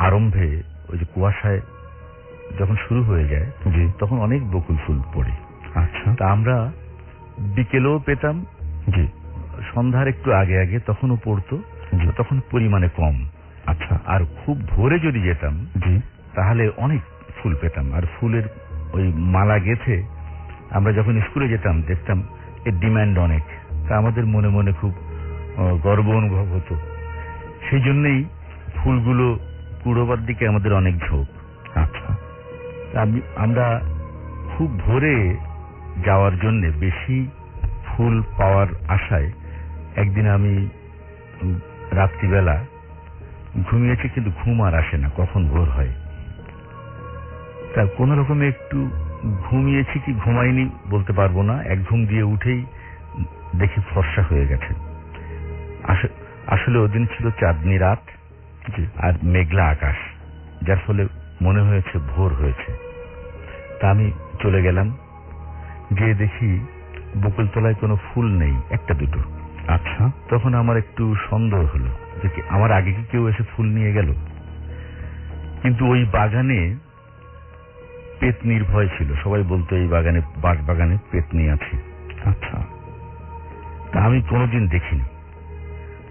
আরম্ভে ওই যে কুয়াশায় যখন শুরু হয়ে যায় তখন অনেক বকুল ফুল পড়ে। আচ্ছা, তা আমরা বিকেলেও পেতাম, জি, সন্ধ্যার একটু আগে আগে তখনও পড়তো, তখন পরিমাণে কম। আচ্ছা, আর খুব ভোরে যদি যেতাম জি তাহলে অনেক ফুল পেতাম। আর ফুলের ওই মালা গেঁথে আমরা যখন স্কুলে যেতাম দেখতাম এর ডিমান্ড অনেক, তা আমাদের মনে মনে খুব গর্ব অনুভব হতো। সেই জন্যই ফুলগুলো কুড়োবার দিকে আমাদের অনেক ঝোঁক। আচ্ছা, আমরা খুব ভোরে যাওয়ার জন্য বেশি ফুল পাওয়ার আশায় একদিন আমি রাত্রিবেলা ঘুমিয়েছি, কিন্তু ঘুম আর আসে না, কখন ভোর হয়। তা কোন রকমে একটু ঘুমিয়েছি কি ঘুমাইনি বলতে পারবো না, এক ঘুম দিয়ে উঠেই দেখি ফর্সা হয়ে গেছে। আসলে ওদিন ছিল চাঁদনি রাত আর মেঘলা আকাশ, যার ফলে মনে হয়েছে ভোর হয়েছে। তা আমি চলে গেলাম, গিয়ে দেখি বকুলতলায় কোনো ফুল নেই, একটা দুটো। আচ্ছা, তখন আমার একটু সন্দেহ হলো যে আমার আগে কি কেউ এসে ফুল নিয়ে গেল। কিন্তু ওই বাগানে পেতনির ভয় ছিল, সবাই বলতো এই বাগানে, বাঁশ বাগানে পেতনি আছে। আচ্ছা, তা আমি কোনোদিন দেখিনি,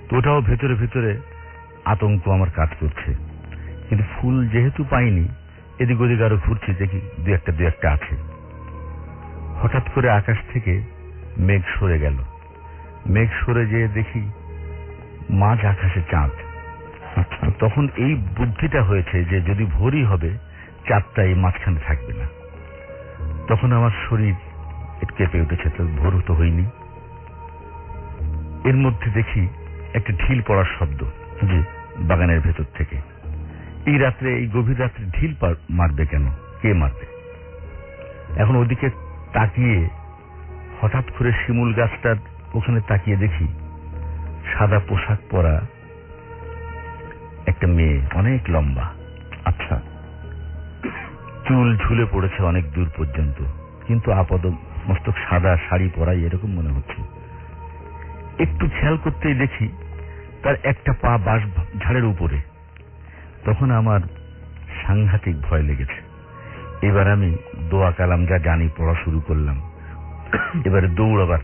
তো ওটাও ভেতরে ভেতরে আতঙ্ক আমার কাজ করছে। কিন্তু ফুল যেহেতু পাইনি, এদিক ওদিক আরো ঘুরছি, দেখি দু একটা আছে। হঠাৎ করে আকাশ থেকে মেঘ সরে গেল, মেঘ সরে যেয়ে দেখি মাঝ আকাশে চাঁদ। আচ্ছা, তখন এই বুদ্ধিটা হয়েছে যে যদি ভোরই হবে চাঁদটা এই মাঝখানে থাকবে না। তখন আমার শরীর একটু কেঁপে উঠেছে, তো ভোর তো হয়নি। এর মধ্যে দেখি একটা ঢিল পড়ার শব্দ, জি, বাগানের ভেতর থেকে। এই রাত্রে, এই গভীর রাত্রে ঢিল মারবে কেন, কে মারবে? এখন ওদিকে তাকিয়ে হঠাৎ করে শিমুল গাছটার ওখানে তাকিয়ে দেখি সাদা পোশাক পরা একটা মেয়ে, অনেক লম্বা। আচ্ছা, চুল ঝুলে পড়েছে অনেক দূর পর্যন্ত, কিন্তু আপাত মস্তক সাদা, শাড়ি পরাই এরকম মনে হচ্ছে। একটু খেয়াল করতেই দেখি তার একটা পা বাঁশ ঝাড়ের উপরে। তখন আমার সাংঘাতিক ভয় লেগেছে। এবার আমি দোয়া কালাম যা জানি পড়া শুরু করলাম। এবারে দৌড়াবার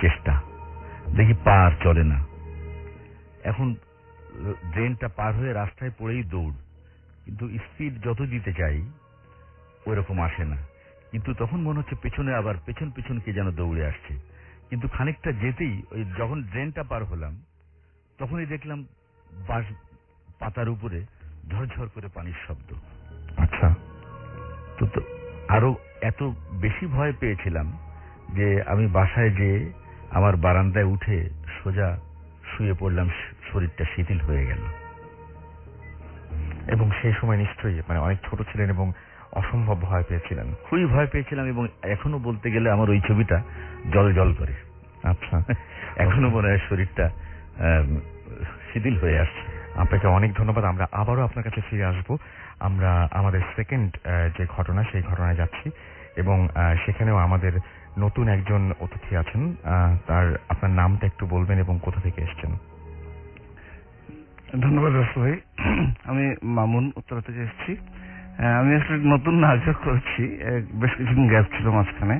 চেষ্টা, দেখি পা আর চলে না। এখন ড্রেনটা পার হয়ে রাস্তায় পড়েই দৌড়, কিন্তু স্পিড যত দিতে চাই ওই রকম আসে না। কিন্তু তখন মনে হচ্ছে পেছনে আবার পেছন পেছন কে যেন দৌড়ে আসছে। কিন্তু খানিকটা যেতেই ওই যখন ড্রেনটা পার হলাম তখনই দেখলাম বাঁশ পাতার উপরে ঝরঝর করে পানির শব্দ। আচ্ছা, তো আরো এত বেশি ভয় পেয়েছিলাম যে আমি বাসায় যেয়ে আমার বারান্দায় উঠে সোজা শুয়ে পড়লাম, শরীরটা শিথিল হয়ে গেল। এবং সেই সময় নিশ্চয়ই মানে অনেক ছোট ছিলেন এবং অসম্ভব ভয় পেয়েছিলেন। খুবই ভয় পেয়েছিলাম, এবং এখনো বলতে গেলে আমার ওই ছবিটা জল জল করে। আচ্ছা, এখনো মনে হয় শরীরটা শিথিল হয়ে আসছে। আপনাকে অনেক ধন্যবাদ। আমরা আবারও আপনার কাছে ফিরে আসবো। আমরা আমাদের সেকেন্ড যে ঘটনা, সেই ঘটনায় যাচ্ছি এবং সেখানেও আমাদের নতুন একজন অতিথি আছেন। আপনার নামটা একটু বলবেন এবং কোথা থেকে এসেছেন? ধন্যবাদ রাসু ভাই। আমি মামুন, উত্তরা থেকে এসেছি। আমি আসলে নতুন নাটক করছি, বেশ কিছুদিন গ্যাপ ছিল মাঝখানে।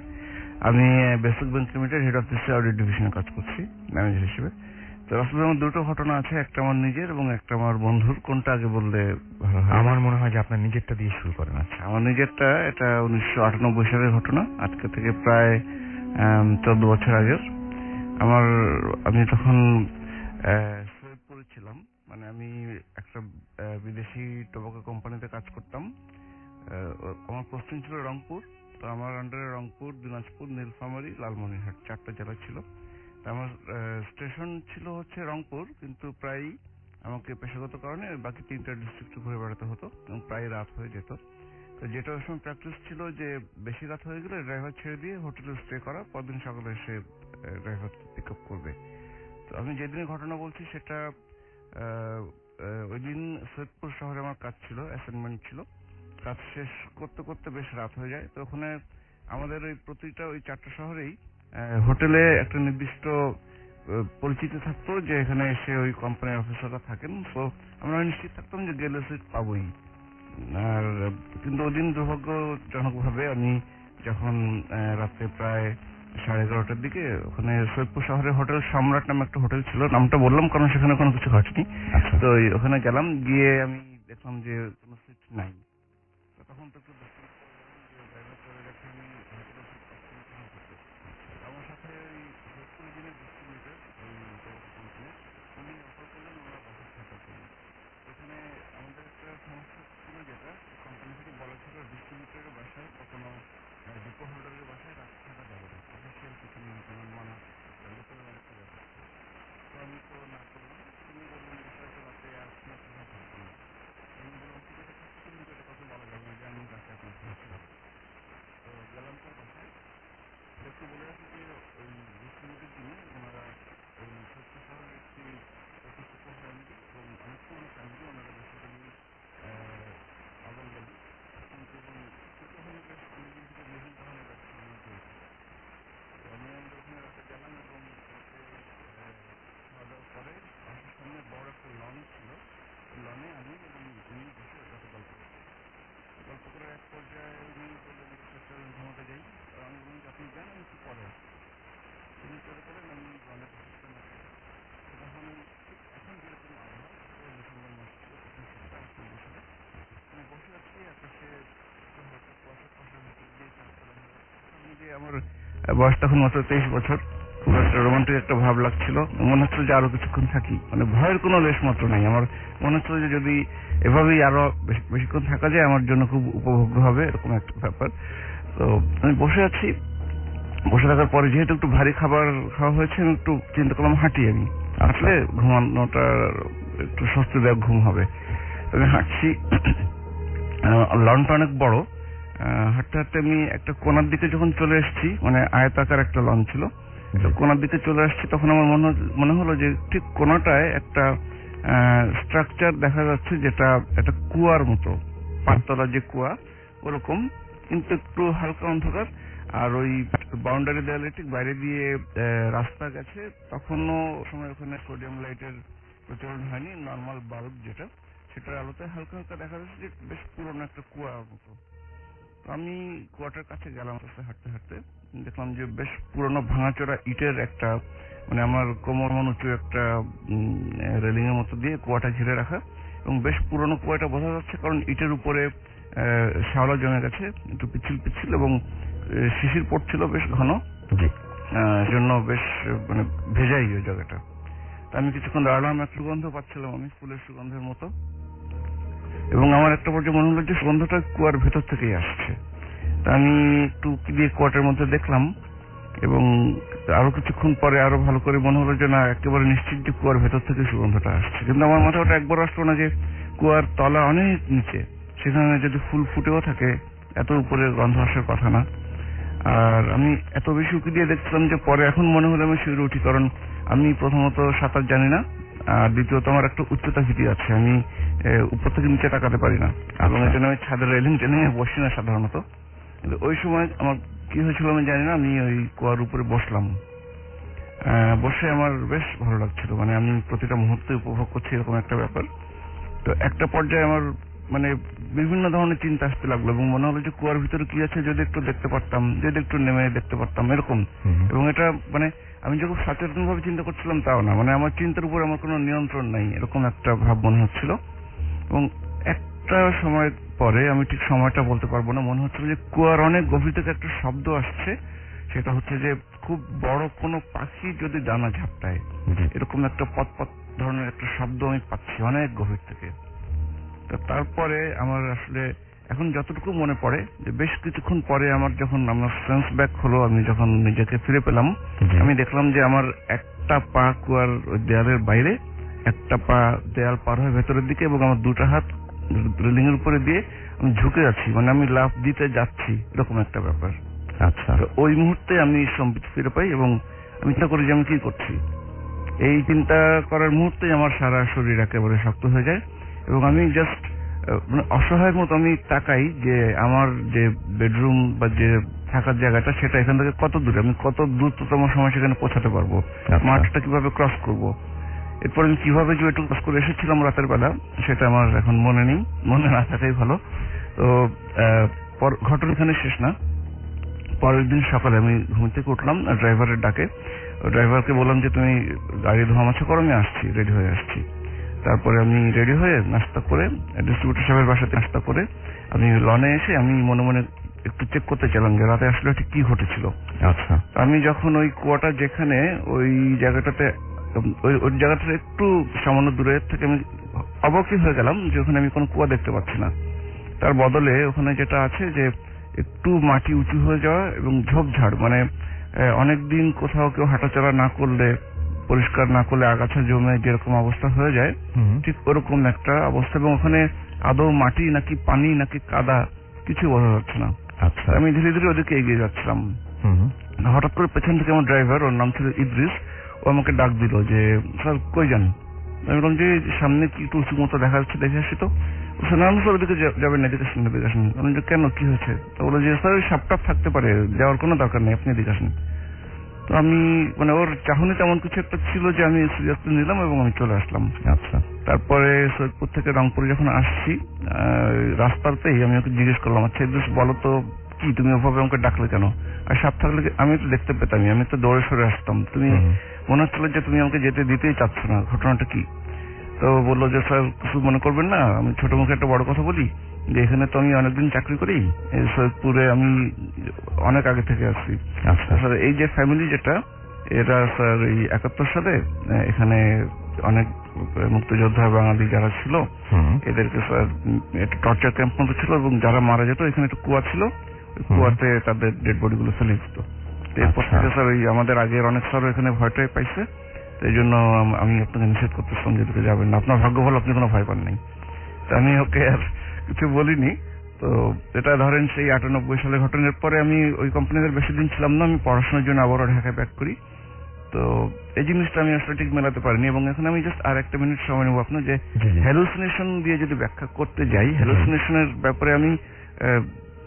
আমি বেসিক ব্যাংক লিমিটেড হেড অফিসে অডিট ডিভিশনে কাজ করছি ম্যানেজার হিসেবে। তো আসলে আমার দুটো ঘটনা আছে, একটা আমার নিজের এবং একটা আমার বন্ধুর। কোনটা আগে বললে ভালো হয়? আমার মনে হয় যে আপনার নিজেরটা দিয়ে শুরু করেন। আচ্ছা, আমার নিজেরটা, এটা 1998 সালের ঘটনা, আজকে থেকে প্রায় 14 বছর আগের। আমি তখন সৈয়দপুরে ছিলাম, মানে আমি একটা বিদেশি টোবাকো কোম্পানিতে কাজ করতাম। আমার পোস্টিং ছিল রংপুর। তো আমার আন্ডারে রংপুর, দিনাজপুর, নীলফামারী, লালমনিরহাট 4টা জেলা ছিল। আমার স্টেশন ছিল হচ্ছে রংপুর, কিন্তু প্রায়ই আমাকে পেশাগত কারণে বাকি 3টা ডিস্ট্রিক্ট ঘুরে বেড়াতে হতো এবং প্রায় রাত হয়ে যেত। তো যেটা ওই সময় প্র্যাকটিস ছিল যে বেশি রাত হয়ে গেলে ড্রাইভার ছেড়ে দিয়ে হোটেলে স্টে করা, পরদিন সকালে এসে ড্রাইভার পিক আপ করবে। তো আমি যেদিনের ঘটনা বলছি সেটা ওই দিন সৈয়দপুর শহরে আমার কাজ ছিল, অ্যাসাইনমেন্ট ছিল। কাজ শেষ করতে করতে বেশ রাত হয়ে যায়। তো ওখানে আমাদের ওই প্রতিটা ওই 4টা শহরেই হোটেলে একটা নির্দিষ্ট পরিচিত থাকতো যে এখানে এসে ওই কোম্পানির অফিসাররা থাকেন, তো আমরা নিশ্চিত থাকতাম যে গেলে সিট পাবোই। আর কিন্তু ওদিন দুর্ভাগ্যজনকভাবে আমি যখন রাতে প্রায় 11:30টার দিকে ওখানে সৈয়দপুর শহরের হোটেল সম্রাট নামে একটা হোটেল ছিল, নামটা বললাম কারণ সেখানে কোনো কিছু ঘটেনি। তো ওখানে গেলাম, গিয়ে আমি দেখলাম যে কোনো সিট নাই। তো তখন তো একটু আমার সাথে ওই সৈয়দপুর দিনের ডিস্ট্রিবিউটর উনি অফার করলেন ওনার বাসায় থাকার জন্য। এখানে আমাদের একটা সমস্যা ছিল, যেটা কোম্পানি থেকে বলা ছিল ডিস্ট্রিবিউটরের বাসায় বা কোনো ডিপো হোল্ডারের বাসায় রাত থাকা যাবে না, অফিসিয়াল কিছু নিয়ম কানুন মানা লোকাল একটা ব্যাপার। তো আমি তো না করলাম, তিনি বললেন যে হয়তো রাতে আসলে কোথাও থাকবো না। আমি বললাম ঠিক আছে থাকছি, কিন্তু এটা কথা বলা যাবে না যে আমি রাতে আপনার থাকছিলাম। তো গেলাম তার বাসায়। একটু বলে রাখি যে ওই ডিস্ট্রিবিউটর যিনি, ওনারা ওই সৈয়দপুর শহরের একটি প্রতিষ্ঠিত ফ্যামিলি এবং অনেক পুরনো ফ্যামিলি। ওনারা বেসিক্যালি আবালবাড়ি কিন্তু এবং ওখানে বেশ অনেকদিন থেকে মেহিন পাহাড়ের ব্যবসা নিয়ে চলছে। তো আমি আমাদের ওখানে রাতে গেলাম এবং রাতে খাওয়া দাওয়ার পরে বাসার সামনে বড় একটা লন ছিল, ওই লনে আমি এবং উনি বসে রাতে গল্প করছি। গল্প করার এক পর্যায়ে উনি বললেন যে চল ঘুমাতে যাই। আমি বললাম যে আপনি যান, আমি একটু পরে আসছি। তিনি চলে গেলেন, আমি লনে বসেছিলাম রাতে। তখন ঠিক এখন যেরকম আবহাওয়া, ডিসেম্বর মাস ছিল, তখন শীতটা এখন বছরে আমি বসে আছি, আকাশে একটু হালকা কুয়াশা কুয়াশার ভিতর দিয়ে চাঁদ ফেলা হয়ে যাচ্ছে। যে আমার বয়স তখন মাত্র 23 বছর, খুব একটা রোমান্টিক একটা ভাব লাগছিল। মনে হচ্ছিল যে আরো কিছুক্ষণ থাকি, মানে ভয়ের কোনো লেশ মাত্র নাই। আমার মনে হচ্ছিল যে যদি এভাবেই আরো বেশিক্ষণ থাকা যায় আমার জন্য খুব উপভোগ্য হবে, এরকম একটা ব্যাপার। তো আমি বসে আছি, বসে থাকার পরে যেহেতু একটু ভারী খাবার খাওয়া হয়েছে, আমি একটু চিন্তা করলাম হাঁটি। আমি আসলে ঘুমানোটা একটু স্বস্তিদায়ক ঘুম হবে। আমি হাঁটছি, লনটা অনেক বড়। হাঁটতে হাঁটতে আমি একটা কোনার দিকে যখন চলে এসেছি, মানে আয়তাকার একটা লন ছিল, কোনার দিকে চলে আসছি, তখন আমার মনে হলো যে ঠিক কোনাটায় একটা স্ট্রাকচার দেখা যাচ্ছে, যেটা একটা কুয়ার মতো, পাঁচতলা যে কুয়া ওরকম, কিন্তু একটু হালকা অন্ধকার। আর ওই বাউন্ডারি দেওয়ালে ঠিক বাইরে দিয়ে রাস্তা গেছে। তখনও সময় ওখানে সোডিয়াম লাইটের প্রচলন হয়নি, নর্মাল বাল্ব যেটা, সেটার আলোতে হালকা হালকা দেখা যাচ্ছে যে বেশ পুরোনো একটা কুয়ার মতো। তো আমি কুয়াটার কাছে গেলাম, হাঁটতে হাঁটতে দেখলাম যে বেশ পুরোনো ভাঙাচোরা ইটের একটা, মানে আমার কোমর মন উঁচু একটা রেলিং এর মতো দিয়ে কুয়াটা ঘিরে রাখা, এবং বেশ পুরোনো কুয়াটা বোঝা যাচ্ছে কারণ ইটের উপরে শ্যাওলা জমে গেছে, একটু পিচ্ছিল পিচ্ছিল, এবং শিশির পড়ছিল বেশ ঘন, জন্য বেশ মানে ভেজাই ওই জায়গাটা। আমি কিছুক্ষণ দাঁড়ালাম, একটা সুগন্ধ পাচ্ছিলাম আমি, ফুলের সুগন্ধের মতো, এবং আমার একটা পর্যায়ে মনে হলো যে সুগন্ধটা কুয়ার ভেতর থেকেই আসছে। তা আমি একটু দিয়ে কুয়াটার মধ্যে দেখলাম, এবং আরো কিছুক্ষণ পরে আরো ভালো করে মনে হলো যে না, একেবারে নিশ্চিত যে কুয়ার ভেতর থেকে সুগন্ধটা আসছে। কিন্তু আমার মাথায় ওটা একবার আসলো না যে কুয়ার তলা অনেক নিচে, সেখানে যদি ফুল ফুটেও থাকে এত উপরে গন্ধ আসার কথা না। আর আমি এত বেশি উঁকি দিয়ে দেখছিলাম যে পরে এখন মনে হলো আমি শিউরে উঠি, কারণ আমি প্রথমত সাঁতার জানি না, আর দ্বিতীয়ত আমার একটা উচ্চতা ভীতি আছে, আমি উপর থেকে নিচে তাকাতে পারি না, এবং এই জন্য আমি ছাদের রেলিং টেনে বসি না সাধারণত। কিন্তু ওই সময় আমার কি হয়েছিল আমি জানি না, আমি ওই কুয়ার উপরে বসলাম। বসে আমার বেশ ভালো লাগছিল, মানে আমি প্রতিটা মুহূর্তে উপভোগ করছি এরকম একটা ব্যাপার। তো একটা পর্যায়ে আমার মানে বিভিন্ন ধরনের চিন্তা আসতে লাগলো, এবং মনে হলো যে কুয়ার ভিতরে কি আছে যদি একটু দেখতে পারতাম, যদি একটু নেমে দেখতে পারতাম, এরকম। এবং এটা মানে আমি যখন সচেতন ভাবে চিন্তা করছিলাম তাও না, মানে আমার চিন্তার উপর আমার কোনো নিয়ন্ত্রণ নাই, এরকম একটা ভাব মনে হচ্ছিল। এবং একটা সময় পরে, আমি ঠিক সময়টা বলতে পারবো না, মনে হচ্ছিল যে কুয়ার অনেক গভীর থেকে একটা শব্দ আসছে, সেটা হচ্ছে যে খুব বড় কোনো পাখি যদি ডানা ঝাপটায়, এরকম একটা পথ ধরনের একটা শব্দ আমি পাচ্ছি অনেক গভীর থেকে। তো তারপরে আমার আসলে এখন যতটুকু মনে পড়ে যে বেশ কিছুক্ষণ পরে আমার যখন আমার সেন্স ব্যাক হলো, আমি যখন নিজেকে ফিরে পেলাম, আমি দেখলাম যে আমার একটা পা কুয়ার দেয়ালের বাইরে, একটা পা দেয়াল পার হয়ে ভেতরের দিকে, এবং আমার দুটো হাত রেলিং এর উপরে দিয়ে আমি ঝুঁকে যাচ্ছি, মানে আমি লাফ দিতে যাচ্ছি, এরকম একটা ব্যাপার। আচ্ছা, ওই মুহূর্তে আমি সম্বিত ফিরে পাই, এবং আমি চিন্তা করি যে আমি কি করছি। এই চিন্তা করার মুহূর্তেই আমার সারা শরীর একেবারে শক্ত হয়ে যায়, এবং আমি জাস্ট মানে অসহায়ের মতো আমি তাকাই যে আমার যে বেডরুম বা যে থাকার জায়গাটা, সেটা এখান থেকে কত দূরে, আমি কত দ্রুততম সময় সেখানে পৌঁছাতে পারবো, মাঠটা কিভাবে ক্রস করব, এরপর আমি কিভাবে যে একটু ক্রস করে এসেছিলাম রাতের বেলা, সেটা আমার এখন মনে নেই, মনে না থাকাই ভালো। তো ঘটনা এখানে শেষ না। পরের দিন সকালে আমি ঘুম থেকে উঠলাম ড্রাইভারের ডাকে। ড্রাইভারকে বললাম যে তুমি গাড়ি ধোয়া মোছা করো, আমি আসছি, রেডি হয়ে আসছি। তারপরে আমি রেডি হয়ে নাস্তা করে ডিস্ট্রিবিউটর সাহেবের বাসাতে নাস্তা করে আমি লনে এসে আমি মনে মনে একটু চেক করতে চাইলাম যে রাতে আসলে ঠিক কি ঘটেছিল। আচ্ছা, আমি যখন ওই কুয়াটা যেখানে ওই জায়গাটাতে ওই জায়গাটা একটু সামান্য দূরে থেকে আমি অবাকই হয়ে গেলাম যে ওখানে আমি কোনো কুয়া দেখতে পাচ্ছি না। তার বদলে ওখানে যেটা আছে যে একটু মাটি উঁচু হয়ে যাওয়া এবং ঝোপঝাড়, মানে অনেকদিন কোথাও কেউ হাঁটাচলা না করলে, পরিষ্কার না করলে আগাছা জমে যেরকম অবস্থা হয়ে যায়, ঠিক ওরকম একটা অবস্থা। এবং ওখানে আদৌ মাটি নাকি পানি নাকি কাদা কিছু বোঝা যাচ্ছে না। আচ্ছা, আমি ধীরে ধীরে ওদিকে এগিয়ে যাচ্ছিলাম। হঠাৎ করে পেছন থেকে আমার ড্রাইভার, ওর নাম ছিল ইদ্রিস, ও আমাকে ডাক দিল যে স্যার কই যান। আমি বললাম যে সামনে কি একটু উঁচু মতো দেখা যাচ্ছে, দেখে আসি তো। নাম স্যার ওদিকে যাবেন না, এদিকে আসেন, এদিকে আসেন। আমি যে কেন, কি হয়েছে? তো বলো যে স্যার ওই সাপটাপ থাকতে পারে, যাওয়ার কোনো দরকার নেই, আপনি এদিকে আসেন। তো আমি মানে ওর চাহনি তেমন কিছু একটা ছিল যে আমি সিরিয়াসলি নিলাম এবং আমি চলে আসলাম। আচ্ছা, তারপরে সৈয়দপুর থেকে রংপুরে যখন আসছি রাস্তাতেই আমি ওকে জিজ্ঞেস করলাম, আচ্ছা ইদ্রিস বলো তো কি, তুমি ওভাবে আমাকে ডাকলে কেন? আর সাপ থাকলে আমি তো দেখতে পেতামই, আমি তো দৌড়ে সরে আসতাম, তুমি মনে হচ্ছিল যে তুমি আমাকে যেতে দিতেই চাচ্ছ না, ঘটনাটা কি? তো বললো যে স্যার কিছু মনে করবেন না, আমি ছোট মুখে একটা বড় কথা বলি যে এখানে তো আমি অনেকদিন চাকরি করি, সৈয়দপুরে আমি অনেক আগে থেকে আসছি। আচ্ছা, স্যার এই যে ফ্যামিলি যেটা, এরা স্যার এই 71 সালে এখানে অনেক মুক্তিযোদ্ধা বাঙালি যারা ছিল এদেরকে স্যার একটা টর্চার ক্যাম্প মতো ছিল, এবং যারা মারা যেত এখানে একটা কুয়া ছিল, কুয়াতে তাদের ডেড বডি গুলো ফেলে দিত। এরপর থেকে স্যার ওই আমাদের আগের অনেক স্যার এখানে ভয়টাই পাইছে, এই জন্য আমি আপনাকে নিষেধ করতেছিলাম যে এদিকে যাবেন না। আপনার ভাগ্য ভালো, আপনি কোনো ভয় পান নাই। তা আমি ওকে আর কিছু বলিনি। তো এটা ধরেন সেই 98 সালে ঘটনার পরে আমি ওই কোম্পানিতে বেশি দিন ছিলাম না, আমি পড়াশোনার জন্য আবারও ঢাকায় ব্যাক করি। তো এই জিনিসটা আমি আসলে ঠিক মেলাতে পারিনি। এবং এখন আমি জাস্ট আর একটা মিনিট সময় নেবো আপনার, যে হ্যালুসিনেশন দিয়ে যদি ব্যাখ্যা করতে যাই, হ্যালুসিনেশনের ব্যাপারে আমি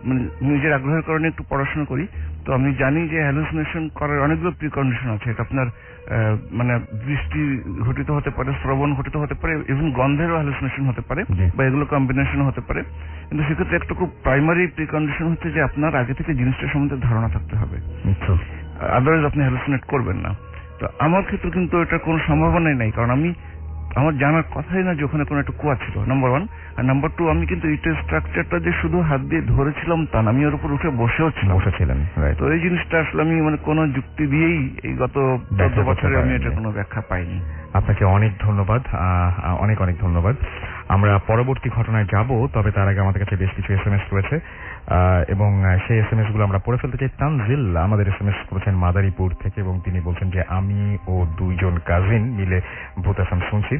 মানে নিজের আগ্রহের কারণে একটু পড়াশোনা করি। তো আমি জানি যে হ্যালুসিনেশন করার অনেকগুলো প্রিকন্ডিশন আছে। এটা আপনার মানে দৃষ্টি ঘটিত হতে পারে, শ্রবণ ঘটিত হতে পারে, ইভেন গন্ধেরও হ্যালুসিনেশন হতে পারে, বা এগুলো কম্বিনেশন হতে পারে। কিন্তু সেক্ষেত্রে একটা খুব প্রাইমারি প্রিকন্ডিশন হচ্ছে যে আপনার আগে থেকে জিনিসটা সম্বন্ধে ধারণা থাকতে হবে, আদারওয়াইজ আপনি হ্যালুসিনেট করবেন না। তো আমার ক্ষেত্রে কিন্তু এটা কোনো সম্ভাবনাই নাই, কারণ আমার জানার কথাই না যে ওখানে কোনো একটা কুয়া ছিল, নাম্বার 1। আর নাম্বার 2, আমি কিন্তু ইটের স্ট্রাকচারটা যে শুধু হাত দিয়ে ধরেছিলাম তা না, আমি ওর উপর উঠে বসেছিলাম। তো এই জিনিসটা আসলে আমি মানে কোনো যুক্তি দিয়েই এই গত 14 বছরে আমি এটা কোনো ব্যাখ্যা পাইনি। আপনাকে অনেক ধন্যবাদ, অনেক অনেক ধন্যবাদ। আমরা পরবর্তী ঘটনায় যাব, তবে তার আগে আমাদের কাছে বেশ কিছু SMS রয়েছে এবং সেই SMS গুলো আমরা পড়ে ফেলতে চাই। তানজিল আমাদের SMS করেছেন মাদারীপুর থেকে, এবং তিনি বলছেন যে আমি ও 2 কাজিন মিলে ভূত FM শুনছি।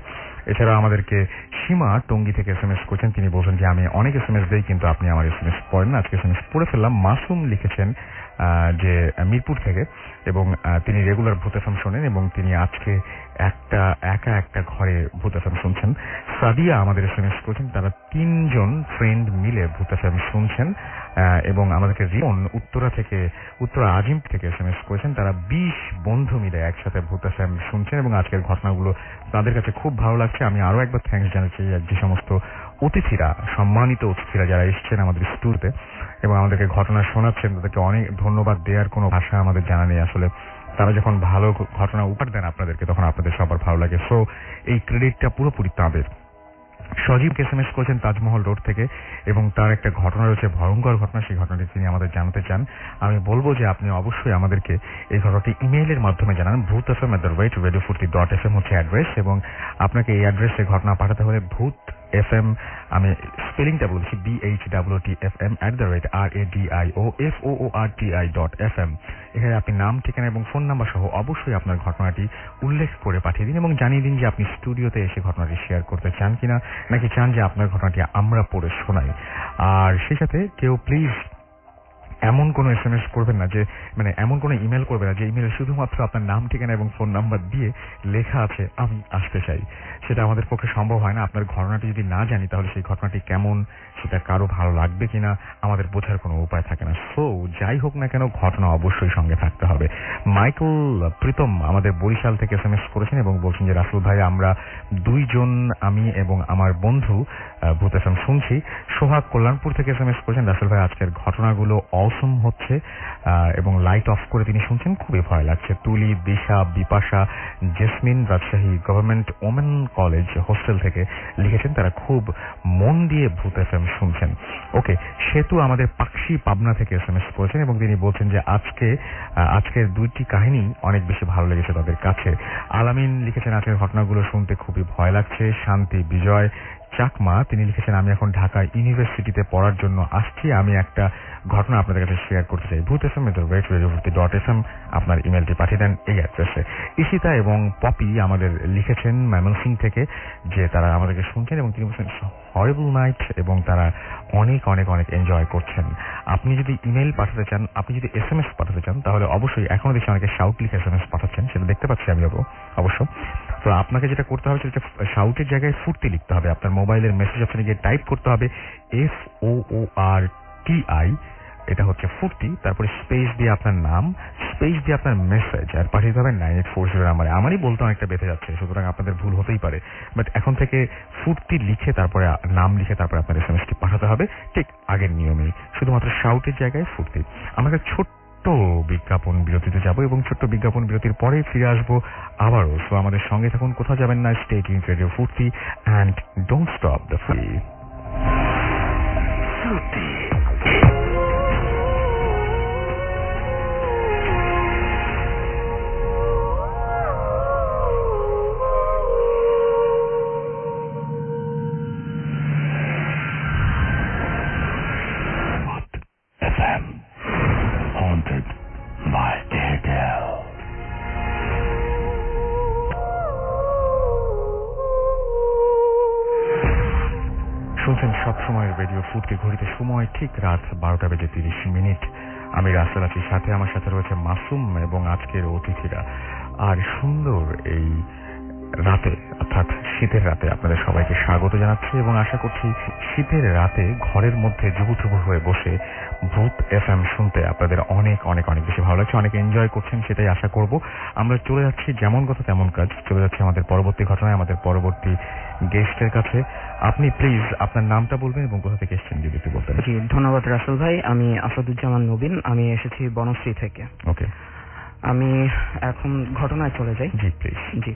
এছাড়া আমাদেরকে সীমা টঙ্গী থেকে SMS করেছেন, তিনি বলছেন যে আমি অনেক SMS দেই কিন্তু আপনি আমার SMS পড়েন না, আজকে SMS পড়ে ফেললাম। মাসুম লিখেছেন যে মিরপুর থেকে, এবং তিনি রেগুলার ভূত FM শোনেন এবং তিনি আজকে একা একটা ঘরে ভূত FM শুনছেন। সাদিয়া আমাদের SMS করেছেন, তারা 3 ফ্রেন্ড মিলে ভূত FM শুনছেন। এবং আমাদেরকে রিমন উত্তরা আজিম থেকে SMS করেছেন, তারা 20 বন্ধু মিলে একসাথে ভূত FM শুনছেন এবং আজকের ঘটনাগুলো তাদের কাছে খুব ভালো লাগছে। আমি আরো একবার থ্যাঙ্কস জানাচ্ছি যে সমস্ত সম্মানিত অতিথিরা যারা এসেছেন আমাদের স্টুডিওতে এবং আমাদেরকে ঘটনা শোনাচ্ছেন, তাদেরকে অনেক ধন্যবাদ দেওয়ার কোনো ভাষা আমাদের জানা নেই। আসলে তারা যখন ভালো ঘটনা উপহার দেন আপনাদেরকে, তখন আপনাদের সবার ভালো লাগে। সো এই ক্রেডিটটা পুরোপুরি তাদের। সজীব SMS করেছেন তাজমহল রোড থেকে, এবং তার একটা ঘটনা রয়েছে, ভয়ঙ্কর ঘটনা, সেই ঘটনাটি তিনি আমাদের জানাতে চান। আমি বলবো যে আপনি অবশ্যই আমাদেরকে এই ঘটনাটি ইমেইলের মাধ্যমে জানান। bhutfm@radiofurti.fm হচ্ছে অ্যাড্রেস, এবং আপনাকে এই অ্যাড্রেসে ঘটনা পাঠাতে হলে ভূত FM, আমি স্পেলিংটা বলছি, BHWTFM@radioFOORTI.FM। এখানে আপনি নাম, ঠিকানা এবং ফোন নাম্বার সহ অবশ্যই আপনার ঘটনাটি উল্লেখ করে পাঠিয়ে দিন এবং জানিয়ে দিন যে আপনি স্টুডিওতে এসে ঘটনাটি শেয়ার করতে চান কিনা, নাকি চান যে আপনার ঘটনাটি আমরা পড়ে শোনাই। আর সেই সাথে কেউ প্লিজ এমন কোনো SMS করবেন না যে, মানে এমন কোনো ইমেল করবেন না যে ইমেলে শুধুমাত্র আপনার নাম, ঠিকানা এবং ফোন নাম্বার দিয়ে লেখা আছে আমি আসতে চাই। সেটা আমাদের পক্ষে সম্ভব হয় না। আপনার ঘটনাটি যদি না জানি তাহলে সেই ঘটনাটি কেমন সেটা কারো ভালো লাগবে কিনা আমাদের বোঝার কোনো উপায় থাকে না। সো যাই হোক না কেন, ঘটনা অবশ্যই সঙ্গে থাকতে হবে। মাইকেল প্রীতম আমাদের বরিশাল থেকে SMS করেছেন এবং বলছেন যে রাসেল ভাই, আমরা দুইজন, আমি এবং আমার বন্ধু ভূত FM শুনছি। সোহাগ কল্যাণপুর থেকে SMS করেছেন, রাসেল ভাই আজকের ঘটনাগুলো অসম হচ্ছে এবং লাইট অফ করে তিনি শুনছেন, খুবই ভয় লাগছে। Tuli, Disha, Bipasha, Jesmin Rajshahi government women college hostel থেকে লিখেছেন, তারা খুব মন দিয়ে ভূত FM শুনছেন। ওকে, সেতু আমাদের পাকশি পাবনা থেকে SMS করেছেন এবং তিনি বলছেন যে আজকের দুইটি কাহিনী অনেক বেশি ভালো লেগেছে তাদের কাছে। আলামিন লিখেছেন, আজকের ঘটনাগুলো শুনতে খুবই ভয় লাগছে। শান্তি বিজয় চাকমা তিনি লিখেছেন, আমি এখন ঢাকা ইউনিভার্সিটিতে পড়ার জন্য আসছি, আমি একটা ঘটনা আপনাদের কাছে শেয়ার করতে চাই। ভূতfm@radiovurti.fm আপনার ইমেলটি পাঠিয়ে দেন এই অ্যাড্রেসে। ঈশিতা এবং পপি আমাদের লিখেছেন ময়মনসিংহ থেকে যে তারা আমাদেরকে শুনছেন এবং তিনি বলছেন হরিবল নাইট এবং তারা অনেক অনেক অনেক এনজয় করছেন। আপনি যদি ইমেল পাঠাতে চান, আপনি যদি SMS পাঠাতে চান, তাহলে অবশ্যই এখনো দেখছি অনেকে শাউট লিখে SMS পাঠাচ্ছেন, সেটা দেখতে পাচ্ছি আমি অবশ্য। তো আপনাকে যেটা করতে হবে সেটা শাউটের জায়গায় ফুর্তি লিখতে হবে। আপনার মোবাইলের মেসেজ অপশনে গিয়ে টাইপ করতে হবে FOORTI, এটা হচ্ছে ফুর্তি, তারপরে স্পেস দিয়ে আপনার নাম, স্পেস দিয়ে আপনার মেসেজ, আর পাঠিয়ে দেবেন 9840 নাম্বারে। আমারই বলতে অনেকটা বেঁধে যাচ্ছে, সুতরাং আপনাদের ভুল হতেই পারে, বাট এখন থেকে ফুর্তি লিখে তারপরে নাম লিখে তারপরে আপনার SMS-টি পাঠাতে হবে ঠিক আগের নিয়মেই, শুধুমাত্র শাউটের জায়গায় ফুর্তি। আমরা ছোট্ট বিজ্ঞাপন বিরতিতে যাব এবং ছোট্ট বিজ্ঞাপন বিরতির পরে ফিরে আসবো আবারও। সো আমাদের সঙ্গে থাকুন, কোথাও যাবেন না। স্টে টিউনড রেডিও ফুর্তি and don't stop the free. FM haunted by Airtel. শুনছেন সবসময়ের রেডিও ফুর্তি। ঘড়িতে সময় ঠিক রাত 12:30। আমি রাসেল আছি, সাথে আমার সাথে রয়েছে মাসুম এবং আজকের অতিথিরা। আর সুন্দর এই রাতে, অর্থাৎ শীতের রাতে আপনাদের সবাইকে স্বাগত জানাচ্ছি এবং আশা করছি শীতের রাতে ঘরের মধ্যে জুবুথুবু হয়ে বসে ভূত FM শুনতে আপনাদের অনেক অনেক অনেক বেশি ভালো লাগছে, অনেক এনজয় করছেন, সেটাই আশা করব। আমরা চলে যাচ্ছি যেমন কথা তেমন কাজ, চলে যাচ্ছি আমাদের পরবর্তী ঘটনায়, আমাদের পরবর্তী গেস্টের কাছে। আপনি প্লিজ আপনার নামটা বলবেন এবং কোথা থেকে এসেছেন যদি একটু বলতেন। জি, ধন্যবাদ রাসেল ভাই। আমি আসাদুজ্জামান নবীন, আমি এসেছি বনশ্রী থেকে। ওকে, আমি এখন ঘটনায় চলে যাই। জি প্লিজ। জি,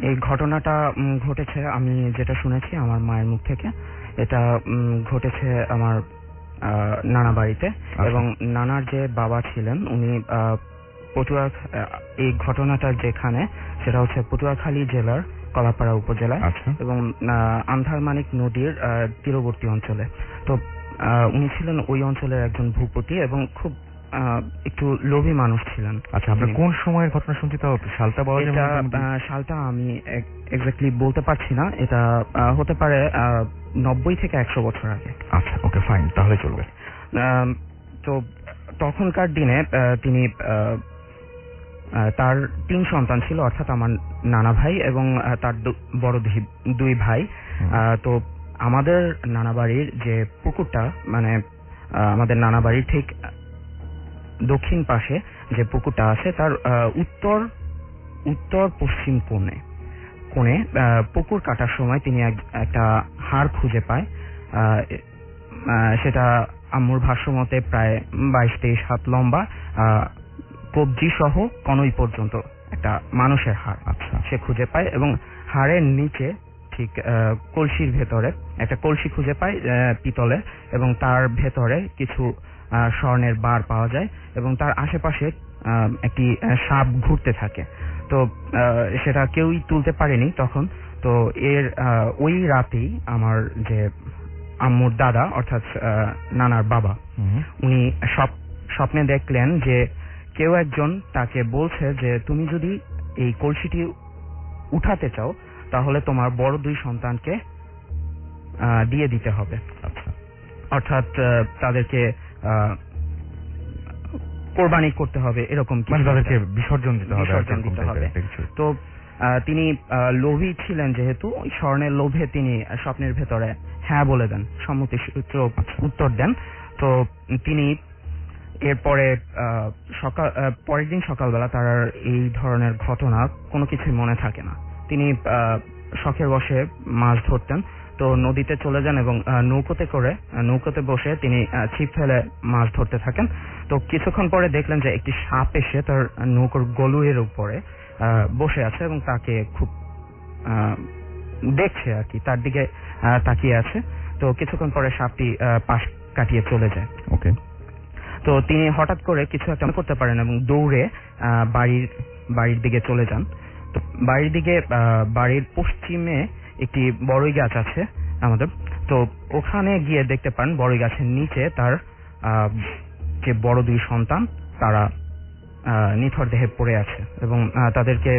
এই ঘটনাটা ঘটেছে, আমি যেটা শুনেছি আমার মায়ের মুখ থেকে, এটা ঘটেছে আমার নানা বাড়িতে। এবং নানার যে বাবা ছিলেন উনি এই ঘটনাটা যেখানে, সেটা হচ্ছে পটুয়াখালী জেলার কলাপাড়া উপজেলায় এবং আন্ধারমানিক নদীর তীরবর্তী অঞ্চলে। তো উনি ছিলেন ওই অঞ্চলের একজন ভূপতি এবং খুব একটু লোভী মানুষ ছিলেন। আচ্ছা, আমরা কোন সময়ের ঘটনা শুনছি তাও সালটা বলা যাবে? সালটা আমি এক্স্যাক্টলি বলতে পারছি না, এটা হতে পারে 90 থেকে 100 বছর আগে। আচ্ছা, ওকে ফাইন, তাহলে চলবে। তো তখনকার দিনে তিনি তার 3 সন্তান ছিল, অর্থাৎ আমার নানা ভাই এবং তার বড় 2 ভাই। তো আমাদের নানা বাড়ির যে পুকুরটা, মানে আমাদের নানা বাড়ির ঠিক দক্ষিণ পাশে যে পুকুরটা আছে তার উত্তর পশ্চিম কোণে পুকুর কাটার সময় তিনি একটা হাড় খুঁজে পায়। সেটা আম্মুর ভাষ্যমতে প্রায় 22-23 হাত লম্বা, কবজি সহ কনুই পর্যন্ত একটা মানুষের হাড় সে খুঁজে পায় এবং হাড়ের নিচে ঠিক কলসির ভেতরে একটা কলসি খুঁজে পায় পিতলের, এবং তার ভেতরে কিছু স্বর্ণের বার পাওয়া যায় এবং তার আশেপাশে একটি সাপ ঘুরতে থাকে। তো সেটা কেউই তুলতে পারেনি তখন। তো ওই রাতেই আমার যে আম্মুর দাদা, অর্থাৎ নানার বাবা, উনি স্বপ্নে দেখলেন যে কেউ একজন তাকে বলছে যে তুমি যদি এই কলসিটি উঠাতে চাও তাহলে তোমার বড় 2 সন্তানকে দিয়ে দিতে হবে। আচ্ছা, অর্থাৎ তাদেরকে কোরবানি করতে হবে, এরকম মানে তাদেরকে বিসর্জন দিতে হবে। তো তিনি লোভী ছিলেন, যেহেতু ওই স্বর্ণের লোভে তিনি স্বপ্নের ভেতরে হ্যাঁ বলে দেন, সম্মতি সূচক উত্তর দেন। তো তিনি এরপরে পরের দিন সকালবেলা তার আর এই ধরনের ঘটনা কোনো কিছুই মনে থাকে না। তিনি শখের বশে মাছ ধরতেন, তো নদীতে চলে যান এবং নৌকোতে বসে তিনি ছিপ ফেলে মাছ ধরতে থাকেন। তো কিছুক্ষণ পরে দেখলেন যে একটি সাপ এসে তার নৌকোর গলুয়ের উপরে বসে আছে এবং তাকে খুব দেখছে আর কি, তার দিকে তাকিয়ে আছে। তো কিছুক্ষণ পরে সাপটি পাশ কাটিয়ে চলে যায়। ওকে। তো তিনি হঠাৎ করে কিছু একটা করতে পারেন এবং দৌড়ে বাড়ির দিকে চলে যান। তো বাড়ির পশ্চিমে একটি বড়ই গাছ আছে আমাদের। তো ওখানে গিয়ে দেখতে পান বড়ই গাছের নিচে তার যে বড় দুই সন্তান তারা নিথর দেহে পড়ে আছে এবং তাদেরকে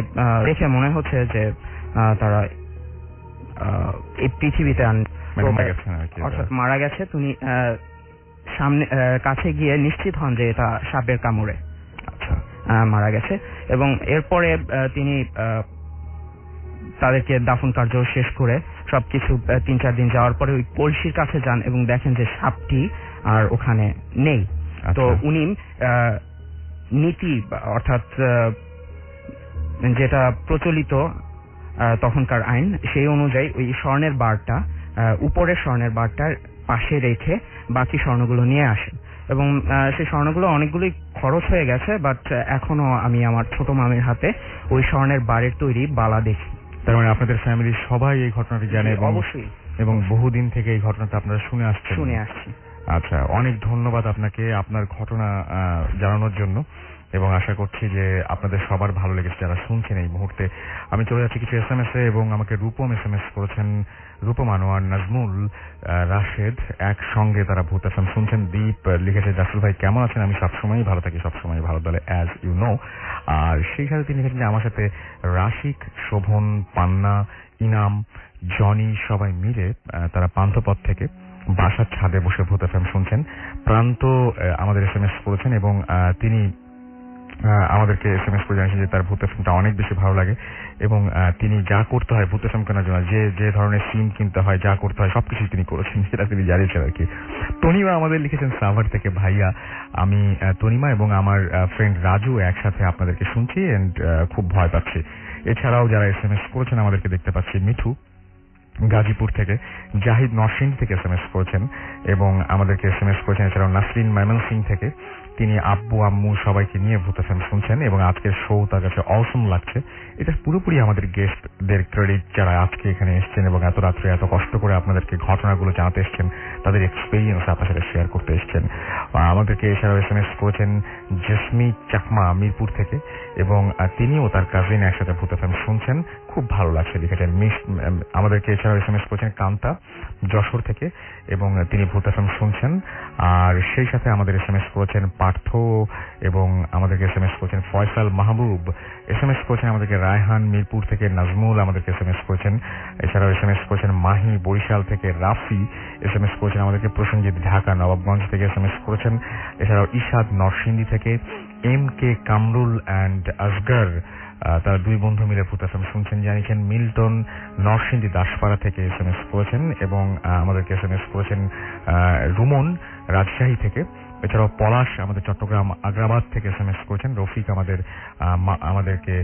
দেখে মনে হচ্ছে যে তারা এই পৃথিবীতে অর্থাৎ মারা গেছে। তিনি সামনে কাছে গিয়ে নিশ্চিত হন যে এটা সাপের কামড়ে মারা গেছে এবং এরপরে তিনি তাদেরকে দাফন কার্য শেষ করে সবকিছু 3-4 দিন যাওয়ার পরে ওই কলসির কাছে যান এবং দেখেন যে সাপটি আর ওখানে নেই। তো উনি নীতি অর্থাৎ যেটা প্রচলিত তখনকার আইন, সেই অনুযায়ী ওই স্বর্ণের বারটা উপরের স্বর্ণের বারটার পাশে রেখে বাকি স্বর্ণগুলো নিয়ে আসেন এবং সেই স্বর্ণগুলো অনেকগুলোই খরচ হয়ে গেছে, বাট এখনো আমি আমার ছোট মামির হাতে ওই স্বর্ণের বারের তৈরি বালা দেখি। তার মানে আপনাদের ফ্যামিলির সবাই এই ঘটনাটি জানে অবশ্যই এবং বহুদিন থেকে এই ঘটনাটা আপনারা শুনে আসছি। আচ্ছা, অনেক ধন্যবাদ আপনাকে আপনার ঘটনা জানানোর জন্য এবং আশা করছি যে আপনাদের সবার ভালো লেগেছে যারা শুনছেন এই মুহূর্তে। আমি চলে যাচ্ছি কিছু SMS এ এবং আমাকে রূপম SMS করেছেন, রূপম আনোয়ার, নাজমুল, রাশেদ একসঙ্গে তারা ভূত FM শুনছেন। দীপ লিখেছে, জাসুল ভাই কেমন আছেন? আমি সবসময়ই ভালো থাকি, সবসময় ভালো দলে, অ্যাজ ইউ নো। আর সেই সাথে তিনি লিখেছেন যে আমার সাথে রাশিক, শোভন, পান্না, ইনাম, জনি সবাই মিলে তারা পান্থপথ থেকে বাসার ছাদে বসে ভূত FM শুনছেন। প্রান্ত আমাদের SMS করেছেন এবং তিনি আমাদেরকে SMS করে জানিয়েছেন যে তার ভূত এফএমটা অনেক বেশি ভালো লাগে এবং তিনি যা করতে হয় ভূত এফএম কেনার জন্য, যে ধরনের সিম কিনতে হয়, যা করতে হয় সবকিছু তিনি করেছেন, সেটা তিনি জানিয়েছেন আর কি। তনিমা আমাদের লিখেছেন সাভার থেকে, ভাইয়া আমি তনিমা এবং আমার ফ্রেন্ড রাজু একসাথে আপনাদেরকে শুনছি এন্ড খুব ভয় পাচ্ছি। এছাড়াও যারা SMS করেছেন আমাদেরকে দেখতে পাচ্ছি, মিঠু গাজীপুর থেকে, জাহিদ নরসিংদী থেকে SMS করেছেন এবং আমাদেরকে SMS করেছেন। এছাড়াও নাসরিন ময়মনসিংহ থেকে, তিনি আব্বু আম্মু সবাইকে নিয়ে ভূত FM শুনছেন এবং আজকের শো তার কাছে অসম লাগছে। এটা পুরোপুরি আমাদের গেস্টদের ক্রেডিট, যারা আজকে এখানে এসেছেন এবং এত রাত্রে এত কষ্ট করে আপনাদেরকে ঘটনাগুলো জানাতে এসেছেন, তাদের এক্সপিরিয়েন্স আপনার সাথে শেয়ার করতে এসেছেন। আমাদেরকে এছাড়াও SMS করেছেন জেসমি চাকমা মিরপুর থেকে এবং তিনিও তার কাজিন একসাথে ভূত FM শুনছেন, খুব ভালো লাগছে লিখেছেন। আমাদেরকে এছাড়াও SMS করেছেন কান্তা যশোর থেকে এবং তিনি ভূত FM শুনছেন। আর সেই সাথে আমাদের SMS করেছেন পার্থ এবং আমাদেরকে SMS করেছেন ফয়সাল মাহবুব, SMS করেছেন আমাদেরকে রায়হান মিরপুর থেকে, নাজমুল আমাদেরকে SMS করেছেন। এছাড়াও SMS করেছেন মাহি বরিশাল থেকে, রাফি SMS করেছেন আমাদেরকে, প্রসেনজিৎ ঢাকা নবাবগঞ্জ থেকে SMS করেছেন। এছাড়াও ইশাদ নরসিংদী থেকে, MK কামরুল অ্যান্ড আসগর তারা দুই বন্ধু মিলে ভূত FM শুনছেন জানিয়েছেন। মিল্টন নরসিংদী দাসপাড়া থেকে SMS করেছেন এবং আমাদেরকে SMS করেছেন রুমন রাজশাহী থেকে। এছাড়াও পলাশ আমাদের চট্টগ্রাম আগ্রাবাদ থেকে SMS করেছেন। রফিক আমাদেরকে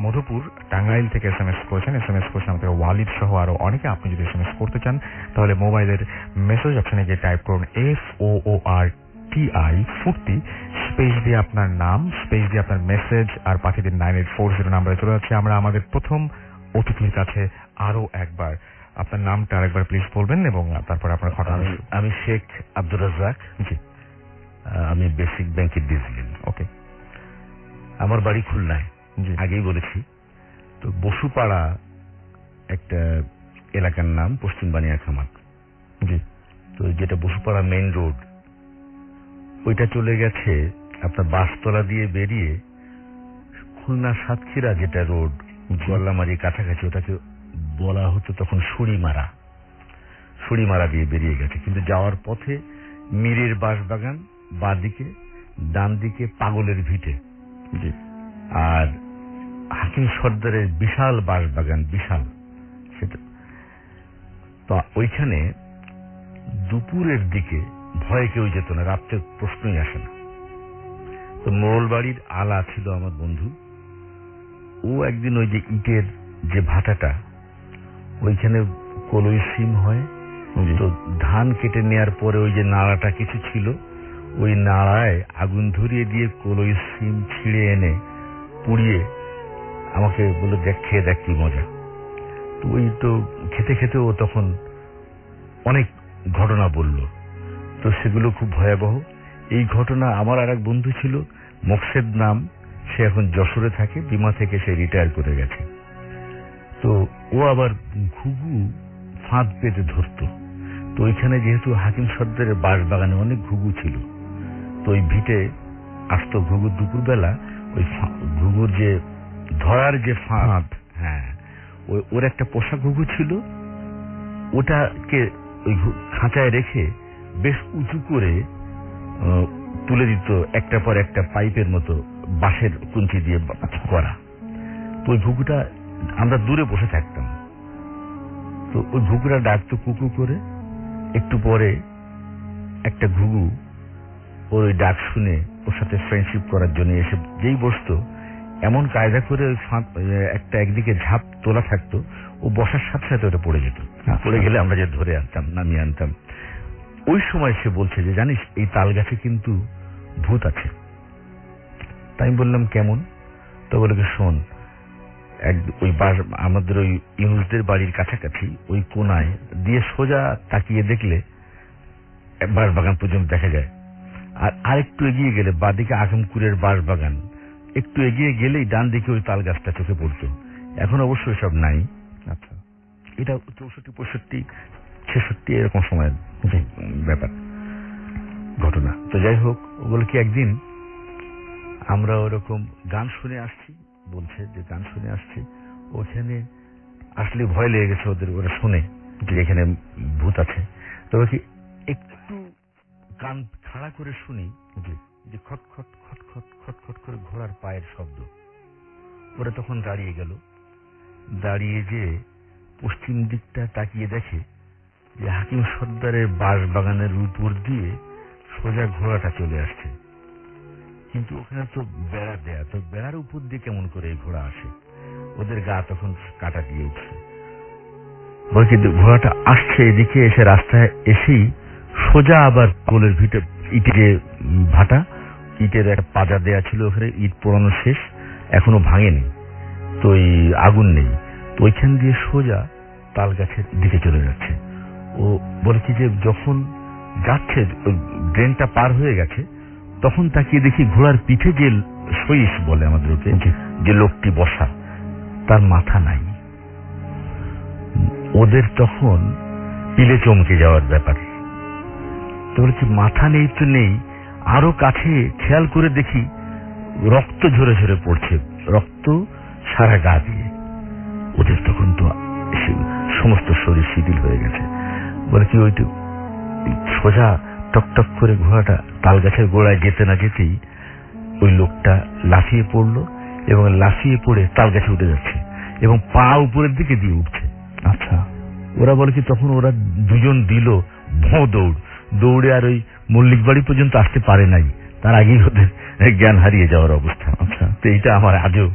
মধুপুর টাঙ্গাইল থেকে SMS করেছেন। SMS করেছেন আমাদের ওয়ালিদ সহ আরো অনেকে। আপনি যদি SMS করতে চান তাহলে মোবাইলের মেসেজ অপশনে গিয়ে টাইপ করুন FOORTI ফুর্তি, স্পেস দিয়ে আপনার নাম, স্পেস দিয়ে আপনার মেসেজ আর পাঠিয়ে দিন 9840 নাম্বারে। চলে যাচ্ছে আমরা আমাদের প্রথম অতিথির কাছে আরো একবার। আপনার নামটা আরেকবার প্লিজ বলবেন এবং তারপর আপনার ঘটনা। আমি শেখ আব্দুর রাজ্জাক, জি, আমি বেসিক ব্যাংকের ডিসিএল। ওকে। আমার বাড়ি খুলনায়, জি আগেই বলেছি। তো বসুপাড়া একটা এলাকার নাম, পশ্চিম বানিয়াখামার, জি। তো যেটা বসুপাড়া মেইন রোড, ওইটা চলে গেছে আপনার বাসতলা দিয়ে বেরিয়ে খুলনা সাতক্ষীরা যেটা রোড, গোয়াল্লামারি কাছাকাছি, ওটাকে বলা হতো তখন সুড়িমারা দিয়ে বেরিয়ে গেছে। কিন্তু যাওয়ার পথে মীরের বাঁশবাগান বাঁ দিকে, ডান দিকে পাগলের ভিটে, জি। আর হাকিম সর্দারের বিশাল বাঁশবাগান, বিশাল সেটা। তো ওইখানে দুপুরের দিকে ভয়ে কেউ যেত না, রাত্রে প্রশ্নই আসে না। তো মোড়ল বাড়ির আলা ছিল আমার বন্ধু, ও একদিন ওই যে ইটের যে ভাটাটা, ওইখানে কলই সিম হয়, তো ধান কেটে নেওয়ার পরে ওই যে নাড়াটা কিছু ছিল, ওই নাড়ায় আগুন ধরিয়ে দিয়ে কলই সিম ছিঁড়ে এনে পুড়িয়ে আমাকে বলে, দেখ খেয়ে দেখ কি মজা। তো ওই তো খেতে খেতে ও তখন অনেক ঘটনা বলল, তো সেগুলো খুব ভয়াবহ। এই ঘটনা আমার আর এক বন্ধু ছিল মোকসেদ নাম, সে এখন যশোরে থাকে, বিমা থেকে সে রিটায়ার করে গেছে। তো ও আবার ঘুঘু ফাঁদ পেতে ধরতো। তো ওইখানে যেহেতু হাকিম সর্দারের বাঁশবাগানে অনেক ঘুঘু ছিল, তো ওই ভিটে আসতো ঘুঘু দুপুরবেলা, ওই ঘুঘুর যে ধরার যে ফাঁদ, হ্যাঁ, ওর একটা পোষা ঘুঘু ছিল, ওটাকে ওই খাঁচায় রেখে বেশ উঁচু করে তুলে দিত একটা পর একটা পাইপের মতো বাঁশের কুঞ্চি দিয়ে করা। তো ওই ঘুঘুটা আমরা দূরে বসে থাকতাম, তো ওই ঘুঘুটা ডাকতো কুকু করে। একটু পরে একটা ঘুঘু ওর ওই ডাক শুনে ওর সাথে ফ্রেন্ডশিপ করার জন্য এসে যেই বসতো, এমন কায়দা করে ওই ফাঁদ একটা একদিকে ঝাঁপ তোলা থাকতো, ও বসার সাথে সাথে ওটা পড়ে যেত। পড়ে গেলে আমরা যে ধরে আনতাম, নামিয়ে আনতাম। ওই সময় সে বলছে যে, জানিস এই তাল গাছে কিন্তু ভূত আছে। তাই আমি বললাম কেমন? তো বলে কি, শোন, ওই আমাদের ওই ইউনুসদের বাড়ির কাছাকাছি ওই কোনায় দিয়ে সোজা তাকিয়ে দেখলে বাঁশবাগান পর্যন্ত দেখা যায়। আর আরেকটু এগিয়ে গেলে বাঁদিকে আজমকুরের বাঁশবাগান, একটু এগিয়ে গেলেই ডান দিকে ওই তাল গাছটা চোখে পড়তো। এখন অবশ্য সব নাই। আচ্ছা, এটা 64, 65, 66 এরকম সময়ের ব্যাপার, ঘটনা। তো যাই হোক, ও বলে কি, একদিন আমরা ওরকম গান শুনে আসছি, বলছে যে গান শুনে আসছি, ওখানে আসলে ভয় লেগে গেছে ওদের, ওরা শুনে যে এখানে ভূত আছে। তবে কি একটু কান খাড়া করে শুনি যে খটখট খটখট খটখট করে ঘোড়ার পায়ের শব্দ। ওরা তখন দাঁড়িয়ে গেল, দাঁড়িয়ে যে পশ্চিম দিকটা তাকিয়ে দেখে যে হাকিম সর্দারের বাঁশবাগানের উপর দিয়ে সোজা ঘোড়াটা চলে আসছে। কিন্তু ওখানে তো বেড়া দেয়া, তো বেড়ার উপর দিয়ে কেমন করে এই ঘোড়া আসে? ওদের গা তখন কাটা দিয়ে উঠছে। বলছি ঘোড়াটা আসছে এদিকে এসে, রাস্তায় এসেই সোজা আবার কোলের ভিটে ইটের যে ভাটা, ইটের একটা পাজা দেয়া ছিল, ওখানে ইট পোড়ানো শেষ, এখনো ভাঙেনি, তো এই আগুন নেই, তো ওইখান দিয়ে সোজা তাল গাছের দিকে চলে যাচ্ছে। ও বলেছি যে যখন যাচ্ছে ড্রেনটা পার হয়ে গেছে, তখন তাকিয়ে দেখি ঘোড়ার পিঠে যে সইস বলে আমাদের ওকে, যে লোকটি বসা, তার মাথা নাই। ওদের তখন পিলে চমকে যাওয়ার ব্যাপার। তো বলেছি মাথা নেই তো নেই, আরো কাছে খেয়াল করে দেখি রক্ত ঝরে ঝরে পড়ছে, রক্ত সারা গা দিয়ে। ওদের তখন তো সমস্ত শরীর শিথিল হয়ে গেছে। বলে কি ওইটু সোজা টকটক করে ঘোড়াটা তাল গাছের গোড়ায় যেতে না যেতেই ওই লোকটা লাফিয়ে পড়লো, এবং লাফিয়ে পড়ে তাল গাছে উঠে যাচ্ছে এবং পা উপরের দিকে দিয়ে উঠছে। আচ্ছা, ওরা বলে কি তখন ওরা দুজন দিল ভোঁ দৌড়, দৌড়ে আর ওই মল্লিক বাড়ি পর্যন্ত আসতে পারে নাই, তার আগেই ওদের জ্ঞান হারিয়ে যাওয়ার অবস্থা। আচ্ছা, তো এইটা আমার আজও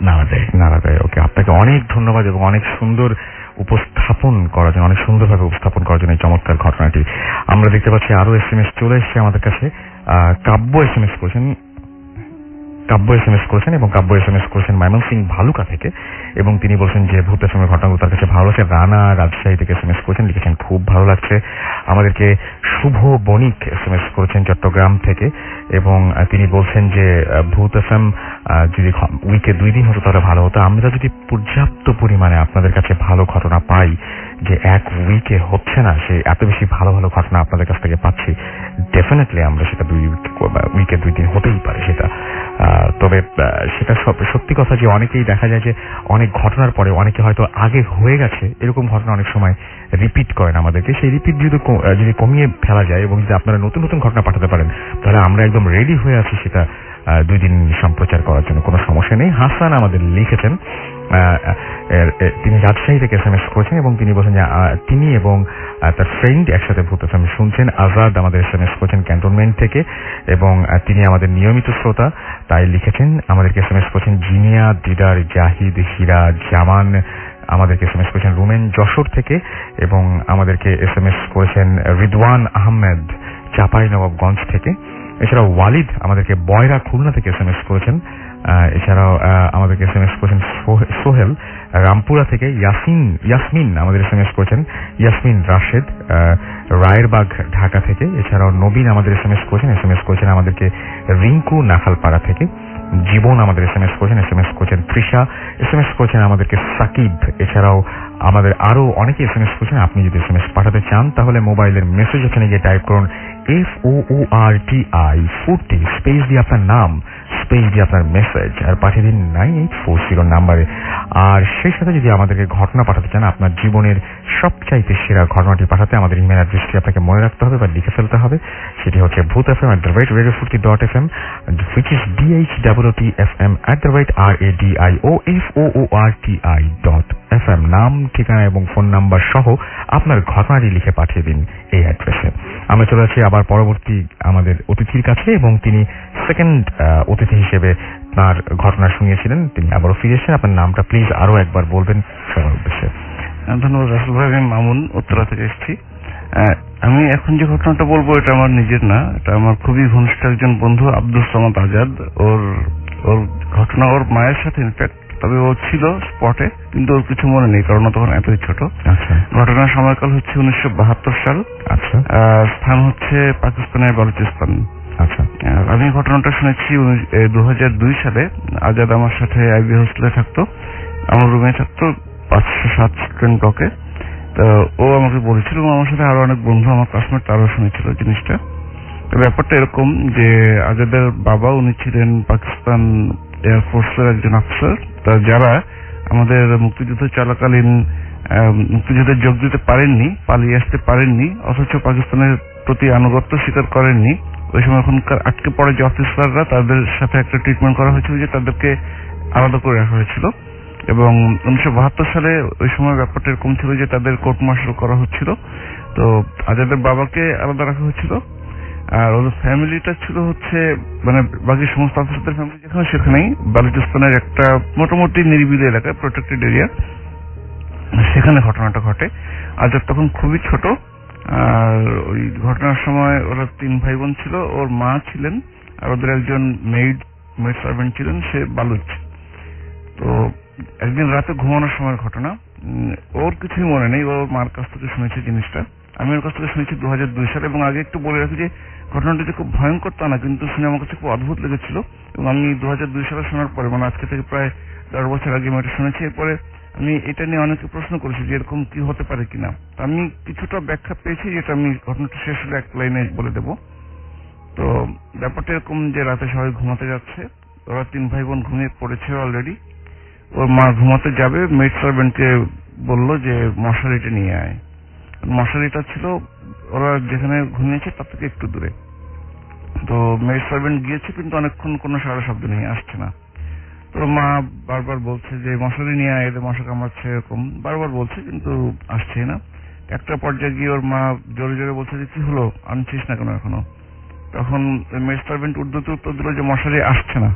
নাড়া দেয়। ওকে, আপনাকে অনেক ধন্যবাদ এবং অনেক সুন্দর উপস্থাপন করার জন্য, অনেক সুন্দরভাবে উপস্থাপন করার জন্য এই চমৎকার ঘটনাটি। আমরা দেখতে পাচ্ছি আরো SMS চলে এসছে আমাদের কাছে। কাব্য SMS করেছেন এবং কাব্য SMS করেছেন ময়মনসিংহ ভালুকা থেকে, এবং তিনি বলছেন যে ভূত এফএমের ঘটনাগুলো তার কাছে ভালো লাগছে। রানা রাজশাহী থেকে SMS করেছেন, লিখেছেন খুব ভালো লাগছে। আমাদেরকে শুভ বণিক SMS করেছেন চট্টগ্রাম থেকে, এবং তিনি বলছেন যে ভূত এফএম যদি উইকে 2 দিন হতো তাহলে ভালো হতো। আমরা যদি পর্যাপ্ত পরিমাণে আপনাদের কাছে ভালো ঘটনা পাই, যে এক উইকে হচ্ছে না, সে এত বেশি ভালো ভালো ঘটনা আপনাদের কাছ থেকে পাচ্ছি, ডেফিনেটলি আমরা সেটা উইকে 2 দিন হতেই পারে সেটা। তবে সেটা সত্যি কথা যে অনেকেই দেখা যায় যে অনেক ঘটনার পরে অনেকে হয়তো আগে হয়ে গেছে এরকম ঘটনা অনেক সময় রিপিট করেন আমাদেরকে। সেই রিপিট যদি কমিয়ে ফেলা যায় এবং যদি আপনারা নতুন নতুন ঘটনা পাঠাতে পারেন, তাহলে আমরা একদম রেডি হয়ে আছি সেটা 2 দিন সম্প্রচার করার জন্য কোনো সমস্যা নেই। হাসান আমাদের লিখেছেন, তিনি রাজশাহী থেকে SMS করেছেন এবং তিনি বলছেন যে তিনি এবং তার ফ্রেন্ড একসাথে ভূত FM শুনছেন। আজাদ আমাদের SMS করেছেন ক্যান্টনমেন্ট থেকে এবং তিনি আমাদের নিয়মিত শ্রোতা, তাই লিখেছেন। আমাদেরকে SMS করেছেন জিনিয়া, দিদার, জাহিদ, হীরা, জামান আমাদেরকে SMS করেছেন রুমেন যশোর থেকে এবং আমাদেরকে SMS করেছেন রিদওয়ান আহমেদ চাঁপাইনবাবগঞ্জ থেকে। এছাড়াও ওয়ালিদ আমাদেরকে বয়রা খুলনা থেকে SMS করেছেন। এছাড়াও আমাদেরকে SMS করেছেন সোহেল রামপুরা থেকে। ইয়াসমিন আমাদের SMS করেছেন, ইয়াসমিন রাশেদ রায়েরবাগ ঢাকা থেকে। এছাড়াও নবীন আমাদের SMS করেছেন আমাদেরকে রিঙ্কু নাখালপাড়া থেকে। জীবন আমাদের SMS করেছেন তৃষা, SMS করেছেন আমাদেরকে সাকিব। এছাড়াও আমাদের আরো অনেকে SMS করেছেন। আপনি যদি SMS পাঠাতে চান তাহলে মোবাইলের মেসেজ ওখানে গিয়ে টাইপ করুন FOORTI 40 স্পেস দিয়ে আপনার নাম, স্পেস দিয়ে আপনার মেসেজ আর পাঠিয়ে দিন 9840 নাম্বারে। আর সেই সাথে যদি আমাদেরকে ঘটনা পাঠাতে চান, আপনার জীবনের সবচাইতে সেরা ঘটনাটি পাঠাতে আমাদের ইমেল অ্যাড্রেসটি আপনাকে মনে রাখতে হবে বা লিখে ফেলতে হবে। সেটি হচ্ছে bhutfm@radiofurti.fm, which is bhutfm@radioforti.fm। নাম, ঠিকানা এবং ফোন নাম্বার সহ আপনার ঘটনাটি লিখে পাঠিয়ে দিন এই অ্যাড্রেসে। আমরা চলে আসছি আবার পরবর্তী আমাদের অতিথির কাছে এবং তিনি সেকেন্ড অতিথি হিসেবে তার ঘটনা শুনিয়েছিলেন। তিনি আবারও ফিরে এসেছেন। আপনার নামটা প্লিজ আরো একবার বলবেন সবার উদ্দেশ্যে। ধন্যবাদ রাসেল ভাই। আমি মামুন, উত্তরা থেকে এসেছি। আমি এখন যে ঘটনাটা বলবো এটা আমার নিজের না, এটা আমার খুবই ঘনিষ্ঠ একজন বন্ধু আব্দুল সামাদ আজাদ। ওর ঘটনা ওর মায়ের সাথে ইনফ্যাক্ট, তবে ও ছিল স্পটে কিন্তু ওর কিছু মনে নেই কারণ ও তখন এতই ছোট। আচ্ছা। ঘটনার সময়কাল হচ্ছে 1972 সাল। আচ্ছা। স্থান হচ্ছে পাকিস্তানের বালুচিস্তান। আচ্ছা। আমি ঘটনাটা শুনেছি 2002 সালে। আজাদ আমার সাথে আইবি হোস্টেলে থাকতো, আমার রুমে থাকতো 507 স্টুডেন্ট ব্লকে। তো ও আমাকে বলেছিল এবং আমার সাথে আরো অনেক বন্ধু আমার ক্লাসমেট তারাও শুনেছিল জিনিসটা। তো ব্যাপারটা এরকম যে আজাদের বাবা উনি ছিলেন পাকিস্তান এয়ারফোর্সের একজন অফিসার। যারা আমাদের মুক্তিযুদ্ধ চলাকালীন মুক্তিযুদ্ধে যোগ দিতে পারেননি, পালিয়ে আসতে পারেননি, অথচ পাকিস্তানের প্রতি আনুগত্য স্বীকার করেননি, ওই সময় ওখানকার আটকে পড়ে যে অফিসাররা তাদের সাথে একটা ট্রিটমেন্ট করা হয়েছিল যে তাদেরকে আলাদা করে রাখা হয়েছিল। এবং 1972 সালে ওই সময় ব্যাপারটা এরকম ছিল যে তাদের কোর্ট মার্শাল করা হচ্ছিল। তো আজাদের বাবাকে আলাদা রাখা হয়েছিল আর ওদের ফ্যামিলিটা ছিল হচ্ছে মানে বাকি সমস্ত অফিসারদের ফ্যামিলি যেখানে সেখানেই বালুচিস্তানের একটা মোটামুটি নিরিবিলি এলাকায় প্রোটেক্টেড এরিয়া, সেখানে ঘটনাটা ঘটে। আজাদ তখন খুবই ছোট। আর ওই ঘটনার সময় ওরা 3 ভাই বোন ছিল, ওর মা ছিলেন আর ওদের একজন মেড সার্ভেন্ট ছিলেন, সে বালুচ। তো একদিন রাতে ঘুমানোর সময় ঘটনা, ওর কিছুই মনে নেই, ওর মার কাছ থেকে শুনেছে জিনিসটা। আমি ওর কাছ থেকে শুনেছি 2002 সালে। এবং আগে একটু বলে রাখি যে ঘটনাটা যে খুব ভয়ঙ্কর তা না, কিন্তু শুনে আমার কাছে খুব অদ্ভুত লেগেছিল। এবং আমি 2002 সালে শোনার পরে মানে আজকে থেকে প্রায় 10 বছর আগে আমি এটা শুনেছি। এরপরে আমি এটা নিয়ে অনেকে প্রশ্ন করেছি যে এরকম কি হতে পারে কিনা। আমি কিছুটা ব্যাখ্যা পেয়েছি যেটা আমি ঘটনাটা শেষ হলে এক লাইনে বলে দেব। তো ব্যাপারটা এরকম যে রাতে সবাই ঘুমাতে যাচ্ছে, ওরা 3 ভাই বোন ঘুমিয়ে পড়েছে অলরেডি। ওর মা ঘুমাতে যাবে, মেড সার্ভেন্টকে বললো যে মশারিটা নিয়ে আয়। মশারিটা ছিল ওরা যেখানে ঘুমিয়েছে তার থেকে একটু দূরে। তো মেড সার্ভেন্ট গিয়েছে কিন্তু অনেকক্ষণ কোনো সারা শব্দ নেই, আসছে না। তো মা বারবার বলছে যে মশারি নিয়ে আয়, এদের মশা কামড়াচ্ছে, এরকম বারবার বলছে কিন্তু আসছেই না। একটা পর্যায়ে গিয়ে ওর মা জোরে জোরে বলছে যে কি হলো, আনছিস না কেন এখনো? তখন মেড সার্ভেন্ট উর্দুতে উত্তর দিল যে মশারি আসছে না।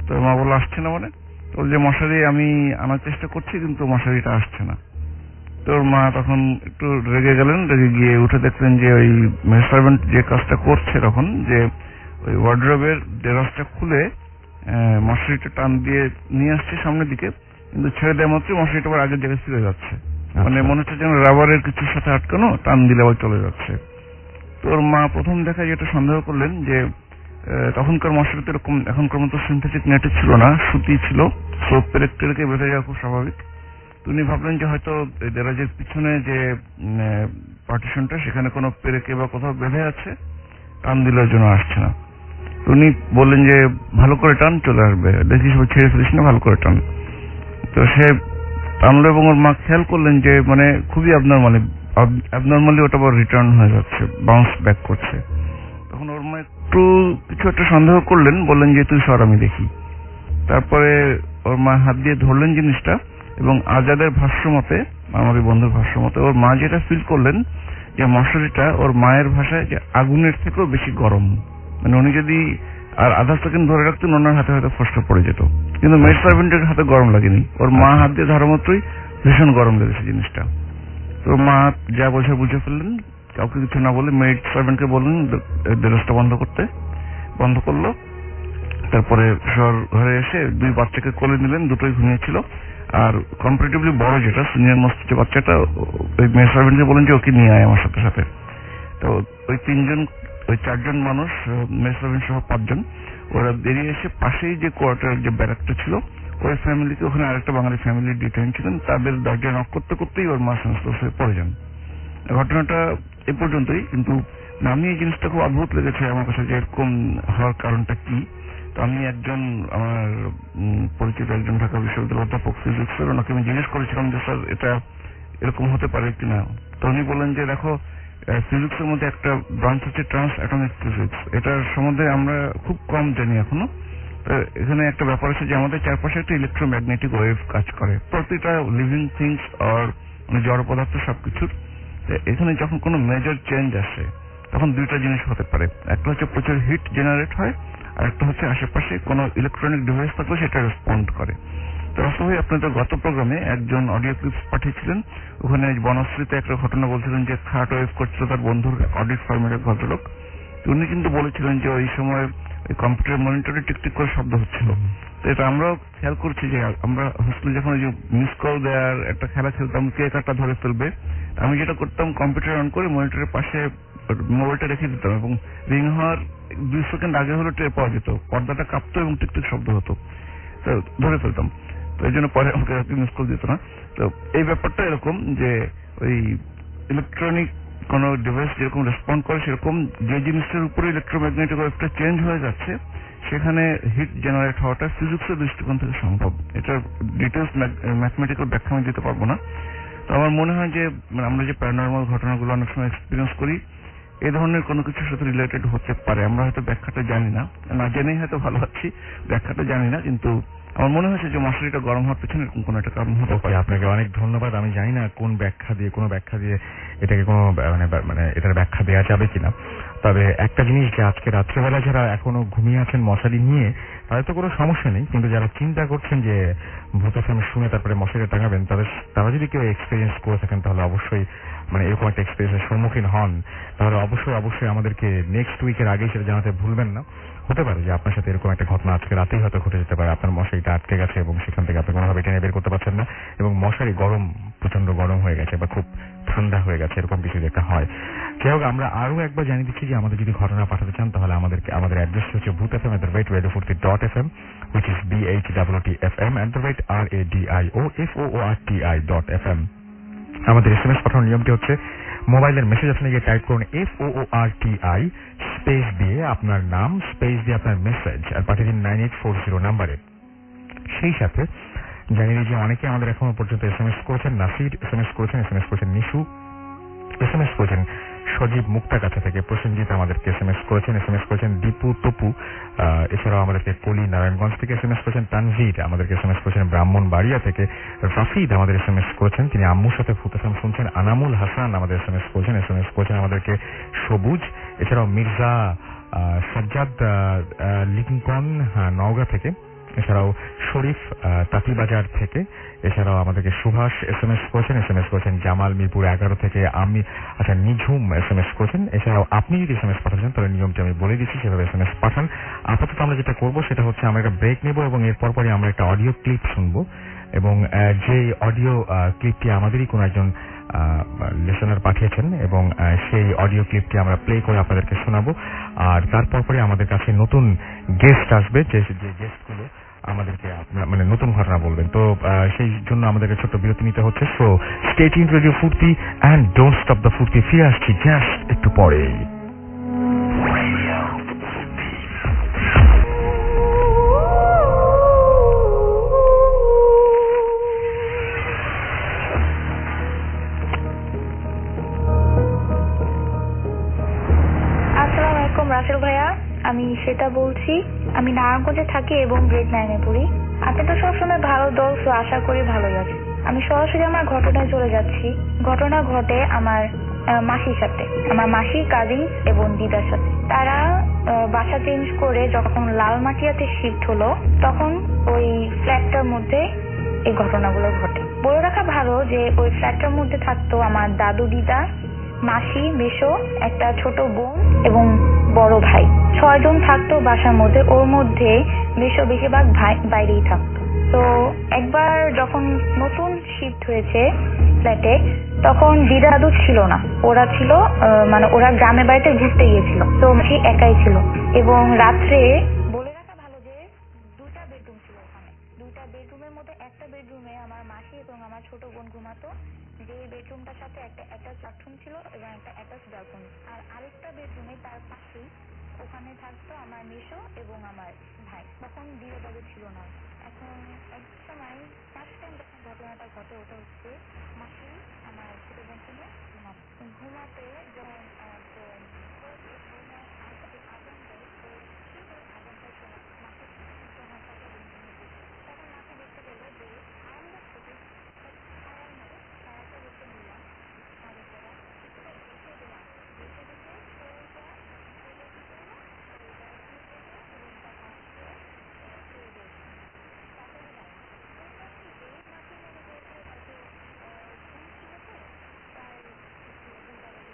তো মা বললো আসছে না মানে? তোর যে মশারি আমি আনার চেষ্টা করছি কিন্তু মশারিটা আসছে না। তোর মা তখন একটু রেগে গেলেন, রেগে গিয়ে উঠে দেখলেন যে ওই মেড সার্ভেন্ট যে কাজটা করছে তখন যে ওই ওয়ার্ড্রোবের ডেরাসটা খুলে মশারিটা টান দিয়ে নিয়ে আসছে সামনের দিকে, কিন্তু ছেড়ে দেওয়া মাত্রই মশারিটা আবার আগের জায়গায় ফিরে যাচ্ছে। মানে মনে হচ্ছে যেন রাবারের কিছুর সাথে আটকানো, টান দিলে আবার চলে যাচ্ছে। তোর মা প্রথম দেখা যেটা সন্দেহ করলেন যে তখনকার মশারিতে এরকম এখনকার মতো সিনথেটিক নেটে ছিল না, সুতি ছিল, সোপ পেরেক টেরেকে বেঁধে যাওয়া খুব স্বাভাবিক। উনি ভাবলেন যে হয়তো দেরাজের পিছনে যে পার্টিশনটা সেখানে কোনো পেরেকে বা কোথাও বেঁধে আছে, টান দিলের জন্য আসছে না। উনি বললেন যে ভালো করে টান, চলে আসবে, দেখিস ছেড়ে ফেলিস না, ভালো করে টান। তো সে টানলো এবং ওর মা খেয়াল করলেন যে মানে খুবই অ্যাবনর্মালি ওটা আবার রিটার্ন হয়ে যাচ্ছে, বাউন্স ব্যাক করছে। তখন ওর মা একটু কিছু একটা সন্দেহ করলেন, বললেন যে তুই সর আমি দেখি। তারপরে ওর মা হাত দিয়ে ধরলেন জিনিসটা, এবং আজাদের ভাষ্য মতে, আমার ওই বন্ধুর ভাষ্য মতে, ওর মা যেটা ফিল করলেন যে মশারিটা ওর মায়ের ভাষায় যে আগুনের থেকেও বেশি গরম। মানে উনি যদি আর আধা সেকেন্ড ধরে রাখতেন ওনার হাতে হয়তো ফসকা পড়ে যেত, কিন্তু মেড সার্ভেন্টের হাতে গরম লাগেনি। ওর মা হাত দিয়ে ধরা মাত্রই ভীষণ গরম লেগেছে জিনিসটা। তো মা যা বোঝা বুঝে ফেললেন, কাউকে কিছু না বলে মেড সার্ভেন্টকে বললেন দরজাটা বন্ধ করলো। তারপরে শহর ঘরে এসে 2 বাচ্চাকে কোলে নিলেন, দুটোই ঘুমিয়েছিল। আর কম্পারেটিভলি বড় যেটা সিনিয়র মোস্ট যে বাচ্চাটা, ওই মেড সার্ভেন্টকে বলেন যে ওকে নিয়ে আয় আমার সাথে। তো ওই 4জন মানুষ, মেড সার্ভেন্ট সহ 5 জন, ওরা বেরিয়ে এসে পাশেই যে কোয়ার্টার যে ব্যারাকটা ছিল, ওই ফ্যামিলিতে, ওখানে আরেকটা বাঙালি ফ্যামিলি ডিটেইন ছিলেন, তাদের দরজা নক করতেই ওর মা সেন্সলেস হয়ে পড়ে যান। ঘটনাটা এ পর্যন্তই, কিন্তু আমি এই জিনিসটা খুব অদ্ভুত লেগেছে আমার কাছে যে এরকম হওয়ার কারণটা কি। তো আমি আমার পরিচিত একজন ঢাকা বিশ্ববিদ্যালয়ের অধ্যাপক ফিজিক্সের, ওনাকে আমি জিজ্ঞেস করেছিলাম যে স্যার এটা এরকম হতে পারে কিনা। তো উনি বললেন যে দেখো, ফিজিক্সের মধ্যে একটা ব্রাঞ্চ হচ্ছে ট্রান্স অ্যাটমিক ফিজিক্স, এটার সম্বন্ধে আমরা খুব কম জানি এখনো। এখানে একটা ব্যাপার আছে যে আমাদের চারপাশে একটা ইলেকট্রোম্যাগনেটিক ওয়েভ কাজ করে প্রতিটা লিভিং থিংস আর জড় পদার্থ সবকিছুর। এখানে যখন কোনো মেজর চেঞ্জ আসে তখন 2টা জিনিস হতে পারে, একটা হচ্ছে প্রচুর হিট জেনারেট হয়, আর একটা হচ্ছে আশেপাশে কোনো ইলেকট্রনিক ডিভাইস থাকলে সেটা রেসপন্ড করে। তো বাস্তবে আপনাদের গত প্রোগ্রামে একজন অডিও ক্লিপস পাঠিয়েছিলেন, ওখানে বনশ্রীতে একটা ঘটনা বলছিলেন যে থার্ড ওয়েভ করছিল তার বন্ধুর অডিট ফার্মের এক ভদ্রলোক। উনি কিন্তু বলেছিলেন যে ওই সময় কম্পিউটার মনিটরে টিকটিক করে শব্দ হচ্ছিল। তো এটা আমরাও খেয়াল করছি যে আমরা হোস্টেলে যখন ওই যে মিস কল দেওয়ার একটা খেলা খেলতাম, কে কারটা ধরে ফেলবে, আমি যেটা করতাম কম্পিউটার অন করে মনিটরের পাশে মোবাইলটা রেখে দিতাম, এবং রিং হওয়ার 2 সেকেন্ড আগে হলো টের পাওয়া যেত, পর্দাটা কাঁপতো এবং টিকটিক শব্দ হতো, তো ধরে ফেলতাম। তো এই জন্য পরে আমাকে মিস কল দিত না। তো এই ব্যাপারটা এরকম যে ওই ইলেকট্রনিক কোন ডিভাইস যেরকম রেসপন্ড করে, সেরকম যে জিনিসটার উপরে ইলেকট্রোম্যাগনেটিক ওয়েভটা চেঞ্জ হয়ে যাচ্ছে সেখানে হিট জেনারেট হওয়াটা ফিজিক্সের দৃষ্টিকোণ থেকে সম্ভব। এটার ডিটেলস ম্যাথমেটিক্যাল ব্যাখ্যা আমি দিতে পারবো না। তো আমার মনে হয় যে আমরা যে প্যারানর্মাল ঘটনাগুলো অনেক সময় এক্সপিরিয়েন্স করি, এই ধরনের কোনো কিছুর সাথে রিলেটেড হতে পারে। আমরা হয়তো ব্যাখ্যাটা জানি না, জেনেই হয়তো ভালো আছি, ব্যাখ্যাটা জানি না, কিন্তু আমার মনে হয়েছে যে মশারিটা গরম হওয়ার পেছনে এরকম কোনো একটা কারণ হতে পারে। আপনাকে অনেক ধন্যবাদ। আমি জানি না কোনো ব্যাখ্যা দিয়ে এটাকে কোনো মানে এটার ব্যাখ্যা দেওয়া যাবে কিনা। তবে একটা জিনিস, যে আজকে রাত্রেবেলা যারা এখনো ঘুমিয়ে আছেন মশারি নিয়ে, তাদের তো কোনো সমস্যা নেই, কিন্তু যারা চিন্তা করছেন যে ভূত ফিল্ম শুনে তারপরে মশারি টাঙাবেন, তারা যদি কেউ এক্সপিরিয়েন্স করে থাকেন তাহলে অবশ্যই এরকম একটা এক্সপিরিয়েন্সের সম্মুখীন হন, তাহলে অবশ্যই আমাদেরকে নেক্সট উইকের আগেই সেটা জানাতে ভুলবেন না। হতে পারে যে আপনার সাথে এরকম একটা ঘটনা আজকে রাতেই হয়তো ঘটে যেতে পারে, আপনার মশারিটা আটকে গেছে এবং সেখান থেকে আপনি কোনোভাবে টেনে বের করতে পারছেন না, এবং মশারি প্রচন্ড গরম হয়ে গেছে বা খুব ঠান্ডা হয়ে গেছে, এরকম কিছু একটা হয়। যাই হোক, আমরা আরো একবার জানিয়ে দিচ্ছি যে আমাদের যদি ঘটনা পাঠাতে চান তাহলে আমাদের অ্যাড্রেস হচ্ছে bhutfm@radiofurti.fm, which is BHWTFM@radiofoorti.fm। আমাদের SMS পাঠানোর নিয়মটি হচ্ছে, মোবাইলের মেসেজ আপনি গিয়ে টাইপ করুন FOORTI স্পেস দিয়ে আপনার নাম, স্পেস দিয়ে আপনার মেসেজ, আর পাঠিয়ে দিন 9840 নাম্বারে। সেই সাথে জানিয়ে যে অনেকে আমাদের এখনো পর্যন্ত SMS করেছেন। নাসির SMS করেছেন নিশু SMS করেছেন, সজীব মুক্তাগাছা থেকে প্রসেনজিৎ আমাদেরকে SMS করেছেন দীপু তপু, এছাড়াও আমাদেরকে কলি নারায়ণগঞ্জ থেকে SMS করেছেন, তানভীর আমাদেরকে SMS করেছেন ব্রাহ্মণবাড়িয়া থেকে, রাফিদ আমাদের SMS করেছেন, তিনি আম্মুর সাথে ফুটাসাম শুনছেন, আনামুল হাসান আমাদের SMS করেছেন আমাদেরকে সবুজ, এছাড়াও মির্জা সাজ্জাদ লিঙ্কন নওগাঁ থেকে, এছাড়াও শরীফ তাঁতিবাজার থেকে, এছাড়াও আমাদেরকে সুভাষ SMS করেছেন জামাল মিরপুর 11 থেকে, নিঝুম SMS করেছেন। এছাড়াও আপনি যদি SMS পাঠাচ্ছেন তাহলে নিয়মটি আমি বলে দিচ্ছি, সেভাবে SMS পাঠান। আপাতত আমরা যেটা করবো সেটা হচ্ছে আমরা একটা ব্রেক নেব এবং এরপর পরে আমরা একটা অডিও ক্লিপ শুনবো, এবং যে অডিও ক্লিপটি আমাদেরই কোনো একজন লিসেনার পাঠিয়েছেন, এবং সেই অডিও ক্লিপটি আমরা প্লে করে আপনাদেরকে শোনাবো। আর তারপর পরে আমাদের কাছে নতুন গেস্ট আসবে, যে গেস্টগুলো আমাদেরকে নতুন ঘটনা বলবেন। তো সেই জন্য আমাদেরকে ছোট্ট বিরতি নিতে হচ্ছে। সো স্টে টিউনড রেডিও ফুর্তি অ্যান্ড ডোন্ট স্টপ দ্য ফুর্তি। ফিরে আসছি জাস্ট একটু পরে। আসসালামু আলাইকুম রাসেল ভাইয়া, আমি সেটা বলছি। আমি নারায়ণগঞ্জে থাকি এবং গ্রেড 9-এ পড়ি। আপনি তো সবসময় ভালো দল, তো আশা করি ভালোই আছে। আমি সরাসরি আমার ঘটনায় চলে যাচ্ছি। ঘটনা ঘটে আমার মাসির সাথে, আমার মাসির কাজিন এবং দিদার সাথে। তারা বাসা চেঞ্জ করে যখন লালমাটিয়াতে শিফট হলো, তখন ওই ফ্ল্যাটটার মধ্যে এই ঘটনাগুলো ঘটে। বলে রাখা ভালো যে ওই ফ্ল্যাটটার মধ্যে থাকতো আমার দাদু, দিদা, মাসি, মেসো, একটা ছোট বোন এবং বড় ভাই। 6 জন থাকতো বাসার মধ্যে। ওর মধ্যে মেসো বেশিরভাগ বাইরেই থাকতো। তো একবার যখন নতুন শিফট হয়েছে ফ্ল্যাটে, তখন দিদা দাদু ছিল না। ওরা ছিল মানে ওরা গ্রামের বাড়িতে ঘুরতে গিয়েছিল। তো সে একাই ছিল এবং রাত্রে বলে রাখা ভালো যে 2টা বেডরুম ছিল ওখানে। 2টা বেডরুমের মধ্যে একটা বেডরুমে আমার মাসি এবং আমার ছোট বোন ঘুমাতো, যে বেডরুমটার সাথে একটা অ্যাটাচ বাথরুম ছিল এবং একটা অ্যাটাচ ব্যালকনি। আর আরেকটা বেডরুমে তার পাশেই ওখানে থাকতো আমার মেসো এবং আমার ভাই। তখন দিদা দাদু ছিল না। এখন এক সময় ফার্স্ট টাইম যখন ঘটনাটা ঘটে, ওটা হচ্ছে মাসি আমার ছোট বোনকে নিয়ে ঘুমাতে যখন তো ঘুমায় আগুন দেয়, তো আগুনটা শোনা মাসি শোনার সাথে তখন মাসি দেখতে পেলো যে আমরা থেকে ছায়ার মতো ছায়াটা দেখতে নিলাম ছাদের দ্বারা রেখে দিলাম। রেখে দিতে ওইটা ছেলে কি করলো, ওইটা রুমটা পাশ করে শুয়ে দিয়েছে। তারপরে যায় ওইটার থেকে মাসি মনে করেছে হয়তো ঘুম ছিল, তো তাই একটু উল্টাপাল্টা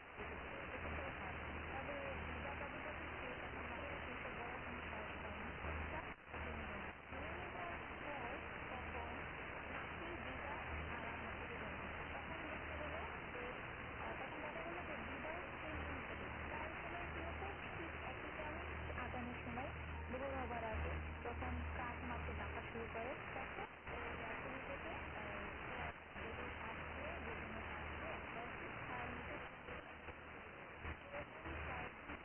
এটাতেও হয়। তবে দিদা দাদু যখন ছিল তখন মাসি এসে বলার কোনো সাহস পায়নি। তাকে নিয়ে নেয়। নিয়ে যাওয়ার পর তখন মাসি, দিদা আর আমার ছোট বোন তখন দেখতে পেলো যে তখন দেখা গেলো যে দিদাও সেম রুম থেকে প্রায় সময় কি হতো, ঠিক একই টাইমে আজানের সময় দুপুর হবার আগে যখন কাক মাছে ডাকা শুরু করে, তখন ওই ব্যালকনি থেকে বেডের পাশ দিয়ে বেডরুমের পাশ দিয়ে একটা ছায়ার মতো এরকম কয়েকদিন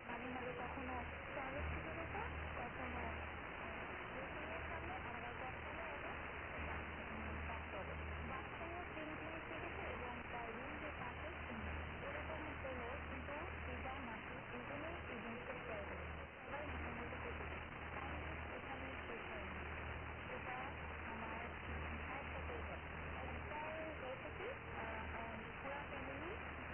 মাঝে মাঝে কখনো টয়লেট থেকে যেত, কখনো বেসিনের সামনে আবার কখনো হলো বাথটবে। বাথরুমও সেম জিনিস দেখেছে এবং তার রুম যে পাশে এরকম হলো। কিন্তু দিদা মাসি দুজনেই এই জিনিসটা শেয়ার করেছে। সবাই মাঝে মধ্যে দেখেছে। কাহিনী এখানেই শেষ হয়নি। এটা আমার ভাইয়ের সাথেও ঘটে। একবার হয়েছে কি পুরা ফ্যামিলি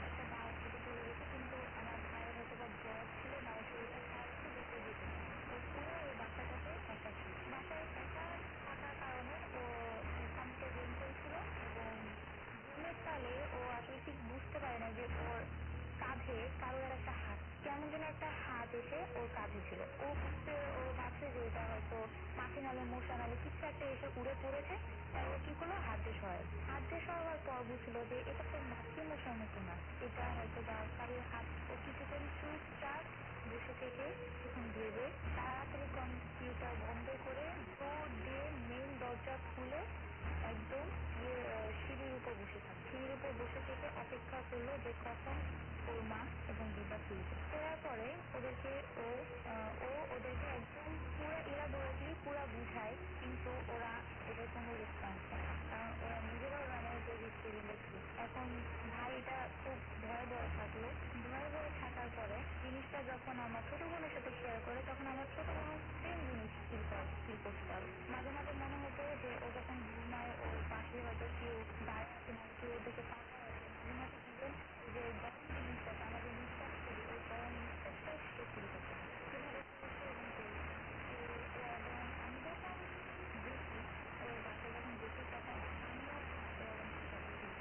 একটা দাওয়াত খেতে চলে গেছে, কিন্তু আমার ভাইয়ের হয়তো বা জ্বর ছিল, মায়ের শরীরটা খারাপ ছিল, দেখতে যেতে পারে। তো পুরো ওই বাসাটাতে একা ছিল। বাসায় একা থাকার কারণে ও ওখান থেকে গেম খেলছিল এবং গেমের তালে ও আসলে ঠিক বুঝতে পারে না যে ওর কাঁধে কারোর একটা হাত, কেমন যেন একটা হাত এসে ওর কাঁধে ছিল। ও ভাবছে যে এটা হয়তো মাছি নালে মশা নালে কিছু একটা এসে উড়ে পড়েছে, তাই ও কি করলো, হাত দিয়ে সরায়। হাত দিয়ে সরাবার পর বুঝলো যে এটা তো মাছি মশার মতো না, এটা হয়তো বা কারোর হাত। ও কিছুক্ষণ চুপচাপ বসে থেকে কিছুক্ষণ ভেবে তাড়াতাড়ি কম্পিউটার বন্ধ করে দৌড় দিয়ে মেইন দরজা খুলে একদম সিঁড়ির উপর বসে থাকে। সিঁড়ির উপর বসে থেকে অপেক্ষা করলো যে কখন ওর মা এবং দিদা ফিরবে। ফেরার পরে ওদেরকে ওদেরকে একদম পুরা ইরাডোরেটলি পুরা বুঝায়, কিন্তু ওরা ওদের কোনো রেসপন্স দেয় না, কারণ ওরা নিজেরাও জানে যে রিস্ক রিলেটিভ। এখন ভাই এটা খুব ভয়ে ভয়ে থাকলো। ভয়ে ভয়ে থাকার পরে জিনিসটা যখন আমার ছোট বোনের সাথে শেয়ার করে, তখন আমার ছোট বোন সেম জিনিস ফিল করতে। মাঝে মাঝে মনে হতো যে ও যখন ঘুমায় ওর পাশে হয়তো কেউ দাঁড়ায় আছে, মানে কেউ ওর দিকে তাকায় আছে। মাঝে মাঝে ইভেন যে গরম যে নিঃশ্বাস, আমরা যে নিঃশ্বাস করি, ওই গরম নিঃশ্বাসটাও সে ফিল করতে পারে। এভাবে চলছে এবং চলছে। এবং আমি যখন দেখি ওর বাসায় যখন দেখি, তখন আমিও এরকম একটা ফিল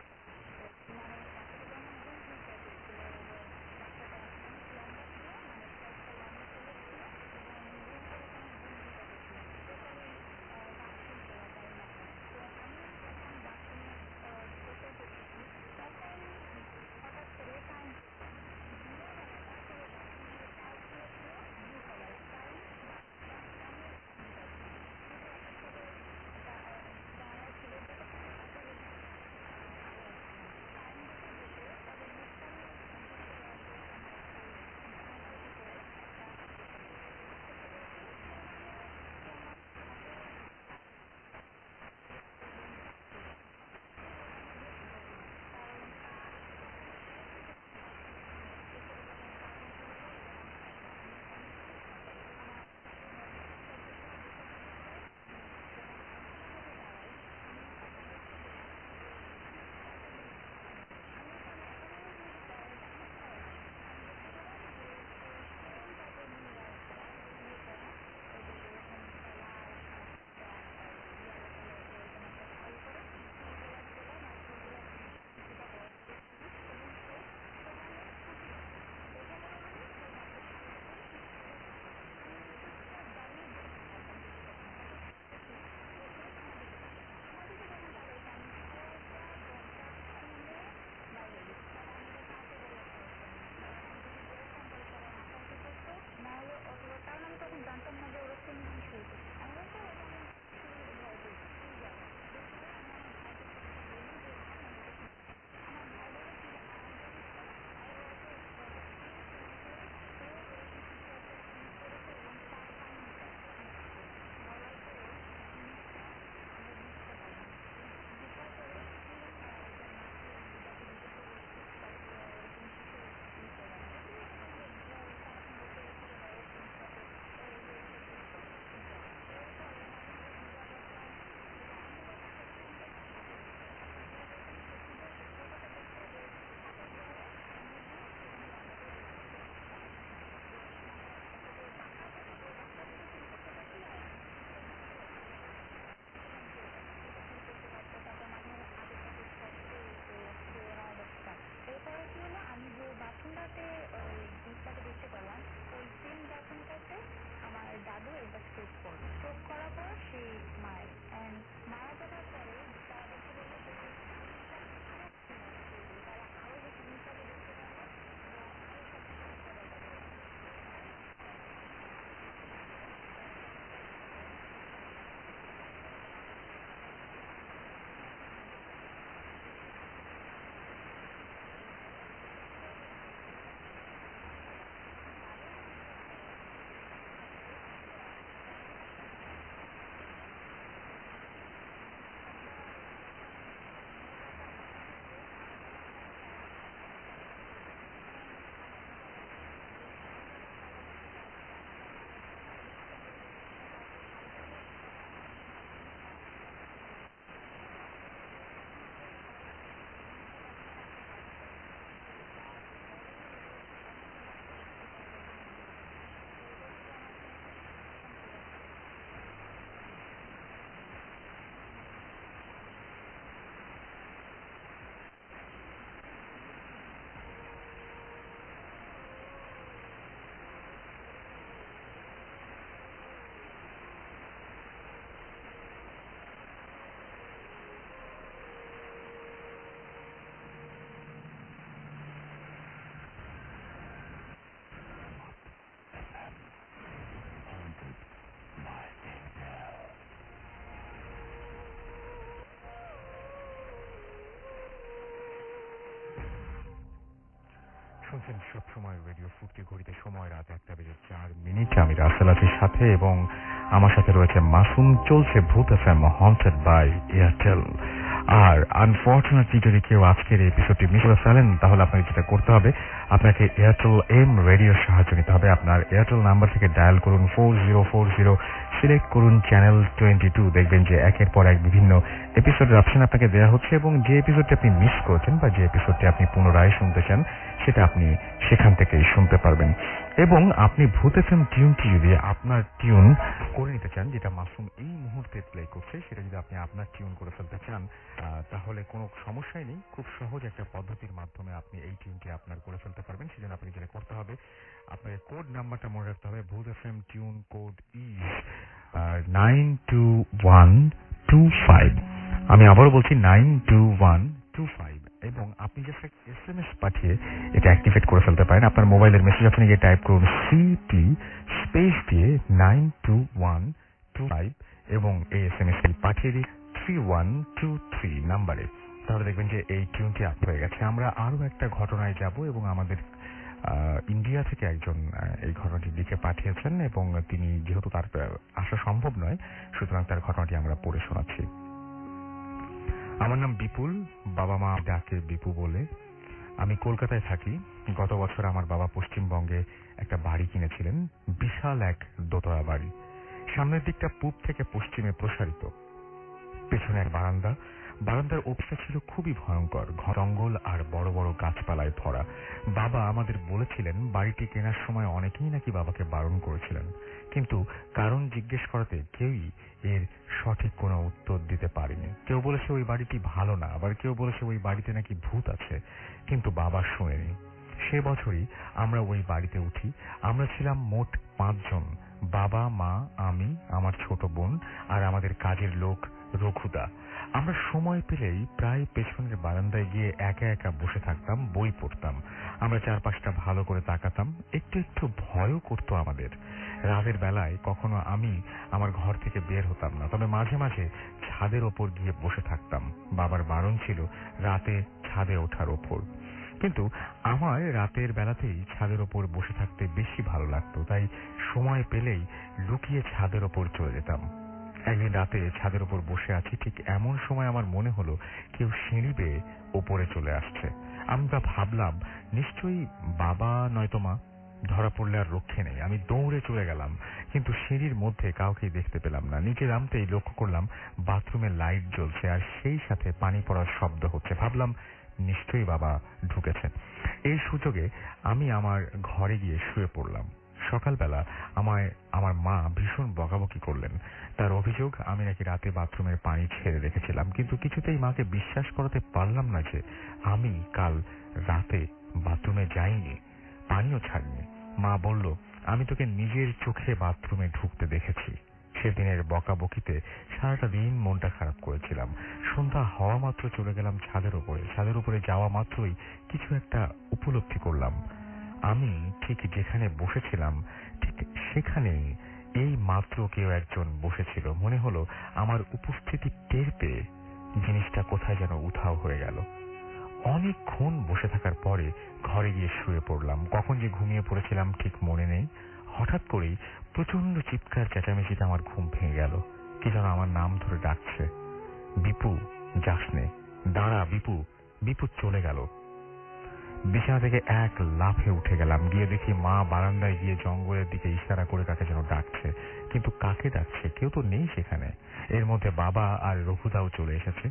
মানে বাসাটা যেমন রুম টাইপের ছিল এবং বাসাটা অনেক লম্বা ছিল, মানে কয়েকটা লম্বা ফ্লোর ছিল এবং রুমটা দেখে অনেক টাইপের ছিল, স্পেশালি বাথরুম বলা যায় না কেন। তো আমি যখন বাথরুমে গোসল করতেছি, তখন হঠাৎ করে কারেন্ট চলে যায়। শুনছেন সবসময় রেডিও ফুর্তি ঘড়িতে সময় রাত 1:04 আমি রাসেল আছির সাথে এবং আমার সাথে রয়েছে মাসুম। চলছে ভূত এফএম হন্টেড বাই এয়ারটেল। আর আনফরচুনেটলি যদি কেউ আজকের এই এপিসোডটি মিস করে ফেলেন তাহলে আপনাকে যেটা করতে হবে, আপনাকে এয়ারটেল এম রেডিওর সাহায্য নিতে হবে। আপনার এয়ারটেল নাম্বার থেকে ডায়াল করুন 4040, সিলেক্ট করুন চ্যানেল 22। দেখবেন যে একের পর এক বিভিন্ন এপিসোডের অপশন আপনাকে দেওয়া হচ্ছে এবং যে এপিসোডটি আপনি মিস করেছেন বা যে এপিসোডটি আপনি পুনরায় শুনতে চান সেটা আপনি সেখান থেকেই শুনতে পারবেন। এবং আপনি ভূত এফএম টিউনটি যদি আপনার টিউন করে নিতে চান, যেটা মাসুম এই মুহূর্তে প্লে করছে, সেটা যদি আপনি আপনার টিউন করে ফেলতে চান তাহলে কোনো সমস্যাই নেই। খুব সহজ একটা পদ্ধতির মাধ্যমে আপনি এই টিউনটি আপনার করে ফেলতে পারবেন। সেজন্য আপনি যেটা করতে হবে, আপনাকে কোড নাম্বারটা মনে রাখতে হবে। ভূত এফএম টিউন কোড ইজ 92125। আমি আবারও বলছি 92125। এবং আপনি জাস্ট SMS পাঠিয়ে এটা অ্যাক্টিভেট করে ফেলতে পারেন। আপনার মোবাইলের মেসেজ আপনি গিয়ে টাইপ করুন সিটি স্পেস দিয়ে 92125 এবং এই SMS-টি পাঠিয়ে দিন 3123 নাম্বারে। তাহলে দেখবেন যে এই টিউনটি আপ হয়ে গেছে। আমরা আরো একটা ঘটনায় যাব এবং আমাদের ইন্ডিয়া থেকে একজন এই ঘটনাটি লিখে পাঠিয়েছেন এবং তিনি যেহেতু তার আসা সম্ভব নয়, সুতরাং তার ঘটনাটি আমরা পড়ে শোনাচ্ছি। আমার নাম বিপুল, বাবা মা ডাকে বিপু বলে। আমি কলকাতায় থাকি। গত বছর আমার বাবা পশ্চিমবঙ্গে একটা বাড়ি কিনেছিলেন, বিশাল এক দোতলা বাড়ি। সামনের দিকটা পূব থেকে পশ্চিমে প্রসারিত, পেছনে এক বারান্দা। বারান্দার অবস্থা ছিল খুবই ভয়ঙ্কর, জঙ্গল আর বড় বড় গাছপালায় ভরা। বাবা আমাদের বলেছিলেন বাড়িটি কেনার সময় অনেকেই নাকি বাবাকে বারণ করেছিলেন, কিন্তু কারণ জিজ্ঞেস করাতে কেউই এর সঠিক কোনো উত্তর দিতে পারেনি। কেউ বলেছে ওই বাড়িটি ভালো না, আবার কেউ বলেছে ওই বাড়িতে নাকি ভূত আছে, কিন্তু বাবা শোনেনি। সে বছরই আমরা ওই বাড়িতে উঠি। আমরা ছিলাম মোট 5 জন, বাবা, মা, আমি, আমার ছোট বোন আর আমাদের কাজের লোক রঘুদা। আমরা সময় পেলেই প্রায় পেছনের বারান্দায় গিয়ে একা একা বসে থাকতাম, বই পড়তাম। আমরা চারপাশটা ভালো করে তাকাতাম, একটু একটু ভয়ও করতো আমাদের। রাতের বেলায় কখনো আমি আমার ঘর থেকে বের হতাম না, তবে মাঝে মাঝে ছাদের ওপর গিয়ে বসে থাকতাম। বাবার বারণ ছিল রাতে ছাদে ওঠার ওপর, কিন্তু আমার রাতের বেলাতেই ছাদের ওপর বসে থাকতে বেশি ভালো লাগতো, তাই সময় পেলেই লুকিয়ে ছাদের ওপর চলে যেতাম। একদিন রাতে ছাদের ওপর বসে আছি, ঠিক এমন সময় আমার মনে হলো কেউ সিঁড়ি বেয়ে ওপরে চলে আসছে। আমরা ভাবলাম নিশ্চয়ই বাবা নয়তো মা, ধরা পড়লে আর রক্ষে নেই। আমি দৌড়ে চলে গেলাম, কিন্তু সিঁড়ির মধ্যে কাউকে দেখতে পেলাম না। নিচে নামতেই লক্ষ্য করলাম বাথরুমে লাইট জ্বলছে আর সেই সাথে পানি পড়ার শব্দ হচ্ছে। ভাবলাম নিশ্চয়ই বাবা ঢুকেছেন। এই সুযোগে আমি আমার ঘরে গিয়ে শুয়ে পড়লাম। সকালবেলা আমার মা ভীষণ বকাবকি করলেন। তার অভিযোগ আমি নাকি রাতে বাথরুমের পানি ছেড়ে রেখেছিলাম, কিন্তু কিছুতেই মাকে বিশ্বাস করাতে পারলাম না যে আমি কাল রাতে বাথরুমে যাইনি, পানিও ছাড়িনি। মা বলল আমি তোকে নিজের চোখে বাথরুমে ঢুকতে দেখেছি। সেদিনের বকাবকিতে সারাটা দিন মনটা খারাপ করেছিলাম। সন্ধ্যা হওয়া মাত্র চলে গেলাম ছাদের উপরে। ছাদের উপরে যাওয়া মাত্রই কিছু একটা উপলব্ধি করলাম। আমি ঠিক যেখানে বসেছিলাম ঠিক সেখানেই এই মাত্র কেউ একজন বসেছিল। মনে হলো আমার উপস্থিতি টের পেয়ে জিনিসটা কোথায় যেন উধাও হয়ে গেল। অনেকক্ষণ বসে থাকার পরে ঘরে গিয়ে শুয়ে পড়লাম। কখন যে ঘুমিয়ে পড়েছিলাম ঠিক মনে নেই। হঠাৎ করেই প্রচন্ড চিৎকার চেঁচামেচিতে আমার ঘুম ভেঙে গেল। কি যেন আমার নাম ধরে ডাকছে, বিপু যাসনে, দাঁড়া বিপু। বিপু চলে গেল। বিছানা থেকে এক লাফে উঠে গেলাম, গিয়ে দেখি মা বারান্দায় গিয়ে জঙ্গলের দিকে ইশারা করে কাকে যেন ডাকছে, কিন্তু কাকে ডাকছে কেউ তো নেই সেখানে। এর মধ্যে বাবা আর রঘুদাও চলে এসেছে।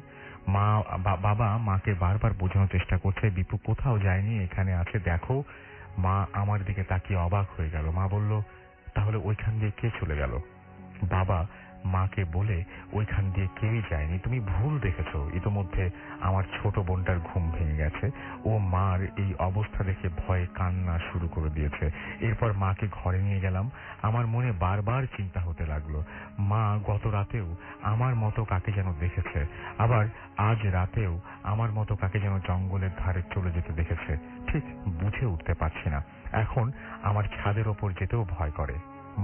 বাবা মাকে বারবার বোঝানোর চেষ্টা করছে বিপু কোথাও যায়নি, এখানে আছে, দেখো। মা আমার দিকে তাকিয়ে অবাক হয়ে গেল। মা বলল তাহলে ওইখান দিয়ে কে চলে গেল? বাবা মাকে বলে ওইখান দিয়ে কেউই যায়নি, তুমি ভুল দেখেছো। ইতোমধ্যে আমার ছোট বোনটার ঘুম ভেঙে গেছে। ও মার এই অবস্থা দেখে ভয়ে কান্না শুরু করে দিয়েছে। এরপর মাকে ঘরে নিয়ে গেলাম। আমার মনে বারবার চিন্তা হতে লাগলো, মা গত রাতেও আমার মতো কাকে যেন দেখেছে, আবার আজ রাতেও আমার মতো কাকে যেন জঙ্গলের ধারে চলে যেতে দেখেছে। ঠিক বুঝে উঠতে পারছি না। এখন আমার ছাদের ওপর যেতেও ভয় করে।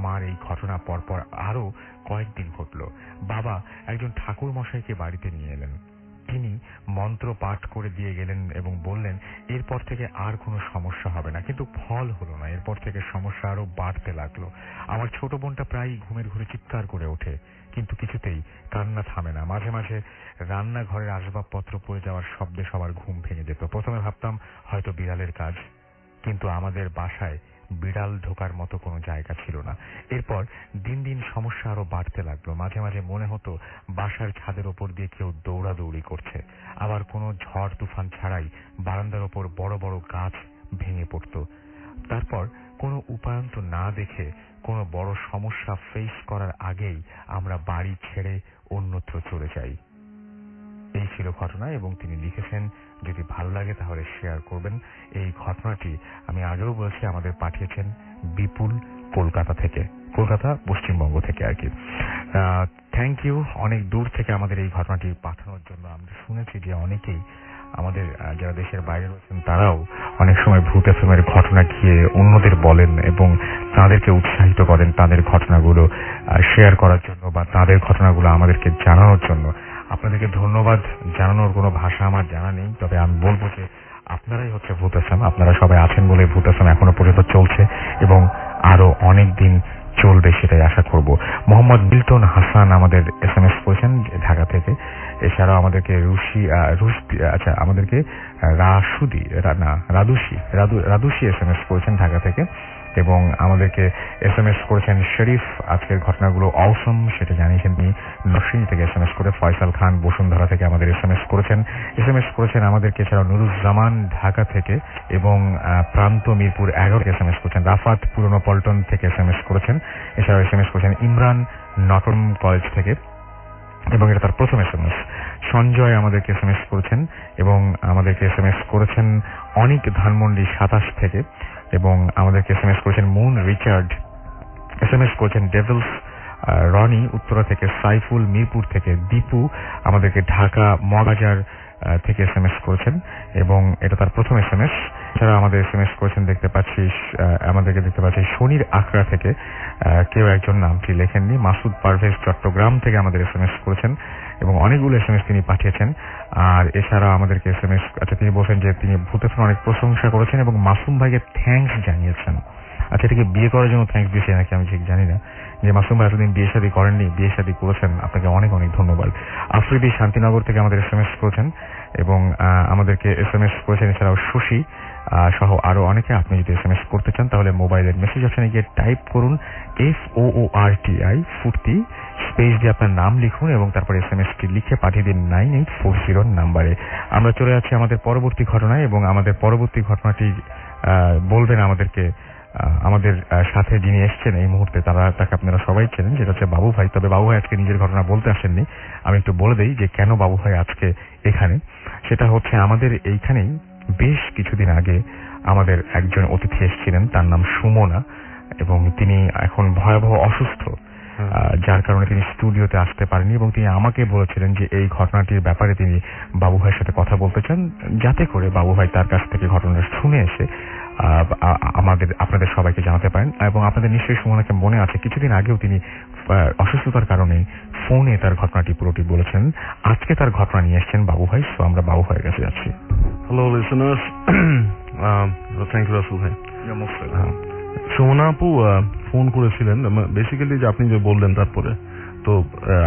মার এই ঘটনা পরপর আরো কয়েকদিন ঘটল। বাবা একজন ঠাকুর মশাইকে বাড়িতে নিয়ে এলেন। তিনি মন্ত্র পাঠ করে দিয়ে গেলেন এবং বললেন এরপর থেকে আর কোনো সমস্যা হবে না, কিন্তু ফল হলো না। এরপর থেকে সমস্যা আরো বাড়তে লাগলো। আমার ছোট বোনটা প্রায় ঘুমের ঘুরে চিৎকার করে ওঠে, কিন্তু কিছুতেই কান্না থামে না। মাঝে মাঝে রান্নাঘরের আসবাবপত্র পড়ে যাওয়ার শব্দে সবার ঘুম ভেঙে যেত। প্রথমে ভাবতাম হয়তো বিড়ালের কাজ, কিন্তু আমাদের বাসায় বিড়াল ঢোকার মতো কোনো জায়গা ছিল না। এরপর দিন দিন সমস্যা আরো বাড়তে লাগলো। মাঝে মাঝে মনে হতো বাসার ছাদের ওপর দিয়ে কেউ দৌড়াদৌড়ি করছে। আবার কোনো ঝড় তুফান ছাড়াই বারান্দার ওপর বড় বড় গাছ ভেঙে পড়তো। তারপর কোনো উপায়ন্ত না দেখে কোনো বড় সমস্যা ফেস করার আগেই আমরা বাড়ি ছেড়ে অন্যত্র চলে যাই। এই ছিল ঘটনা, এবং তিনি লিখেছেন যদি ভালো লাগে তাহলে শেয়ার করবেন। এই ঘটনাটি আমি আগেও বলেছি আমাদের পাঠিয়েছেন বিপুল, কলকাতা থেকে, কলকাতা পশ্চিমবঙ্গ থেকে আর কি। থ্যাংক ইউ অনেক দূর থেকে আমাদের এই ঘটনাটি পাঠানোর জন্য। আমরা শুনেছি যে অনেকেই আমাদের যারা দেশের বাইরে রয়েছেন তারাও অনেক সময় ভূত এফএমের ঘটনা গিয়ে অন্যদের বলেন এবং তাদেরকে উৎসাহিত করেন তাদের ঘটনাগুলো শেয়ার করার জন্য বা তাদের ঘটনাগুলো আমাদেরকে জানানোর জন্য। আপনাদেরকে ধন্যবাদ জানানোর কোনো ভাষা আমার জানা নেই, তবে আমি বলবো যে আপনারাই হচ্ছে ভূত এফএম। আপনারা সবাই আছেন বলে ভূত এফএম এখনো পর্যন্ত চলছে এবং আরো অনেক দিন চলবে, সেটাই আশা করব। মোহাম্মদ মিল্টন হাসান আমাদের SMS করেছেন ঢাকা থেকে। এছাড়াও আমাদেরকে আমাদেরকে রাদুসি SMS করেছেন ঢাকা থেকে, এবং আমাদেরকে SMS করেছেন শরীফ। আজকের ঘটনাগুলো অসম সেটা জানিয়েছেন তিনি নরসিংদী থেকে SMS করে। ফয়সাল খান বসুন্ধরা থেকে আমাদের SMS করেছেন আমাদেরকে। এছাড়াও নুরুজ্জামান ঢাকা থেকে, এবং প্রান্ত মিরপুর 11 থেকে SMS করেছেন। রাফাত পুরনো পল্টন থেকে SMS করেছেন। এছাড়াও SMS করেছেন ইমরান নটন কলেজ থেকে, এবং এটা তার প্রথম SMS। সঞ্জয় আমাদেরকে SMS করেছেন, এবং আমাদেরকে SMS করেছেন অনিক ধানমন্ডি 27 থেকে, এবং আমাদেরকে SMS করেছেন মুন রিচার্ড। SMS করেছেন ডেভিলস রনি উত্তরা থেকে, সাইফুল মিরপুর থেকে, দীপু আমাদেরকে ঢাকা মগবাজার থেকে SMS করেছেন, এবং এটা তার প্রথম SMS। এছাড়া আমাদের SMS করেছেন আমাদেরকে দেখতে পাচ্ছি শনির আখড়া থেকে কেউ একজন, নামটি লেখেননি। মাসুদ পারভেজ চট্টগ্রাম থেকে আমাদের SMS করেছেন, এবং অনেকগুলো SMS তিনি পাঠিয়েছেন। আর এছাড়া আমাদেরকে SMS তিনি বলছেন যে তিনি ভূতের অনেক প্রশংসা করেছেন এবং মাসুম ভাইকে থ্যাঙ্কস জানিয়েছেন। আচ্ছা, এটাকে বিয়ে করার জন্য থ্যাঙ্কস দিয়েছে নাকি আমি ঠিক জানি না। যে মাসুম ভাই এতদিন বিয়ে শাদী করেননি, বিয়ে শাদী করেছেন, আপনাকে অনেক অনেক ধন্যবাদ। আফ্রিদি শান্তিনগর থেকে আমাদের SMS করেছেন, এবং আমাদেরকে SMS করেছেন এছাড়াও শশী সহ আরো অনেকে। আপনি যদি SMS করতে চান তাহলে মোবাইলের মেসেজ অপশনে গিয়ে টাইপ করুন FOORTI ফুর্তি, স্পেস দিয়ে আপনার নাম লিখুন এবং তারপর SMS-টি লিখে পাঠিয়ে দিন 9840 নাম্বারে। আমরা চলে যাচ্ছি আমাদের পরবর্তী ঘটনায়, এবং আমাদের পরবর্তী ঘটনাটি বলবেন আমাদেরকে আমাদের সাথে যিনি এসছেন এই মুহূর্তে, তাকে আপনারা সবাই চেনেন, যেটা হচ্ছে বাবু ভাই। তবে বাবু ভাই আজকে নিজের ঘটনা বলতে আসেননি। আমি একটু বলে দেই যে কেন বাবু ভাই আজকে এখানে। সেটা হচ্ছে আমাদের এইখানেই বেশ কিছুদিন আগে আমাদের একজন অতিথি এসেছিলেন, তার নাম সুমনা, এবং তিনি এখন ভয়াবহ অসুস্থ, যার কারণে তিনি স্টুডিওতে আসতে পারেননি, এবং তিনি আমাকে বলেছিলেন যে এই ঘটনাটির ব্যাপারে তিনি বাবু ভাইয়ের সাথে কথা বলতে চান, যাতে করে বাবু ভাই তার কাছ থেকে ঘটনাটা শুনে এসে আপনাদের সবাইকে জানাতে পারেন। এবং আপনাদের নিশ্চয়ই সুমনাকে মনে আছে, কিছুদিন আগেও তিনি অসুস্থতার কারণে ফোনে তার ঘটনাটি পুরোটি বলেছেন। আজকে তার ঘটনা নিয়ে এসেছেন বাবু ভাই। সো আমরা বাবু ভাইয়ের কাছে যাচ্ছি। Hello listeners, thank you Rasel ভাই। সুমনা আপু ফোন করেছিলেন বেসিক্যালি যে আপনি যে বললেন, তারপরে তো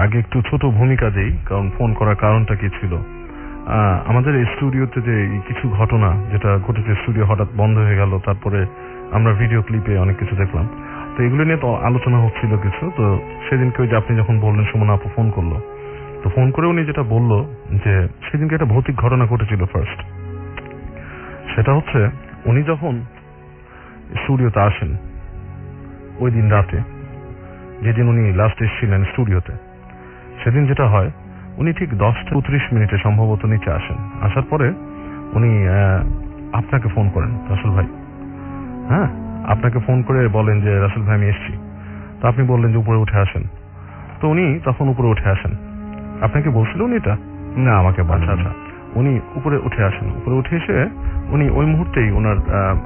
আগে একটু ছোট ভূমিকা দেই, কারণ ফোন করার কারণটা কি ছিল। আমাদের এই স্টুডিওতে যে কিছু ঘটনা যেটা ঘটেছে, স্টুডিও হঠাৎ বন্ধ হয়ে গেল, তারপরে আমরা ভিডিও ক্লিপে অনেক কিছু দেখলাম, তো এগুলো নিয়ে তো আলোচনা হচ্ছিল কিছু। তো সেদিনকে ওই যে আপনি যখন বললেন সুমনা আপু ফোন করলো, তো ফোন করে উনি যেটা বললো যে সেদিনকে একটা ভৌতিক ঘটনা ঘটেছিল। ফার্স্ট সেটা হচ্ছে উনি যখন স্টুডিওতে আসেন ওই দিন রাতে, যেদিন উনি লাস্ট এসেছিলেন স্টুডিওতে, সেদিন যেটা হয় উনি ঠিক 10-30 সম্ভবত নিচে আসেন। আসার পরে উনি আপনাকে ফোন করেন, রাসেল ভাই। হ্যাঁ, আপনাকে ফোন করে বলেন যে রাসেল ভাই আমি এসছি। তো আপনি বললেন যে উপরে উঠে আসেন। তো উনি তখন উপরে উঠে আসেন। আপনাকে বলছিল উনি এটা? না, আমাকে বলেন। আচ্ছা, উনি উপরে উঠে আসেন। উপরে উঠে এসে উনি ওই মুহূর্তেই ওনার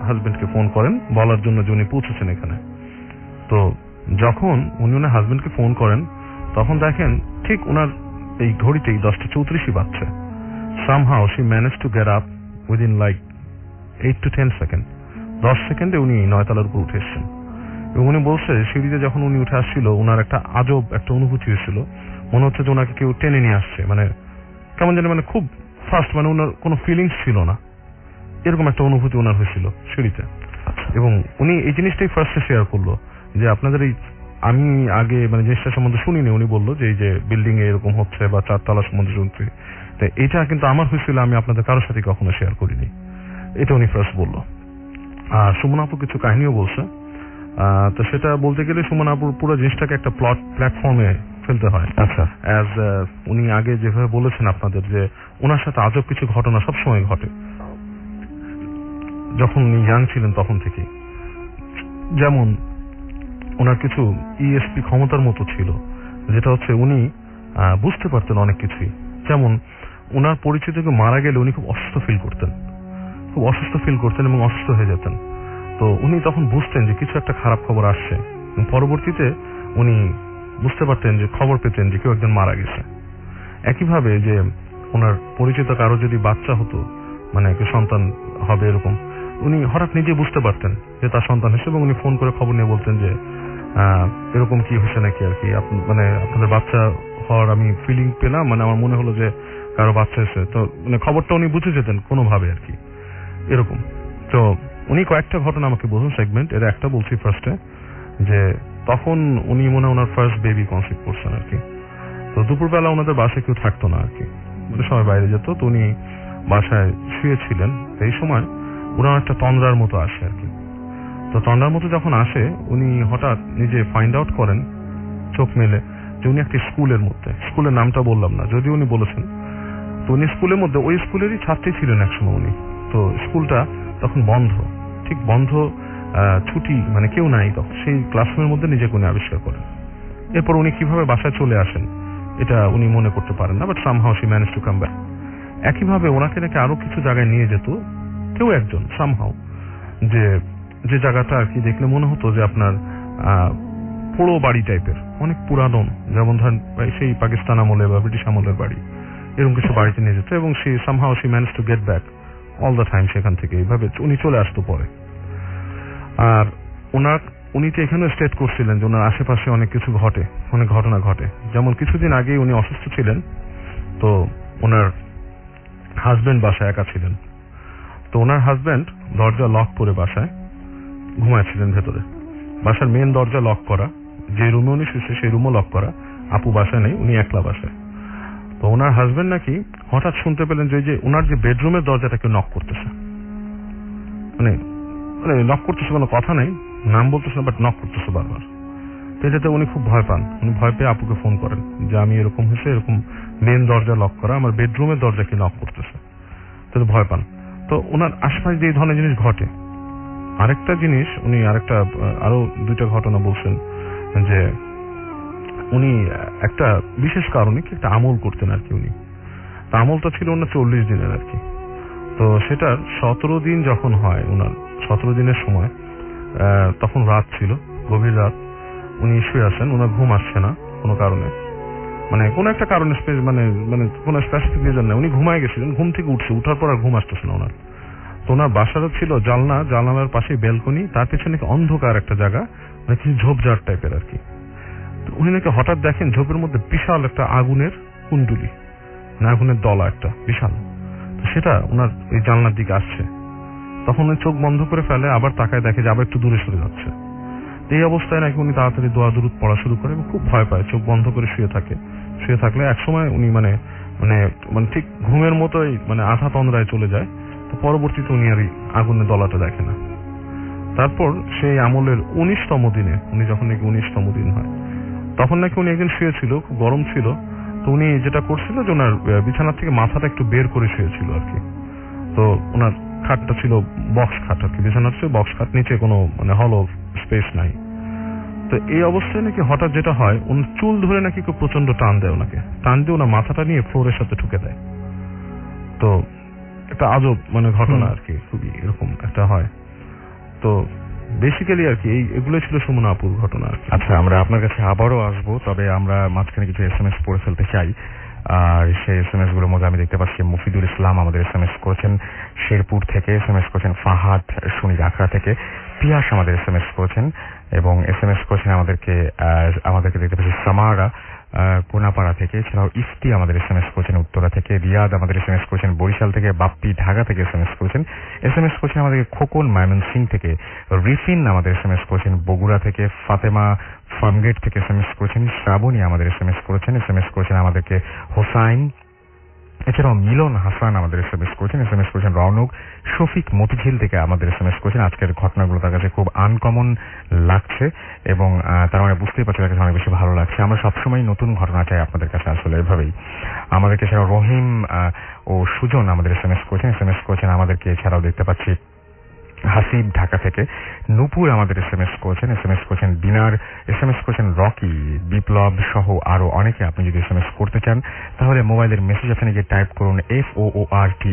হাজবেন্ডকে ফোন করেন বলার জন্য যে উনি পৌঁছেছেন এখানে। তো যখন উনি ওনার হাজবেন্ডকে ফোন করেন, তখন দেখেন ঠিক ওনার এই ঘড়িতেই 10:34 বাজছে। somehow she managed to get up within like 8 to 10 seconds. 10 সেকেন্ডে উনি 9 তলার উপর উঠে এসেছেন। এবং উনি বলছে সিঁড়িতে যখন উনি উঠে আসছিল ওনার একটা আজব একটা অনুভূতি হয়েছিল, মনে হচ্ছে যে ওনাকে কেউ টেনে নিয়ে আসছে, মানে কেমন জানি মানে খুব ফার্স্ট, মানে ওনার কোনো ফিলিংস ছিল না, এরকম একটা অনুভূতি ওনার হয়েছিল সিঁড়িতে। এবং উনি এই জিনিসটাই ফার্স্টে শেয়ার করলো যে আপনাদের এই, আমি আগে মানে জিনিসটা সম্বন্ধে শুনিনি, উনি বললো যে এই যে বিল্ডিং এ এরকম হচ্ছে বা 4 তলা সম্বন্ধে শুনছি, তো এটা কিন্তু আমার হয়েছিল, আমি আপনাদের কারোর সাথে কখনো শেয়ার করিনি, এটা উনি ফার্স্ট বললো। আর সুমন আপু কিছু কাহিনীও বলছে, তো সেটা বলতে গেলে সুমন আপুর পুরো জিনিসটাকে একটা প্ল্যাটফর্মে ফেলতে হয়। আচ্ছা, অ্যাজ উনি আগে যেভাবে বলেছেন আপনাদের যে ওনার সাথে আজব কিছু ঘটনা সবসময় ঘটে যখন উনি ইয়াং ছিলেন তখন থেকেই। যেমন ওনার কিছু ইএসপি ক্ষমতার মতো ছিল, যেটা হচ্ছে উনি বুঝতে পারতেন অনেক কিছুই। যেমন ওনার পরিচিত কেউ মারা গেলে উনি খুব অসুস্থ ফিল করতেন এবং অসুস্থ হয়ে যেতেন। তো উনি তখন বুঝতেন যে কিছু একটা খারাপ খবর আসছে, এবং পরবর্তীতে উনি বুঝতে পারতেন যে খবর পেতেন যে কেউ একজন মারা গেছে। একইভাবে যে ওনার পরিচিত কারো যদি বাচ্চা হতো, মানে কেউ সন্তান হবে এরকম, উনি হঠাৎ নিজে বুঝতে পারতেন যে তার সন্তান হয়েছে, এবং উনি ফোন করে খবর নিয়ে বলতেন যে এরকম কি হয়েছে নাকি আর কি, মানে আপনাদের বাচ্চা হওয়ার আমি ফিলিং পেলাম, মানে আমার মনে হলো যে কারো বাচ্চা হয়েছে। তো মানে খবরটা উনি বুঝে যেতেন কোনোভাবে আর কি, এরকম। তো উনি কয়েকটা ঘটনা আমাকে বলুন সেগমেন্ট, এর একটা বলছি ফার্স্টে, যে তখন উনি মনে ওনার ফার্স্ট বেবি কনসিভ করছেন আর কি। তো দুপুরবেলা ওনাদের বাসায় কেউ থাকতো না আর কি, মানে সবাই বাইরে যেত, তো উনি বাসায় শুয়েছিলেন। এই সময় ওনার একটা তন্দ্রার মতো আসে আর কি। তো তন্দ্রার মতো যখন আসে উনি হঠাৎ নিজে ফাইন্ড আউট করেন চোখ মেলে যে উনি একটি স্কুলের মধ্যে, স্কুলের নামটা বললাম না যদিও উনি বলেছেন, তো উনি স্কুলের মধ্যে, ওই স্কুলেরই ছাত্রী ছিলেন একসময় উনি। তো স্কুলটা তখন বন্ধ, ঠিক বন্ধ, ছুটি, মানে কেউ নাই তখন, সেই ক্লাসরুমের মধ্যে নিজেকে উনি আবিষ্কার করেন। এরপর উনি কিভাবে বাসায় চলে আসেন এটা উনি মনে করতে পারেন না, but somehow she manage to come back. একইভাবে ওনাকে নাকি আরো কিছু জায়গায় নিয়ে যেত কেউ একজন সামহাউ, যে জায়গাটা আর কি দেখলে মনে হতো যে আপনার পুরো বাড়ি টাইপের, অনেক পুরানো, যেমন ধরেন সেই পাকিস্তান আমলে বা ব্রিটিশ আমলের বাড়ি, এরকম কিছু বাড়িতে নিয়ে যেত, এবং সে somehow she manage to get back all the time সেখান থেকে, এইভাবে উনি চলে আসতো পরে। আর উনি তো এখানেও স্টেট করছিলেন যে ওনার আশেপাশে অনেক কিছু ঘটে, অনেক ঘটনা ঘটে। যেমন কিছুদিন আগেই উনি অসুস্থ ছিলেন, তো ওনার হাজবেন্ড বাসায় একা ছিলেন। তো ওনার হাজবেন্ড দরজা লক করে বাসায় ঘুমাচ্ছিলেন ভেতরে, বাসার মেন দরজা লক করা, যে রুমে উনি শুয়েছে সেই রুমও লক করা, আপু বাসায় নেই, উনি একলা বাসায়। তো ওনার হাজবেন্ড নাকি হঠাৎ শুনতে পেলেন যে ওনার যে বেডরুমের দরজাটা কেউ নক করতেছে, মানে নক করতেছে, কোনো কথা নেই, নাম বলতেছে না, বাট নক করতেছে বারবার। তো এটাতে উনি খুব ভয় পান, উনি ভয় পেয়ে আপুকে ফোন করেন যে আমি এরকম হয়েছে, এরকম মেন দরজা লক করা, আমার বেডরুমের দরজা কি নক করতেছে, তো ভয় পান। তো ওনার আশপাশে যে এই ধরনের জিনিস ঘটে। আরেকটা জিনিস উনি আরো দুইটা ঘটনা বলছেন যে উনি একটা বিশেষ কারণে কি একটা আমল করতেন আর কি উনি। তা আমলটা ছিল ওনার 40 দিনের আর কি। তো সেটার 17 দিন যখন হয়, ওনার 17 দিনের সময়, তখন রাত ছিল, গভীর রাত, উনি শুয়ে আছেন, ওনার ঘুম আসছে না কোনো কারণে, মানে কোনো একটা কারণে, মানে কোনো স্পেসিফিক রিজন নেই, উনি ঘুমায় গেছিলেন, ঘুম থেকে উঠার পর আর ঘুম আসতেছে না ওনার। তো ওনার বাসাটা ছিল জানলার পাশে বেলকনি, তার পেছনে অন্ধকার একটা জায়গা, মানে কিছু ঝোপঝাড় টাইপের আর কি। তো উনি নাকি হঠাৎ দেখেন ঝোপের মধ্যে বিশাল একটা আগুনের কুণ্ডুলি, মানে আগুনের দলা একটা বিশাল, তো সেটা ওনার এই জানলার দিকে আসছে। তখন উনি চোখ বন্ধ করে ফেলে, আবার তাকায় দেখে যে আবার একটু দূরে সরে যাচ্ছে। এই অবস্থায় নাকি উনি তাড়াতাড়ি দোয়া দুরুদ পড়া শুরু করে এবং খুব ভয় পায়, চোখ বন্ধ করে শুয়ে থাকলে একসময় উনি মানে ঠিক ঘুমের মতোই মানে আধা তন্দ্রায় চলে যায়। তো পরবর্তীতে উনি আর আগুনের দলাটা দেখে না। তারপর সেই আমলের 19তম দিনে, উনি যখন নাকি 19তম দিন হয়, তখন নাকি উনি একদিন শুয়েছিল, খুব গরম ছিল, তো উনি যেটা করছিল যে ওনার বিছানার থেকে মাথাটা একটু বের করে শুয়েছিল আর কি। তো ওনার খাটটা ছিল বক্স খাট আর কি, বিছানার ছিল বক্স খাট, নিচে কোনো মানে হলো স্পেস নাই। তো এই অবস্থায় নাকি হঠাৎ যেটা হয়, ওনার চুল ধরে নাকি খুব প্রচন্ড টান দেয়, ওনাকে টান দিয়ে ওনার মাথাটা নিয়ে ফ্লোরের সাথে ঠুকে দেয়। তো একটা আজব মানে ঘটনা আর কি, খুবই এরকম একটা হয়। তো বেসিক্যালি আর কি এগুলো ছিল সুমন আপুর ঘটনা আর কি। আচ্ছা, আমরা আপনার কাছে আবারও আসবো, তবে আমরা মাঝখানে কিছু SMS পড়ে ফেলতে চাই। আর সেই SMS গুলোর মধ্যে আমি দেখতে পাচ্ছি মুফিদুল ইসলাম আমাদের SMS করেছেন শেরপুর থেকে, SMS করেছেন ফাহাদ সুনীল আখড়া থেকে, পিয়াস আমাদের SMS করেছেন এবং SMS করেছেন আমাদেরকে দেখতে পাচ্ছি সামারা কোনাপাড়া থেকে, এছাড়াও ইফতি আমাদের SMS করেছেন উত্তরা থেকে, রিয়াদ আমাদের SMS করেছেন বরিশাল থেকে, বাপ্পি ঢাকা থেকে SMS করেছেন, SMS করেছেন আমাদেরকে খোকন ময়মনসিং থেকে, রিফিন আমাদের SMS করেছেন বগুড়া থেকে, ফাতেমা ফার্মগেট থেকে SMS করেছেন, শ্রাবণী আমাদের SMS করেছেন আমাদেরকে হোসাইন, এছাড়াও মিলন হাসান আমাদের SMS করেছেন রওনক, শফিক মতিঝিল থেকে আমাদের SMS করেছেন। আজকের ঘটনাগুলো তার কাছে খুব আনকমন লাগছে এবং তার মানে বুঝতেই পারছি তার কাছে অনেক বেশি ভালো লাগছে। আমরা সবসময় নতুন ঘটনা চাই আপনাদের কাছে, আসলে এভাবেই আমাদেরকে। এছাড়াও রহিম ও সুজন আমাদের SMS করেছেন আমাদেরকে। এছাড়াও দেখতে পাচ্ছি হাসিব ঢাকা থেকে, নূপুর আমাদের SMS করেছেন দিনার, SMS করেছেন রকি, বিপ্লব সহ আরো অনেকে। আপনি যদি SMS করতে চান তাহলে মোবাইলের মেসেজ অপশনে গিয়ে টাইপ করুন FOORTI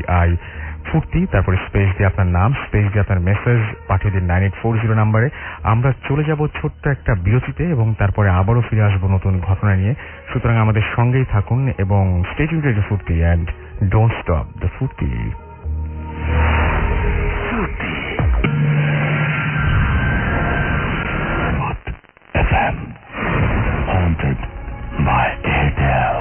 ফুর্তি, তারপরে স্পেস দিয়ে আপনার নাম, স্পেস দিয়ে আপনার মেসেজ পাঠিয়ে দিন 9840 নম্বরে। আমরা চলে যাব ছোট্ট একটা বিরতিতে এবং তারপরে আবারও ফিরে আসবো নতুন ঘটনা নিয়ে। সুতরাং আমাদের সঙ্গেই থাকুন এবং স্টে টিউনড টু ফুর্তি অ্যান্ড ডোন্ট স্টপ দ্য ফুর্তি। FM haunted by Airtel.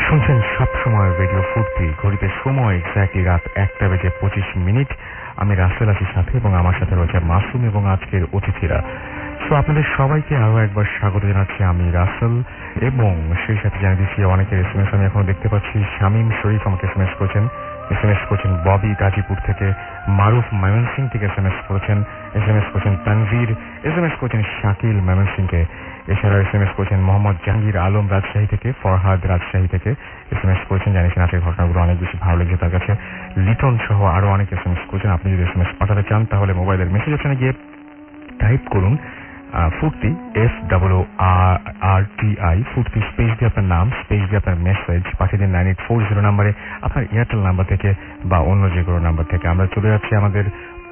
শুনছেন সবসময় রেডিও ফুর্তি। ঘড়িতে সময় এক্স্যাক্টলি রাত 1:25। আমি রাসেল আছি সাথে এবং আমার সাথে রয়েছে মাসুম এবং আজকের অতিথিরা। তো আপনাদের সবাইকে আরো একবার স্বাগত জানাচ্ছি। আমি রাসেল এবং সেই সাথে জানিয়ে দিচ্ছি অনেকের SMS আমি এখনো দেখতে পাচ্ছি। শামীম শরীফ আমাকে SMS করেছেন ববি গাজীপুর থেকে, মারুফ ময়মনসিং থেকে SMS করেছেন তানভীর, SMS করেছেন শাকিল ময়মনসিংকে, এছাড়াও SMS করেছেন মোহাম্মদ জাহাঙ্গীর আলম রাজশাহী থেকে, ফরহাদ রাজশাহী থেকে SMS করেছেন। জানিয়েছেন আজকের ঘটনাগুলো অনেক বেশি ভালো লেগেছে তার কাছে। লিটন সহ আরো অনেক SMS করেছেন। আপনি যদি SMS পাঠাতে চান তাহলে মোবাইলের মেসেজ অপশনে গিয়ে টাইপ করুন ফুর্তি FOORTI ফুর্তি, স্পেস দিয়ে আপনার নাম, স্পেস দিয়ে আপনার মেসেজ পাঠিয়ে দিন 9840 নম্বরে, আপনার এয়ারটেল নাম্বার থেকে বা অন্য যে কোনো নাম্বার থেকে। আমরা চলে যাচ্ছি আমাদের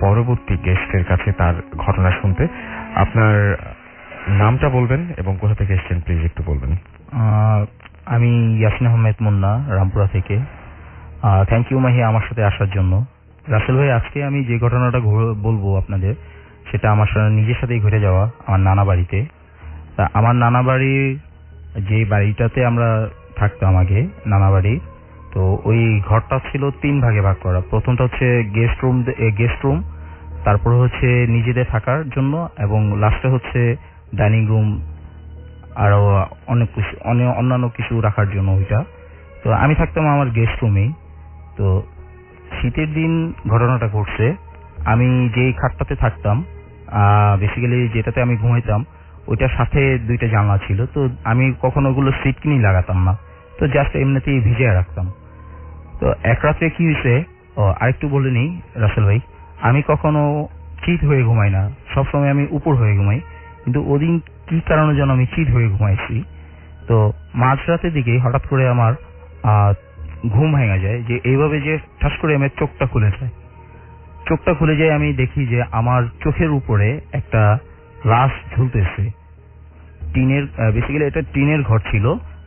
পরবর্তী গেস্টের কাছে তার ঘটনা শুনতে। আপনার নামটা বলবেন এবং কোথা থেকে এসেছেন প্লিজ একটু বলবেন। আমি ইয়াসিন আহমেদ মুন্না, রামপুরা থেকে। থ্যাংক ইউ মাহি আমার সাথে আসার জন্য। রাসেল ভাই, আজকে আমি যে ঘটনাটা বলবো আপনাদের, সেটা আমার নিজের সাথেই ঘটে যাওয়া আমার নানা বাড়িতে। তা আমার নানা বাড়ির যে বাড়িটাতে আমরা থাকতাম আগে, নানা বাড়ি, তো ওই ঘরটা ছিল 3 ভাগে ভাগ করা। প্রথমটা হচ্ছে গেস্ট রুম, তারপর হচ্ছে নিজেদের থাকার জন্য, এবং লাস্টে হচ্ছে ডাইনিং রুম, আরো অনেক কিছু অন্যান্য কিছু রাখার জন্য ওইটা। তো আমি থাকতাম আমার গেস্ট রুমেই। তো শীতের দিন ঘটনাটা ঘটছে। আমি যেই খাটটাতে থাকতাম, বেসিক্যালি যেটাতে আমি ঘুমাইতাম, ওইটার সাথে 2টা জানলা ছিল। তো আমি কখনো ওগুলো সিটকিনি লাগাতাম না, তো জাস্ট এমনিতেই ভিজিয়ে রাখতাম। তো এক রাতে কি হয়েছে, আরেকটু বলে নিই রাসেল ভাই, আমি কখনো চিত হয়ে ঘুমাই না, সবসময় আমি উপর হয়ে ঘুমাই। কিন্তু ওদিন কি কারণে যেন আমি চিত হয়ে ঘুমাইছি। তো মাঝরাতের দিকে হঠাৎ করে আমার ঘুম ভেঙে যায়, যে এইভাবে যে ঠাস করে আমার চোখটা খুলে যায়। আমি দেখি যে আমার চোখের উপরে একটা লাশ ঝুলতেছে। বেসিক্যালি এটা টিনের ঘর ছিল,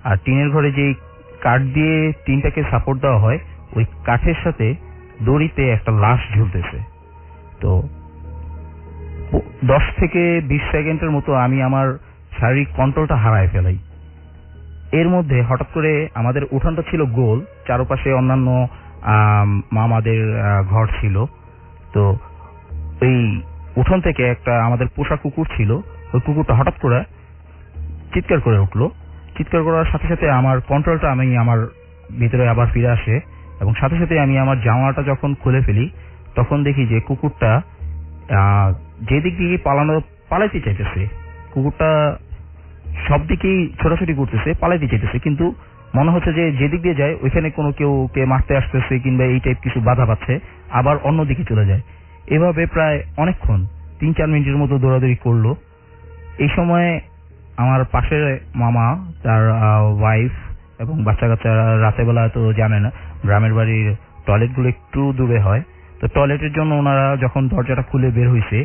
আর টিনের ঘরে যে কাঠ দিয়ে টিনটাকে সাপোর্ট দেওয়া হয়, ওই কাঠের সাথে দড়িতে একটা লাশ ঝুলতেছে। তো 10 থেকে 20 সেকেন্ডের মতো আমি আমার শারীরিক কন্ট্রোলটা হারায় ফেলাই। এর মধ্যে হঠাৎ করে আমাদের উঠানটা ছিল গোল, চারপাশে অন্যান্য মামাদের ঘর ছিল। তো এই উঠোন থেকে একটা আমাদের পোষা কুকুর ছিল, ওই কুকুরটা হঠাৎ করে চিৎকার করে উঠলো। চিৎকার করার সাথে সাথে আমার কন্ট্রোলটা আমার ভিতরে আবার ফিরে আসে, এবং সাথে সাথে আমি আমার জামাটা যখন খুলে ফেলি, তখন দেখি যে কুকুরটা যেদিক দিয়ে পালাইতে চাইতেছে। কুকুরটা সব দিকেই ছোটাছুটি করতেছে, পালাইতে চাইতেছে, কিন্তু মনে হচ্ছে যে যেদিক দিয়ে যায় ওইখানে কোনো কেউকে মারতে আসতেছে কিংবা এই টাইপ কিছু বাধা পাচ্ছে, আবার অন্যদিকে চলে যায়। এভাবে প্রায় অনেকক্ষণ 3-4 মিনিটের মতো দৌড়াদৌড়ি করলো। এই সময় আমার পাশের মামা, তার ওয়াইফ এবং বাচ্চা কাচ্চা রাতের বেলা তো জানে না, গ্রামের বাড়ির টয়লেটগুলো একটু দূরে হয়। তো টয়লেটের জন্য ওনারা যখন দরজাটা খুলে বের হয়েছে,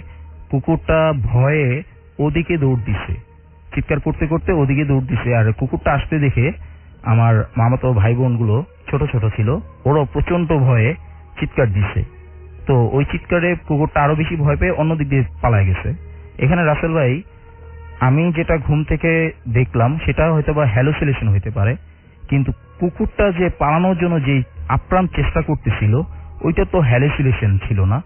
কুকুরটা ভয়ে ওদিকে দৌড় দিছে, চিৎকার করতে করতে ওদিকে দৌড় দিছে। আর কুকুরটা আসতে দেখে আমার মামাতো ভাই বোনগুলো ছোট ছোট ছিল, ওরাও প্রচন্ড ভয়ে চিৎকার দিছে। তো ওই চিৎকারে কুকুরটা আরো বেশি ভয় পেয়ে অন্যদিক দিয়ে পালায় গেছে। এখানে রাসেল ভাই, আমি যেটা ঘুম থেকে দেখলাম সেটা হয়তো বা হ্যালুসিনেশন হইতে পারে, কিন্তু কুকুরটা যে পালানোর জন্য যে আপ্রাণ চেষ্টা করতেছিল ওইটা তো হ্যালুসিনেশন ছিল না।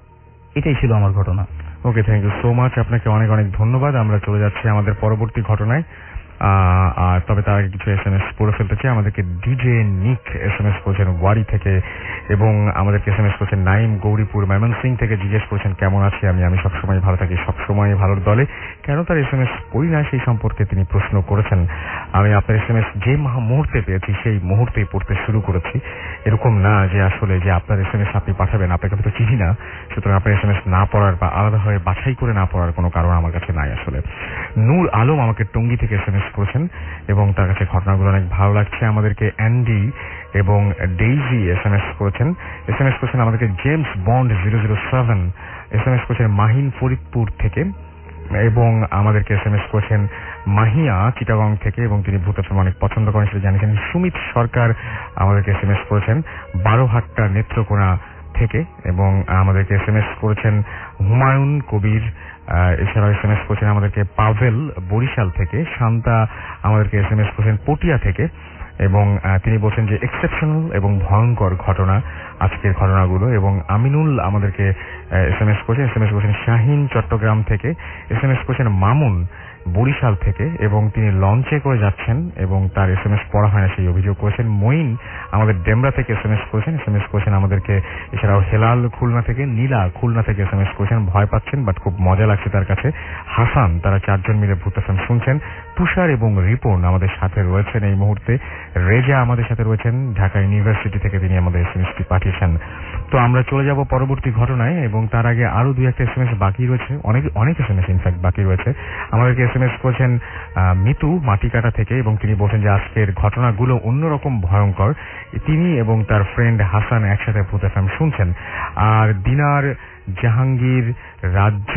এটাই ছিল আমার ঘটনা। ওকে, থ্যাংক ইউ সো মাচ, আপনাকে অনেক অনেক ধন্যবাদ। আমরা চলে যাচ্ছি আমাদের পরবর্তী ঘটনায়। আর তবে তার আগে কিছু SMS পড়ে ফেলতে চাই। আমাদেরকে ডিজে নিক SMS করেছেন ওয়ারি থেকে, এবং আমাদেরকে SMS করেছেন নাইম গৌরীপুর ময়মনসিং থেকে, জিজ্ঞেস করেছেন কেমন আছি আমি সবসময় ভালো থাকি, সবসময় ভালোর দলে। কেন তার SMS পড়ি না সেই সম্পর্কে তিনি প্রশ্ন করেছেন। আমি আপনার SMS যে মুহূর্তে পেয়েছি সেই মুহূর্তেই পড়তে শুরু করেছি। এরকম না যে আসলে যে আপনার SMS আপনি পাঠাবেন, আপনাকে আমি তো চিনি না, সুতরাং আপনার SMS না পড়ার বা আলাদাভাবে বাছাই করে না পড়ার কোনো কারণ আমার কাছে নাই আসলে। নূর আলম আমাকে টঙ্গী থেকে SMS করেছেন এবং তার কাছে ঘটনাগুলো অনেক ভালো লাগছে। আমাদেরকে অ্যান্ডি এবং ডেইজি SMS করেছেন আমাদেরকে জেমস বন্ড 007 SMS করেছেন মাহিন ফরিদপুর থেকে, এবং আমাদেরকে SMS করেছেন মাহিয়া চিটাগং থেকে, এবং তিনি ভূত FM অনেক পছন্দ করেন সেটা জানিয়েছেন। সুমিত সরকার আমাদেরকে SMS করেছেন বারোহাট্টা নেত্রকোনা থেকে, এবং আমাদেরকে SMS করেছেন হুমায়ুন কবির। এছাড়াও SMS করেছেন আমাদেরকে পাভেল বরিশাল থেকে। শান্তা আমাদেরকে SMS করেছেন পটিয়া থেকে, এবং তিনি বলছেন যে এক্সেপশনাল এবং ভয়ঙ্কর ঘটনা আজকের ঘটনাগুলো। এবং আমিনুল আমাদেরকে SMS করেছেন শাহিন চট্টগ্রাম থেকে, SMS করেছেন মামুন বরিশাল থেকে, এবং তিনি লঞ্চে করে যাচ্ছেন এবং তার SMS পড়া হয় না সেই অভিযোগ করেছেন। মঈন আমাদের ডেমরা থেকে SMS করেছেন আমাদেরকে। এছাড়াও হেলাল খুলনা থেকে, নীলা খুলনা থেকে SMS করেছেন, ভয় পাচ্ছেন বাট খুব মজা লাগছে তার কাছে। হাসান, তারা চারজন মিলে ভূত FM শুনছেন। তুষার এবং রিপন আমাদের সাথে রয়েছেন এই মুহূর্তে। রেজা আমাদের সাথে রয়েছেন ঢাকা ইউনিভার্সিটি থেকে, তিনি আমাদের SMSটি পাঠিয়েছেন। তো আমরা চলে যাব পরবর্তী ঘটনায়, এবং তার আগে আরো দুই একটা SMS বাকি রয়েছে, অনেক SMS ইনফ্যাক্ট বাকি রয়েছে। আমাদেরকে SMS করেছেন মিতু মাটিকাটা থেকে, এবং তিনি বলছেন যে আজকের ঘটনাগুলো অন্যরকম ভয়ঙ্কর। তিনি এবং তার ফ্রেন্ড হাসান একসাথে ভূত FM শুনছেন। আর দিনার, জাহাঙ্গীর, রাজ্য,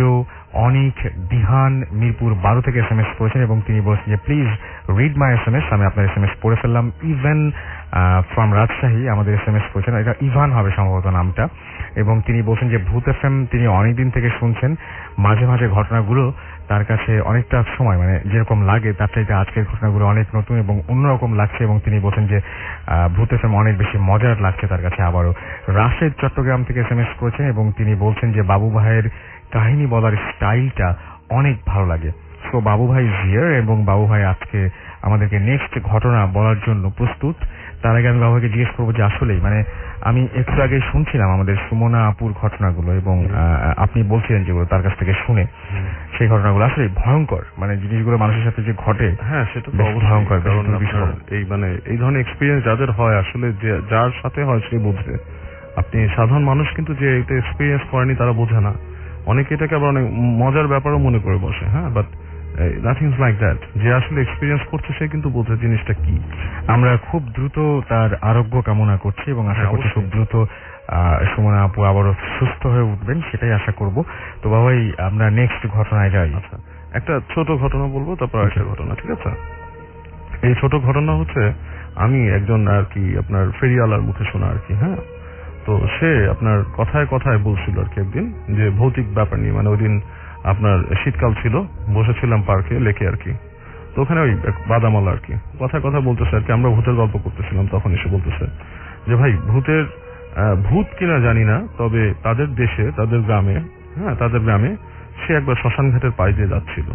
অনিক, দিহান মিরপুর 12 থেকে SMS করেছেন, এবং তিনি বলছেন যে প্লিজ রিড মাই SMS। আমি আপনার SMS পড়ে ফেললাম। ইভেন ফ্রম রাজশাহী আমাদের SMS করেছেন, এটা ইভান হবে সম্ভবত নামটা, এবং তিনি বলছেন যে ভূত FM তিনি অনেকদিন থেকে শুনছেন। মাঝে মাঝে ঘটনাগুলো তার কাছে অনেকটা সময় মানে যেরকম লাগে তার চাইতে আজকের ঘটনাগুলো অনেক নতুন এবং অন্যরকম লাগছে, এবং তিনি বলছেন যে ভূত FM অনেক বেশি মজার লাগছে তার কাছে। আবারও রাশেদ চট্টগ্রাম থেকে SMS করেছেন, এবং তিনি বলছেন যে বাবু ভাইয়ের কাহিনী বলার স্টাইলটা অনেক ভালো লাগে। সো বাবু ভাই জিয়ার, এবং বাবু ভাই আজকে আমাদেরকে নেক্সট ঘটনা বলার জন্য প্রস্তুত। তার আগে আমি বাবু ভাইকে জিজ্ঞেস করবো যে আসলেই মানে আমি একটু আগে শুনছিলাম আমাদের সুমনা আপুর ঘটনাগুলো, এবং আপনি বলছিলেন যেগুলো তার কাছ থেকে শুনে সেই ঘটনাগুলো আসলে ভয়ঙ্কর, মানে জিনিসগুলো মানুষের সাথে যে ঘটে, হ্যাঁ সেটা তো ভয়ঙ্কর। এই মানে এই ধরনের এক্সপিরিয়েন্স যাদের হয় আসলে যার সাথে হয় সে বুঝবে। আপনি সাধারণ মানুষ কিন্তু যে এটা এক্সপিরিয়েন্স করেনি তারা বোঝে না। অনেকে এটাকে আবার অনেক মজার ব্যাপারও মনে করে বসে। হ্যাঁ, বাট নাথিংস লাইক দ্যাট। যে আসলে এক্সপিরিয়েন্স করছে সে কিন্তু বোঝে জিনিসটা কি। আমরা খুব দ্রুত তার আরোগ্য কামনা করছি, এবং আশা করছি খুব দ্রুত সুমনা আপু আবারও সুস্থ হয়ে উঠবেন, সেটাই আশা করব। তো বাবাই আমরা নেক্সট ঘটনায় যাই। আচ্ছা, একটা ছোট ঘটনা বলবো, তারপর আরেকটা ঘটনা, ঠিক আছে? এই ছোট ঘটনা হচ্ছে আমি একজন আর কি আপনার ফেরিওয়ালার মুখে শোনা আর কি। হ্যাঁ, তো সে আপনার কথায় কথায় বলছিল আর কি একদিন যে ভৌতিক ব্যাপার নিয়ে। মানে ওই দিন আপনার শীতকাল ছিল, বসেছিলাম পার্কে লেকে আর কি। তো ওখানে ওই বাদামাল আর কি কথায় কথা বলতেছে আর কি। আমরা ভূতের গল্প করতেছিলাম, তখন এসে বলতেছে যে ভাই ভূত কিনা জানি না, তবে তাদের দেশে তাদের গ্রামে সে একবার শ্মশান ঘাটের পাশ দিয়ে যাচ্ছিল।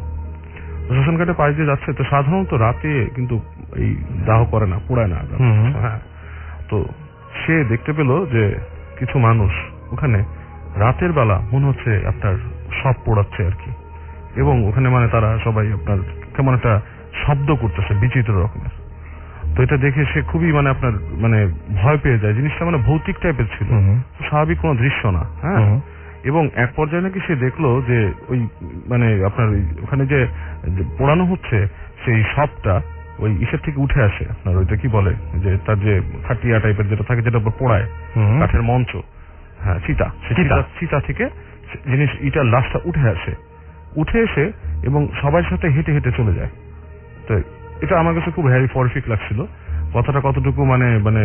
শ্মশান ঘাটের পাশ দিয়ে যাচ্ছে, তো সাধারণত রাতে কিন্তু এই দাহ করে না, পোড়ায় না। হ্যাঁ, তো সে দেখতে পেল যে কিছু মানুষ ওখানে রাতের বেলা মনে হচ্ছে আপনার সব পোড়াচ্ছে আর কি, এবং ওখানে মানে তারা সবাই আপনার কেমন একটা শব্দ করতেছে বিচিত্র রকমের। তো এটা দেখে সে খুবই মানে আপনার মানে ভয় পেয়ে যায়। জিনিসটা মানে ভৌতিক টাইপের ছিল, স্বাভাবিক কোনো দৃশ্য না। হ্যাঁ, এবং এক পর্যায়ে নাকি সে দেখলো যে ওই মানে আপনার ওখানে যে পোড়ানো হচ্ছে সেই শবটা ওই ইসের থেকে উঠে আসে, আপনার ওইটা কি বলে যে তার যে খাটিয়া টাইপের যেটা থাকে, যেটা উপর পোড়ায়, কাঠের মঞ্চ, হ্যাঁ চিতা, চিতা থেকে জিনিস ইটার লাশটা উঠে এসে এবং সবার সাথে হেঁটে হেঁটে চলে যায়। তো এটা আমার কাছে খুব হ্যারি ফরিফিক লাগছিল। কথাটা কতটুকু মানে মানে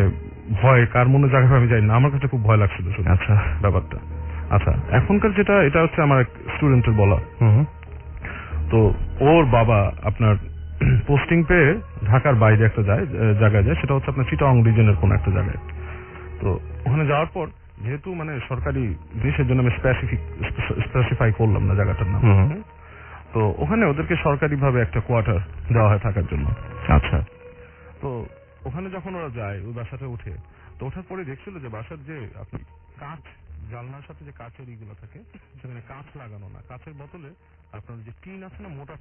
ভয় কার মনে জায়গা আমি জানি না, আমার কাছে খুব ভয় লাগছিল। আচ্ছা, ব্যাপারটা আচ্ছা। এখনকার যেটা এটা হচ্ছে আমার এক স্টুডেন্টের বলা। তো ওর বাবা আপনার পোস্টিং পেয়ে ঢাকার বাইরে একটা জায়গায় যায়, সেটা হচ্ছে আপনার চিটাগং রিজনের কোন একটা জায়গায়। তো ওখানে যাওয়ার পর যেহেতু মানে সরকারি জিনিসের জন্য আমি স্পেসিফাই করলাম না জায়গাটার নাম, তো ওখানে ওদেরকে সরকারি ভাবে একটা কোয়ার্টার দেওয়া হয় থাকার জন্য। আচ্ছা, তো ওখানে যখন ওরা যায় ওই বাসাটা উঠে, তো ওঠার পরে দেখছিল যে বাসার যে আপনি কাঁচ জানলার সাথে যে কাঁচের ইগুলো থাকে সেখানে কাঁচ লাগানো না, কাঁচের বদলে আপনার যে টিন আছে না, মোটা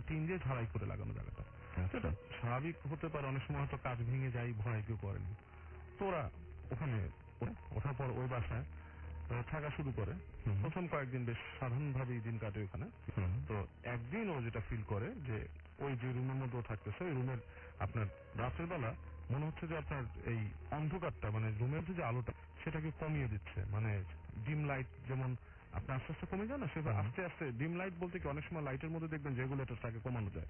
টিন দিয়ে ঝাড়াই করে লাগানো জায়গাটা। সেটা স্বাভাবিক হতে পারে, অনেক সময় হয়তো কাঁচ ভেঙে যায়, ভয় কেউ করেনি। তো ওরা ওখানে ওঠার পর ওই বাসায় থাকা শুরু করে। প্রথম কয়েকদিন বেশ সাধারণভাবেই দিন কাটে ওখানে। তো একদিন ও যেটা ফিল করে যে ওই যে রুমের মধ্যে থাকতেছে, ওই রুমের আপনার রাতের বেলা মনে হচ্ছে যে আপনার এই অন্ধকারটা মানে রুমের যে আলোটা সেটাকে কমিয়ে দিচ্ছে, মানে ডিম লাইট যেমন আপনার আস্তে আস্তে কমে যায় না, সেটা আস্তে আস্তে ডিম লাইট বলতে কি অনেক সময় লাইটের মধ্যে দেখবেন রেগুলেটরটাকে কমানো যায়,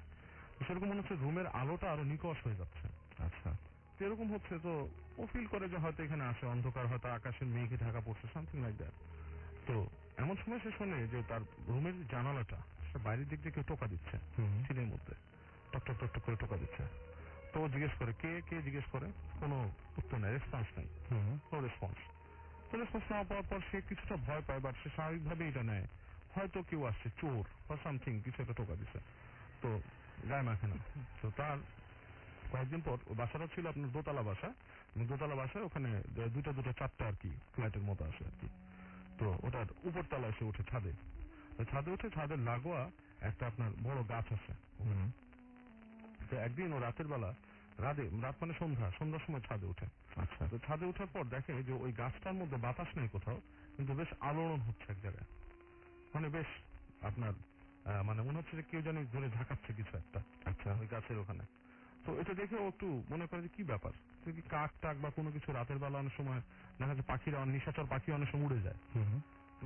তো সেরকম মনে হচ্ছে রুমের আলোটা আরো নিকষ হয়ে যাচ্ছে। আচ্ছা, এরকম হচ্ছে। তো ও ফিল করে যে হয়তো এখানে আসে অন্ধকার, হয়তো আকাশের মেঘে ঢাকা পড়ছে, সামথিং লাইক দ্যাট। তো এমন সময় সে শোনে যে তার রুমের জানালাটা সেটা বাইরের দিক দিয়ে কেউ টোকা দিচ্ছে, সিনের মধ্যে টক টক টক টক করে টোকা দিচ্ছে। তো ও জিজ্ঞেস করে কে জিজ্ঞেস করে, কোনো উত্তর নাই, রেসপন্স নাই, নো রেসপন্স। তো রেসপন্স না পাওয়ার পর সে কিছুটা ভয় পায়, বাট সে স্বাভাবিকভাবে এটা নেয় হয়তো কেউ আসছে, চোর বা সামথিং কিছু একটা টোকা দিচ্ছে, তো গায়ে মাখে না। তো তার কয়েকদিন পর ও বাসাটা ছিল আপনার দোতলা বাসায় ওখানে দুটো চারটা আর কি ফ্ল্যাটের মতো আসে আর কি। তো ওটার উপর তলায় সে উঠে ছাদে উঠে ছাদের লাগোয়া একটা আপনার বড় গাছ আছে। তো একদিন ও রাতের বেলা রাত মানে সন্ধ্যার সময় ছাদে উঠে। আচ্ছা, তো ছাদে ওঠার পর দেখে যে ওই গাছটার মধ্যে বাতাস নেই কোথাও, কিন্তু বেশ আলোড়ন হচ্ছে এক জায়গায়, মানে বেশ আপনার মানে মনে হচ্ছে যে কেউ জানি ধরে ঝাঁকাচ্ছে কিছু একটা। আচ্ছা, ওই গাছের ওখানে। তো এটা দেখে ও একটু মনে করে যে কি ব্যাপার, কি কাক টাক বা কোনো কিছু রাতের বেলা অনেক সময় দেখা যাচ্ছে পাখিরা নিশাচর পাখি অনেক সময় উড়ে যায়,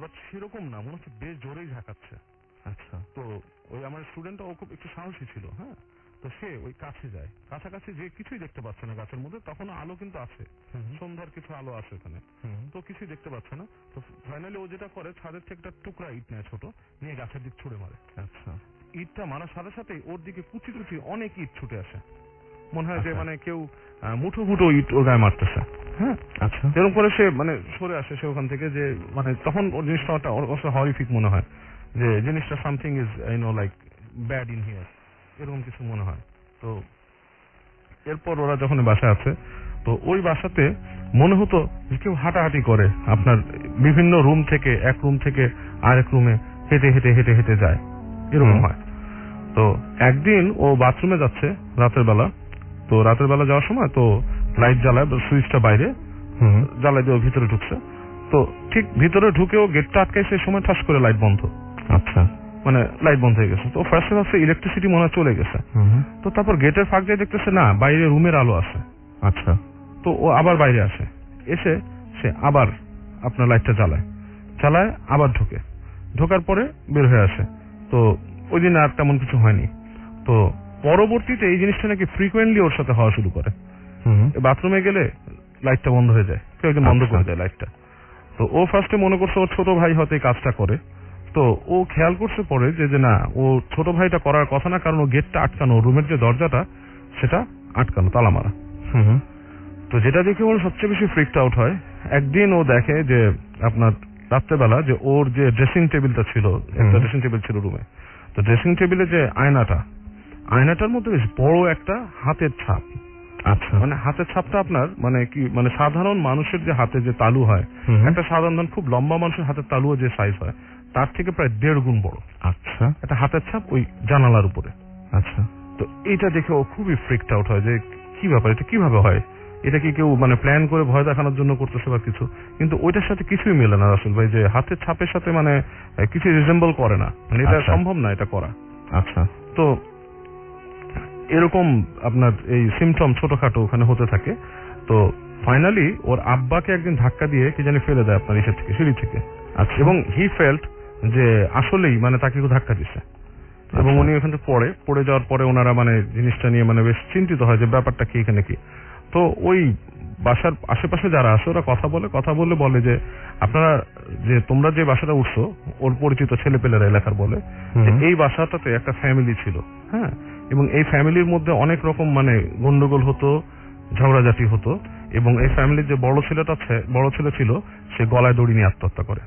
বাট সেরকম না, মনে হচ্ছে বেশ জোরেই ঝাঁকাচ্ছে। আচ্ছা, তো ওই আমার স্টুডেন্টটা ও খুব একটু সাহসী ছিল, হ্যাঁ, তো সে ওই কাছে যায়, কাছাকাছি যে কিছুই দেখতে পাচ্ছে না গাছের মধ্যে, তখন আলো কিন্তু আছে, সন্ধ্যার কিছু আলো আছে ওখানে, তো কিছুই দেখতে পাচ্ছে না। তো ফাইনালি ও যেটা করে ছাদের থেকে একটা টুকরা ইট নেয় ছোট, নিয়ে গাছের দিক ছুড়ে মারে। আচ্ছা, ইটটা মারার সাথে সাথে ওর দিকে কুচি অনেক ইট ছুটে আসে, মনে হয় যে মানে কেউ মুঠো ইট ওর গায়ে মারতেছে। হ্যাঁ, আচ্ছা, এরকম করে সে মানে সরে আসে সে ওখান থেকে, যে মানে তখন ওর জিনিসটা হরিফিক মনে হয় যে জিনিসটা something is like bad in here, এরকম কিছু মনে হয়। তো এরপর ওরা যখন বাসায় আছে, তো ওই বাসাতে মনে হতো যে কেউ হাঁটাহাঁটি করে, আপনার বিভিন্ন রুম থেকে এক রুম থেকে আরেক রুমে হেঁটে হেঁটে হেঁটে হেঁটে যায়, এরকম হয়। তো একদিন ও বাথরুমে যাচ্ছে রাতের বেলা, তো রাতের বেলা যাওয়ার সময় তো লাইট জ্বালায়, সুইচটা বাইরে জ্বালাই দিয়ে ভিতরে ঢুকছে। তো ঠিক ভিতরে ঢুকেও গেটটা আটকায়, সেই সময় ঠাস করে লাইট বন্ধ। আচ্ছা, মানে লাইট বন্ধ হয়ে গেছে। তো ফার্স্টে ভাবছে ইলেকট্রিসিটি মনে হয় চলে গেছে। তো তারপর গেটের ফাঁক দিয়ে দেখতেছে না, বাইরে রুমের আলো আছে। আচ্ছা, তো ও আবার বাইরে আসে, এসে সে আবার আপনার লাইটটা চালায় আবার ঢোকার পরে বের হয়ে আসে। তো ওই দিন আর তেমন কিছু হয়নি। তো পরবর্তীতে এই জিনিসটা নাকি ফ্রিকোয়েন্টলি ওর সাথে হওয়া শুরু করে। বাথরুমে গেলে লাইটটা বন্ধ হয়ে যায়, কেউ একজন বন্ধ করে দেয় লাইটটা। তো ও ফার্স্টে মনে করছে ওর ছোট ভাই হয়তো এই কাজটা করে। তো ও খেয়াল করছে পরে যে না, ও ছোট ভাইটা করার কথা না, কারণ ও গেটটা আটকানো, রুমের যে দরজাটা সেটা আটকানো, তালা মারা। তো যেটা দেখে ওর সবচেয়ে বেশি ফ্রিকড আউট হয়, একদিন ও দেখে যে আপনার রাত্রেবেলা যে ওর যে ড্রেসিং টেবিলটা ছিল, একটা ড্রেসিং টেবিল ছিল রুমে, তো ড্রেসিং টেবিলে যে আয়নাটার মধ্যে বেশ বড় একটা হাতের ছাপ। আচ্ছা, মানে হাতের ছাপটা আপনার মানে কি, মানে সাধারণ মানুষের যে হাতে যে তালু হয়, একটা সাধারণ খুব লম্বা মানুষের হাতের তালুও যে সাইজ হয় তার থেকে প্রায় 1.5 গুণ বড়। আচ্ছা, একটা হাতের ছাপ ওই জানালার উপরে। আচ্ছা, তো এইটা দেখে ও খুবই ফ্রিকড আউট হয় যে কি ব্যাপার, এটা কিভাবে হয়, এটা কি কেউ মানে প্ল্যান করে ভয় দেখানোর জন্য করতেছে বা কিছু, কিন্তু ওইটার সাথে কিছুই মেলে না রাসেল ভাই, যে হাতের ছাপের সাথে মানে কিছু রিজেম্বল করে না, মানে এটা সম্ভব না এটা করা। আচ্ছা, তো এরকম আপনার এই সিমটম ছোটখাটো ওখানে হতে থাকে। তো ফাইনালি ওর আব্বাকে একদিন ধাক্কা দিয়ে কি জানি ফেলে দেয় আপনার ইসের থেকে, সিঁড়ি থেকে। আচ্ছা, এবং হি ফেল্ট যে আসলেই মানে তাকে কেউ ধাক্কা দিছে, এবং উনি ওখান থেকে পড়ে যাওয়ার পরে ওনারা মানে জিনিসটা নিয়ে মানে বেশ চিন্তিত হয় যে ব্যাপারটা কি, এখানে কি। তো ওই বাসার আশেপাশে যারা আছে ওরা কথা বলে যে আপনারা যে তোমরা যে বাসাটা উঠছো, ওর পরিচিত ছেলেপেলেরা এলাকার বলে যে এই বাসাটাতে একটা ফ্যামিলি ছিল, হ্যাঁ, এবং এই ফ্যামিলির মধ্যে অনেক রকম মানে গন্ডগোল হতো, ঝগড়াঝাটি হতো, এবং এই ফ্যামিলির যে বড় ছেলে ছিল সে গলায় দড়ি নিয়ে আত্মহত্যা করে।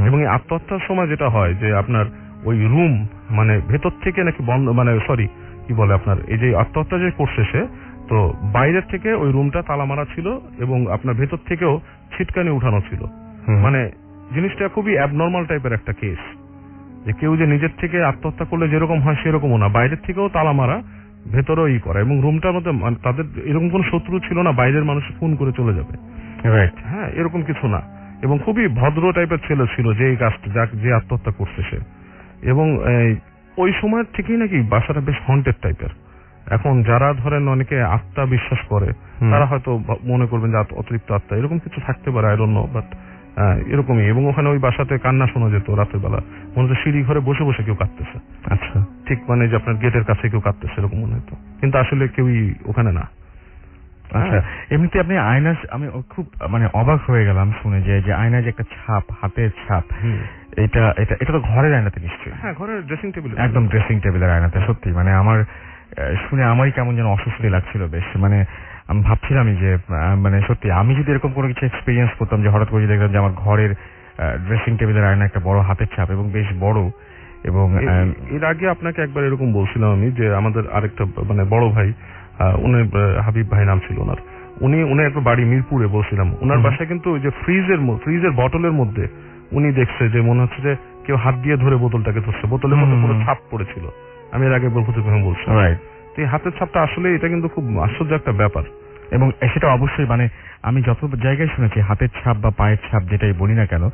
এবং এই আত্মহত্যার সময় যেটা হয় যে আপনার ওই রুম মানে ভেতর থেকে নাকি বন্ধ, মানে সরি কি বলে আপনার এই যে আত্মহত্যা যে করছে সে, তো বাইরের থেকে ওই রুমটা তালা মারা ছিল এবং আপনার ভেতর থেকেও ছিটকানি উঠানো ছিল। মানে জিনিসটা খুবই অ্যাবনর্মাল টাইপের একটা কেস, যে কেউ যে নিজের থেকে আত্মহত্যা করলে যেরকম হয় সেরকমও না, বাইরের থেকেও তালা মারা, ভেতরেও করে, এবং রুমটার মধ্যে তাদের এরকম কোনো শত্রু ছিল না বাইরের মানুষ ফোন করে চলে যাবে, রাইট, হ্যাঁ, এরকম কিছু না। এবং খুবই ভদ্র টাইপের ছেলে ছিল যে এই কাজটা, যে আত্মহত্যা করছে সে। এবং ওই সময় থেকেই নাকি বাসাটা বেশ হন্টেড টাইপের। এখন যারা ধরেন অনেকে আত্মা বিশ্বাস করে তারা হয়তো মনে করবেন যে অতিরিক্ত আত্মা এরকম কিছু থাকতে পারে, আই ডোন্ট নো, বাট এরকমই। এবং ওখানে ওই বাসাতে কান্না শোনা যেত রাতের বেলা, মনে হতো সিঁড়ি ঘরে বসে বসে কেউ কাঁদতেছে। আচ্ছা, ঠিক মানে যে আপনার গেটের কাছে কেউ কাঁদতেছে এরকম মনে হতো, কিন্তু আসলে কেউই ওখানে না। আচ্ছা, এমনিতে আপনি আয়নার, আমি খুব মানে অবাক হয়ে গেলাম শুনে যে আয়নার যে একটা ছাপ, হাতের ছাপ, এটা তো ঘরের আয়নাতে নিশ্চয়ই? হ্যাঁ, ঘরের ড্রেসিং টেবিল, একদম ড্রেসিং টেবিলের আয়নাতে। সত্যি মানে আমার শুনে আমারই কেমন যেন অস্বস্তি লাগছিল বেশ। মানে আমি ভাবছিলামই যে মানে সত্যি আমি যদি এরকম কোনো কিছু এক্সপিরিয়েন্স করতাম, যে হঠাৎ করে দেখলাম যে আমার ঘরের ড্রেসিং টেবিলের আয়না একটা বড় হাতের ছাপ এবং বেশ বড়। এবং এর আগে আপনাকে একবার এরকম বলছিলাম আমি যে আমাদের আরেকটা মানে বড় ভাই, উনি হাবিব ভাই নাম ছিল ওনার, উনি একটা বাড়ি মিরপুরে বলছিলাম, ওনার বাসায় কিন্তু ওই যে ফ্রিজের বটলের মধ্যে উনি দেখছে যে মনে হচ্ছে যে কেউ হাত দিয়ে ধরে বোতলটাকে ধরছে, বোতলের মধ্যে পুরো ছাপ পড়েছিল। আমি এর আগে বলছি, রাইট। তো এই হাতের ছাপটা আসলে এটা কিন্তু খুব আশ্চর্য একটা ব্যাপার। এবং সেটা অবশ্যই মানে আমি যত জায়গায় শুনেছি হাতের ছাপ বা পায়ের ছাপ যেটাই বলি না কেন,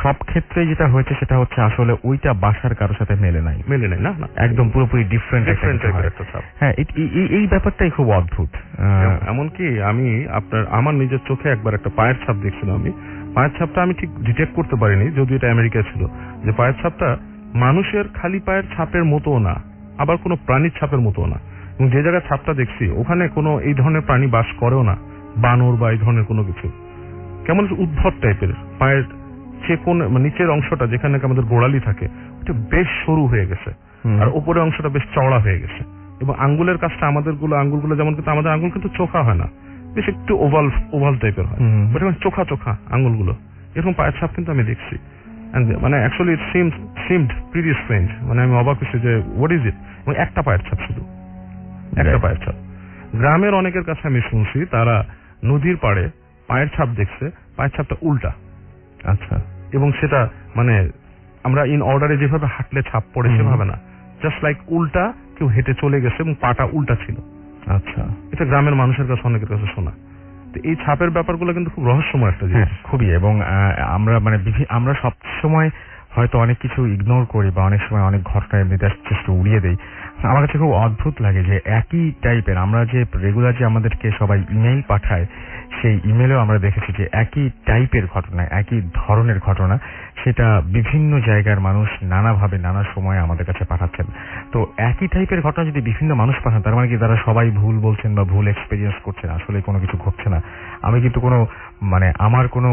সব ক্ষেত্রে যেটা হয়েছে সেটা হচ্ছে আসলে ওইটা বাসার কারোর সাথে মেলে নাই, না, একদম পুরোপুরি ডিফারেন্ট একটা ছাপ। হ্যাঁ, এই ব্যাপারটাই খুব অদ্ভুত। এমনকি আমি আমার নিজের চোখে একবার একটা পায়ের ছাপ দেখছিলাম। আমি পায়ের ছাপটা আমি ঠিক ডিটেক্ট করতে পারিনি, যদিও এটা আমেরিকা ছিল, যে পায়ের ছাপটা মানুষের খালি পায়ের ছাপের মতো না, আবার কোনো প্রাণীর ছাপের মতো না। এবং যে জায়গায় ছাপটা দেখছি ওখানে কোনো এই ধরনের প্রাণী বাস করেও না, বানর বা এই ধরনের কোনো কিছু। কেমন উদ্ভট টাইপের। পায়ের নিচের অংশটা যেখানে আমাদের গোড়ালি থাকে ওটা বেশ সরু হয়ে গেছে, আর উপরের অংশটা বেশ চওড়া হয়ে গেছে। এবং আঙ্গুলের কাজটা আঙ্গুলগুলো যেমন, কিন্তু আমাদের আঙ্গুল কিন্তু চোখা হয় না, বেশ একটু ওভাল টাইপের হয়, চোখা আঙ্গুলগুলো। এরকম পায়ের ছাপ কিন্তু আমি দেখছি। মানে actually it seemed pretty strange. মানে আমি অবাক হয়েছি যে হোয়াট ইজ ইট। এবং একটা পায়ের ছাপ, শুধু একটা পায়ের ছাপ। গ্রামের অনেকের কাছে আমি শুনছি তারা নদীর পাড়ে পায়ের ছাপ দেখছে, পায়ের ছাপটা উল্টা। আচ্ছা, এবং সেটা মানে আমরা ইন অর্ডারে যেভাবে হাঁটলে ছাপ পড়ে সেভাবে না, জাস্ট লাইক উল্টা কেউ হেঁটে চলে গেছে এবং পাটা উল্টা ছিল। আচ্ছা, এটা গ্রামের মানুষের কাছে অনেকের কাছে শোনা। এই ছাপের ব্যাপারগুলো কিন্তু খুব রহস্যময় একটা জিনিস, খুবই। এবং আমরা মানে আমরা সব সময় হয়তো অনেক কিছু ইগনোর করি বা অনেক সময় অনেক ঘটনা এমনিতে চেষ্টা উড়িয়ে দেই। আমার কাছে খুব অদ্ভুত লাগে যে একই টাইপের আমরা যে রেগুলার যে আমাদেরকে সবাই ইমেইল পাঠায়, সেই ইমেলেও আমরা দেখেছি যে একই টাইপের ঘটনা, একই ধরনের ঘটনা, সেটা বিভিন্ন জায়গার মানুষ নানাভাবে নানা সময়ে আমাদের কাছে পাঠাচ্ছেন। তো একই টাইপের ঘটনা যদি বিভিন্ন মানুষ পাঠান, তার মানে কি তারা সবাই ভুল বলছেন বা ভুল এক্সপেরিয়েন্স করছেন, আসলে কোনো কিছু ঘটছে না। আমি কিন্তু কোনো মানে আমার কোনো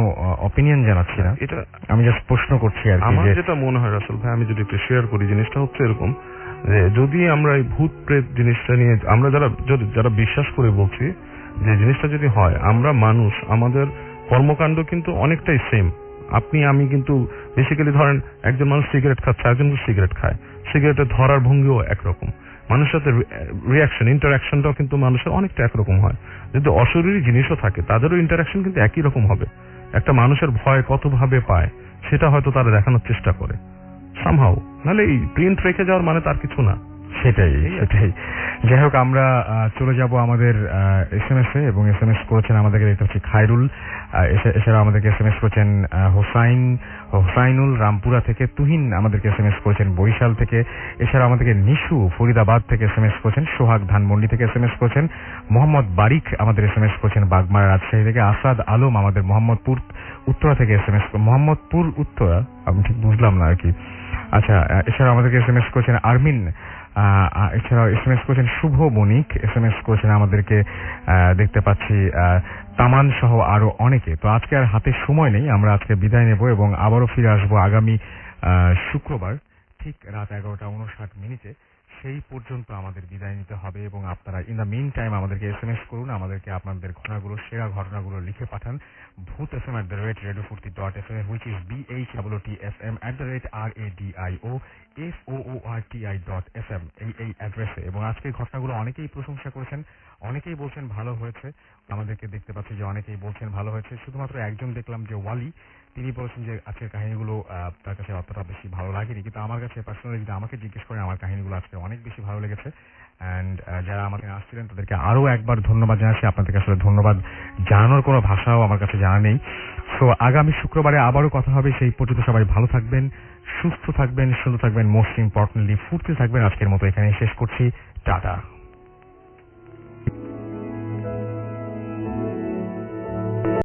অপিনিয়ন জানাচ্ছি না, এটা আমি জাস্ট প্রশ্ন করছি আর কি। আমার যেটা মনে হয় রাসেল ভাই, আমি যদি একটু শেয়ার করি, জিনিসটা হচ্ছে এরকম যে যদি আমরা এই ভূত প্রেত জিনিসটা নিয়ে আমরা যারা বিশ্বাস করে বলছি যে জিনিসটা যদি হয়, আমরা মানুষ আমাদের কর্মকাণ্ড কিন্তু অনেকটাই সেম। আপনি আমি কিন্তু বেসিক্যালি ধরেন একজন মানুষ সিগারেট খাচ্ছে, একজন সিগারেট খায়, সিগারেটের ধরার ভঙ্গিও একরকম, মানুষের সাথে ইন্টারাকশনটাও কিন্তু মানুষের অনেকটা একরকম হয়। যদি অশরীরী জিনিসও থাকে তাদেরও ইন্টারাকশন কিন্তু একই রকম হবে। একটা মানুষের ভয় কত ভাবে পায় সেটা হয়তো তারা দেখানোর চেষ্টা করে সামহাউ, নাহলে এই প্রিন্ট রেখে যাওয়ার মানে তার কিছু না। সেটাই। যাই হোক, আমরা চলে যাব আমাদের SMS এ, এবং SMS করেছেন আমাদেরকে দেখতে পাচ্ছি খায়রুল, এছাড়া আমাদেরকে SMS করেছেন হোসাইনুল রামপুরা থেকে, তুহিন আমাদেরকে SMS করেছেন বরিশাল থেকে, এছাড়া আমাদেরকে নিশু ফরিদাবাদ থেকে SMS করেছেন, সোহাগ ধানমন্ডি থেকে SMS করেছেন, মোহাম্মদ বারিক আমাদের SMS করেছেন বাগমারা রাজশাহী থেকে, আসাদ আলম আমাদের মোহাম্মদপুর উত্তরা থেকে SMS, মোহাম্মদপুর উত্তরা আমি ঠিক বুঝলাম না আর কি। আচ্ছা, এছাড়া আমাদেরকে SMS করেছেন আরমিন, এছাড়াও SMS করেছেন শুভ বণিক, SMS করেছেন আমাদেরকে দেখতে পাচ্ছি তামান সহ আরো অনেকে। তো আজকে আর হাতে সময় নেই, আমরা আজকে বিদায় নেব এবং আবারও ফিরে আসবো আগামী শুক্রবার ঠিক রাত 11:59। সেই পর্যন্ত আমাদের বিদায় নিতে হবে, এবং আপনারা ইন দ্য মিন টাইম আমাদেরকে SMS করুন, আমাদেরকে আপনাদের ঘটনাগুলো, সেরা ঘটনাগুলো লিখে পাঠান bhootfm@radiofurti.fm, which is BHOOTFM@radioforti.fm, এই অ্যাড্রেসে। এবং আজকের ঘটনাগুলো অনেকেই প্রশংসা করেছেন, অনেকেই বলছেন ভালো হয়েছে, আমাদেরকে দেখতে পাচ্ছি যে অনেকেই বলছেন ভালো হয়েছে। শুধুমাত্র একজন দেখলাম যে ওয়ালি, তিনি বলেছেন যে আজকের কাহিনীগুলো তার কাছে অতটা বেশি ভালো লাগেনি, কিন্তু আমার কাছে পার্সোনালি যদি আমাকে জিজ্ঞেস করেন, আমার কাহিনীগুলো আজকে অনেক বেশি ভালো লেগেছে। অ্যান্ড যারা আমাকে আসছিলেন তাদেরকে আরো একবার ধন্যবাদ জানাচ্ছি। আপনাদেরকে আসলে ধন্যবাদ জানানোর কোনো ভাষাও আমার কাছে জানা নেই। সো আগামী শুক্রবারে আবারও কথা হবে, সেই পর্যন্ত সবাই ভালো থাকবেন, সুস্থ থাকবেন, সুন্দর থাকবেন, মোস্ট ইম্পর্টেন্টলি ফুর্তি থাকবেন। আজকের মতো এখানে শেষ করছি, টাটা।